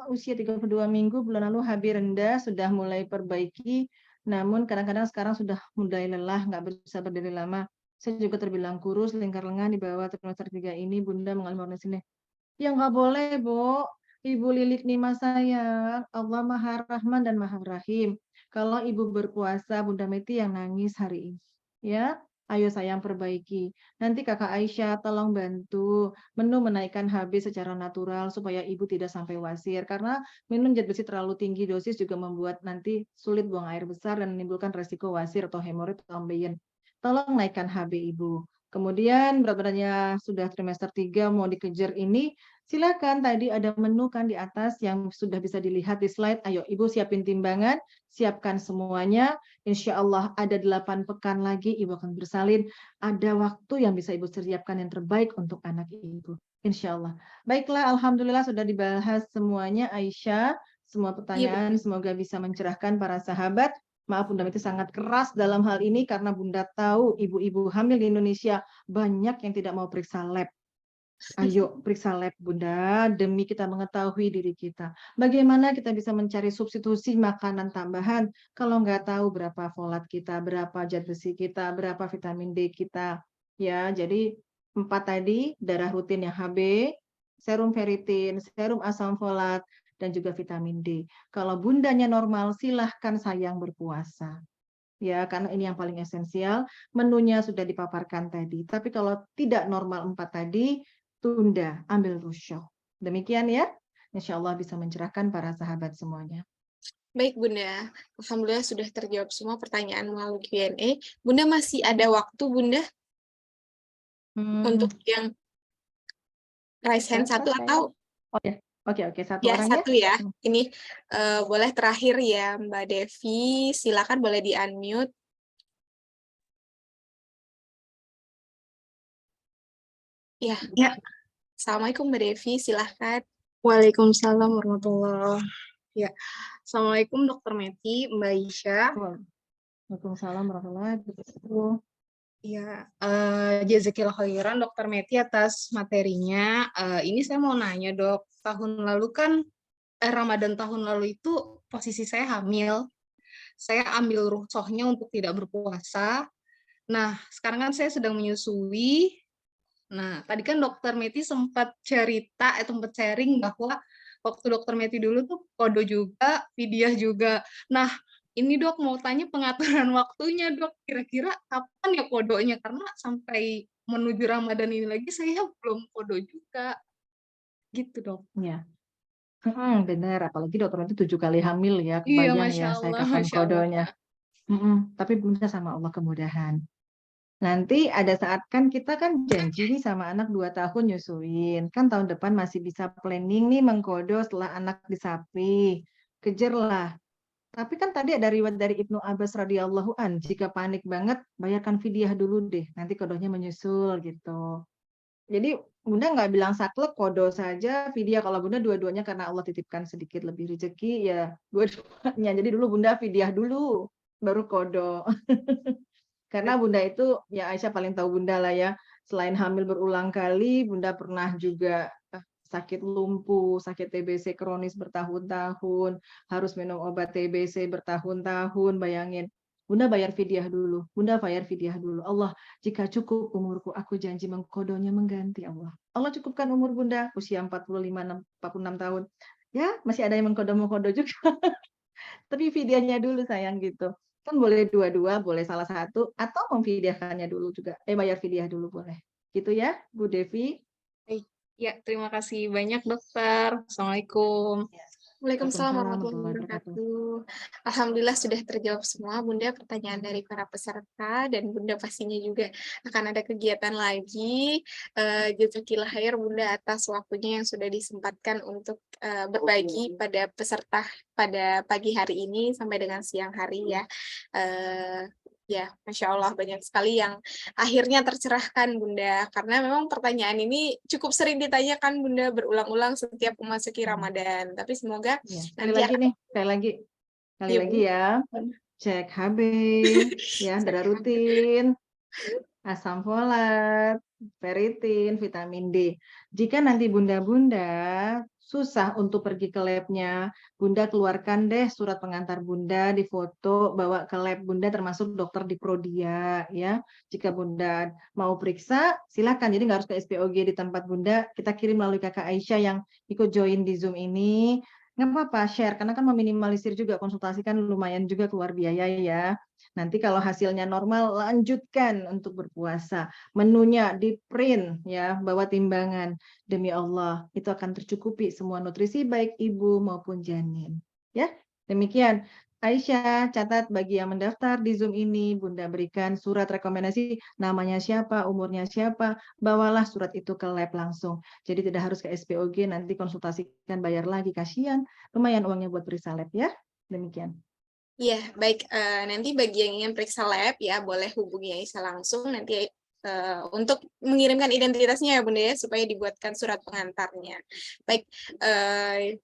usia 32 minggu, bulan lalu HB rendah, sudah mulai perbaiki Namun kadang-kadang sekarang sudah mulai lelah, nggak bisa berdiri lama. Saya juga terbilang kurus, lingkar lengan di bawah trimester 3 ini, Bunda mengalami sini. Ya nggak boleh, Bu. Ibu Lilik Nima sayang, Allah Maha Rahman dan Maha Rahim. Kalau Ibu berpuasa, Bunda Meti yang nangis hari ini. Ya, ayo sayang perbaiki. Nanti Kakak Aisyah tolong bantu menu menaikkan HB secara natural supaya Ibu tidak sampai wasir. Karena minum zat besi terlalu tinggi dosis juga membuat nanti sulit buang air besar dan menimbulkan resiko wasir atau hemoroid atau ambeien. Tolong naikkan HB Ibu. Kemudian berat badannya sudah trimester 3 mau dikejar ini, silakan tadi ada menu kan di atas yang sudah bisa dilihat di slide. Ayo Ibu siapin timbangan, siapkan semuanya. Insya Allah ada 8 pekan lagi Ibu akan bersalin. Ada waktu yang bisa Ibu siapkan yang terbaik untuk anak Ibu. Insya Allah. Baiklah, Alhamdulillah sudah dibahas semuanya Aisyah. Semua Iya, pertanyaan semoga bisa mencerahkan para sahabat. Maaf Bunda itu sangat keras dalam hal ini karena Bunda tahu ibu-ibu hamil di Indonesia banyak yang tidak mau periksa lab. Ayo periksa lab Bunda demi kita mengetahui diri kita. Bagaimana kita bisa mencari substitusi makanan tambahan kalau nggak tahu berapa folat kita, berapa zat besi kita, berapa vitamin D kita. Ya, jadi 4 tadi darah rutin yang HB, serum ferritin, serum asam folat, dan juga vitamin D. Kalau bundanya normal, silahkan sayang berpuasa. Ya, karena ini yang paling esensial. Menunya sudah dipaparkan tadi. Tapi kalau tidak normal 4 tadi, tunda, ambil rusyok. Demikian ya. Insya Allah bisa mencerahkan para sahabat semuanya. baik Bunda. Alhamdulillah sudah terjawab semua pertanyaan melalui Q&A. Bunda masih ada waktu Bunda untuk yang raise hand Siapa satu saya? atau Oh ya, oke, satu ya orang ya. satu ya. Ini boleh terakhir ya Mbak Devi. Silakan boleh di-unmute. Ya, Ya, Assalamualaikum Mbak Devi. Silahkan. Waalaikumsalam warahmatullahi. Ya, Assalamualaikum Dokter Meti, Mbak Isya. Waalaikumsalam warahmatullahi wabarakatuh. Ya, jazakillah khairan Dokter Meti atas materinya. Ini saya mau nanya Dok, tahun lalu kan Ramadan tahun lalu itu posisi saya hamil. Saya ambil rukhsahnya untuk tidak berpuasa. Nah, sekarang kan saya sedang menyusui. Nah, tadi kan Dokter Meti sempat cerita, sempat sharing bahwa waktu Dokter Meti dulu tuh kodo juga, fidyah juga. Nah, ini Dok mau tanya pengaturan waktunya Dok, kira-kira kapan ya kodonya? Karena sampai menuju Ramadan ini lagi saya belum kodo juga. Gitu Dok. Ya, benar. Apalagi dokter itu 7 kali hamil ya. Iya, Kebayang Masya ya saya Allah, kapan Masya Allah. kodonya. Tapi Bunda sama Allah kemudahan. Nanti ada saat kan kita kan janji nih sama anak 2 tahun nyusuin. Kan tahun depan masih bisa planning nih mengkodo setelah anak disapi. Kejarlah. Tapi kan tadi ada riwayat dari Ibnu Abbas radhiyallahu an, jika panik banget bayarkan fidyah dulu deh, nanti kodonya menyusul gitu. Jadi Bunda nggak bilang saklek kodo saja fidyah, kalau Bunda dua-duanya karena Allah titipkan sedikit lebih rezeki ya dua-duanya. Jadi dulu Bunda fidyah dulu baru kodo. Karena Bunda itu, ya Aisyah paling tahu Bunda lah ya, selain hamil berulang kali, Bunda pernah juga sakit lumpuh, sakit TBC kronis bertahun-tahun, harus minum obat TBC bertahun-tahun, bayangin. Bunda bayar fidyah dulu, Bunda bayar fidyah dulu. Allah, jika cukup umurku, aku janji mengkodonya mengganti Allah. Allah cukupkan umur Bunda, usia 45, 46 tahun. Ya, masih ada yang mengkodo juga. Tapi fidyahnya dulu sayang gitu. Kan boleh dua-dua, boleh salah satu, atau memfidyahkannya dulu juga. Bayar fidyah dulu boleh. Gitu ya, Bu Devi. Ya, terima kasih banyak Dokter. Assalamualaikum. Waalaikumsalam Waalaikumsalam warahmatullahi warahmatullahi wabarakatuh. wabarakatuh. Alhamdulillah sudah terjawab semua Bunda pertanyaan dari para peserta dan Bunda pastinya juga akan ada kegiatan lagi. Jazakillah khair Bunda atas waktunya yang sudah disempatkan untuk berbagi pada peserta pada pagi hari ini sampai dengan siang hari ya. Ya, Masya Allah banyak sekali yang akhirnya tercerahkan Bunda, karena memang pertanyaan ini cukup sering ditanyakan Bunda berulang-ulang setiap memasuki Ramadan. Tapi semoga Ya, sekali nanti lagi akan nih, sekali Iya, lagi Bu. ya, cek HB, ya, darah Sehat. rutin, asam folat, ferritin, vitamin D. Jika nanti bunda-bunda susah untuk pergi ke labnya, Bunda keluarkan deh surat pengantar Bunda, difoto, bawa ke lab Bunda termasuk dokter di Prodia ya. Jika Bunda mau periksa, silakan. Jadi nggak harus ke SPOG di tempat Bunda, kita kirim melalui Kakak Aisyah yang ikut join di Zoom ini. Nggak apa-apa, share, karena kan meminimalisir juga konsultasi kan lumayan juga keluar biaya ya. Nanti kalau hasilnya normal, lanjutkan untuk berpuasa. Menunya di print ya, bawa timbangan. Demi Allah, itu akan tercukupi semua nutrisi baik ibu maupun janin. Ya, demikian. Aisyah, catat bagi yang mendaftar di Zoom ini, Bunda berikan surat rekomendasi, namanya siapa, umurnya siapa, bawalah surat itu ke lab langsung. Jadi tidak harus ke SPOG, nanti konsultasikan bayar lagi, kasihan, lumayan uangnya buat periksa lab ya. Demikian. Iya, baik. Nanti bagi yang ingin periksa lab ya boleh hubungi Aisyah langsung nanti untuk mengirimkan identitasnya ya Bunda ya supaya dibuatkan surat pengantarnya. Baik,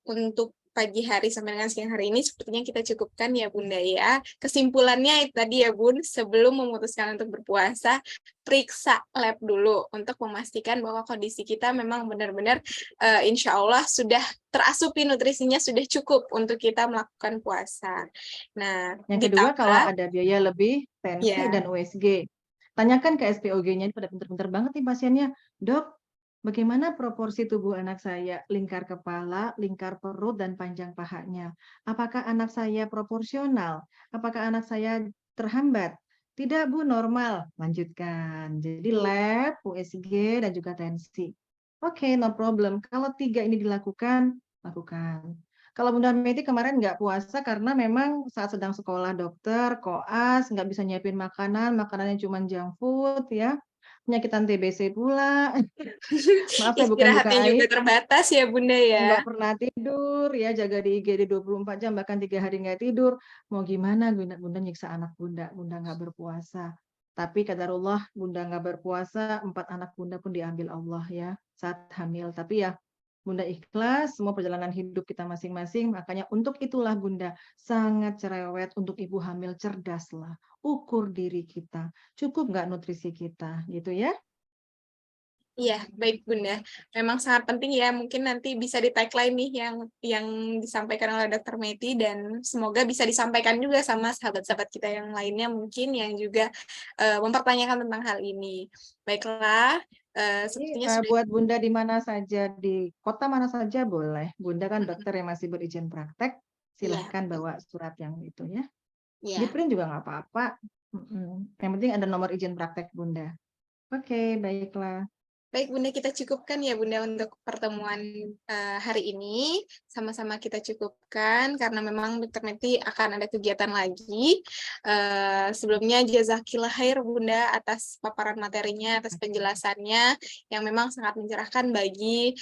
untuk pagi hari sampai dengan siang hari ini sepertinya kita cukupkan ya Bunda ya. Kesimpulannya itu tadi ya Bun, sebelum memutuskan untuk berpuasa, periksa lab dulu untuk memastikan bahwa kondisi kita memang benar-benar insya Allah sudah terasupi nutrisinya sudah cukup untuk kita melakukan puasa. Nah, Yang kedua, kalau ditambah ada biaya lebih, tensi ya, dan USG. Tanyakan ke SPOG-nya, pada pinter-pinter banget nih pasiennya. Dok, bagaimana proporsi tubuh anak saya? Lingkar kepala, lingkar perut, dan panjang pahanya. Apakah anak saya proporsional? Apakah anak saya terhambat? Tidak, Bu, normal. Lanjutkan. Jadi lab, USG, dan juga tensi. Oke, no problem. Kalau 3 ini dilakukan, lakukan. Kalau Bunda Meti kemarin nggak puasa karena memang saat sedang sekolah dokter, koas, nggak bisa nyiapin makanan, makanannya cuma junk food ya. Penyakitan TBC pula. Maaf saya bukan buka istirahatnya juga aib, terbatas ya Bunda ya. nggak pernah tidur ya, jaga di IGD 24 jam, bahkan 3 hari nggak tidur. Mau gimana Bunda nyiksa anak Bunda nggak berpuasa. Tapi qadarullah Bunda nggak berpuasa, 4 anak Bunda pun diambil Allah ya saat hamil. Tapi ya Bunda ikhlas, semua perjalanan hidup kita masing-masing, makanya untuk itulah Bunda sangat cerewet untuk ibu hamil, cerdaslah, ukur diri kita, cukup nggak nutrisi kita, gitu ya. Iya, baik Bunda. Memang sangat penting ya, mungkin nanti bisa di tagline nih yang disampaikan oleh Dr. Meti dan semoga bisa disampaikan juga sama sahabat-sahabat kita yang lainnya mungkin yang juga mempertanyakan tentang hal ini. Baiklah, sepertinya sudah Buat Bunda di mana saja, di kota mana saja boleh. Bunda kan dokter yang masih berizin praktek, iya, silahkan bawa surat yang itu ya. Di iya. print juga nggak apa-apa. Yang penting ada nomor izin praktek Bunda. Oke, baiklah. Baik Bunda, kita cukupkan ya Bunda untuk pertemuan hari ini. Sama-sama kita cukupkan karena memang Dr. Meti akan ada kegiatan lagi. Sebelumnya jazakillah khair Bunda atas paparan materinya, atas penjelasannya yang memang sangat mencerahkan bagi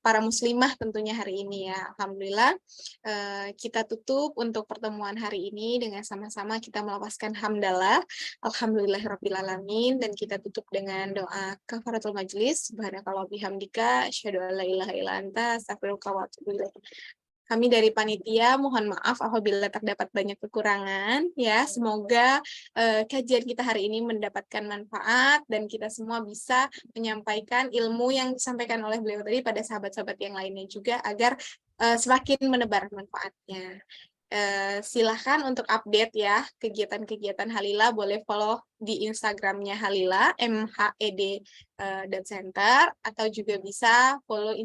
para muslimah tentunya hari ini ya. Alhamdulillah kita tutup untuk pertemuan hari ini dengan sama-sama kita melafazkan hamdalah. Alhamdulillahirrabbilalamin dan kita tutup dengan doa kafaratul majlis. Subhanakallah bihamdika asyhadu an la ilaha illa anta astaghfiruka wa atubu ilaik. Kami dari panitia mohon maaf apabila terdapat banyak kekurangan ya. Semoga kajian kita hari ini mendapatkan manfaat dan kita semua bisa menyampaikan ilmu yang disampaikan oleh beliau tadi pada sahabat-sahabat yang lainnya juga agar semakin menebar manfaatnya. Silahkan untuk update ya kegiatan-kegiatan Halila, boleh follow di Instagramnya Halila MHED.center atau juga bisa follow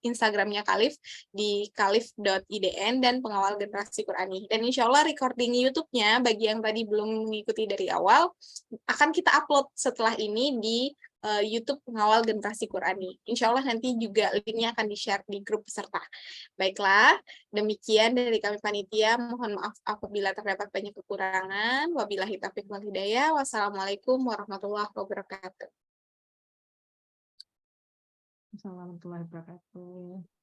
Instagramnya Kalif di kalif.idn dan pengawal generasi Qurani. Dan insya Allah recording YouTube-nya bagi yang tadi belum mengikuti dari awal akan kita upload setelah ini di YouTube pengawal generasi Qurani. Insya Allah nanti juga linknya akan di-share di grup peserta. Baiklah, demikian dari kami panitia. Mohon maaf apabila terdapat banyak kekurangan. Wabillahi taufiq wal hidayah. Wassalamualaikum warahmatullahi wabarakatuh. Assalamualaikum warahmatullahi wabarakatuh.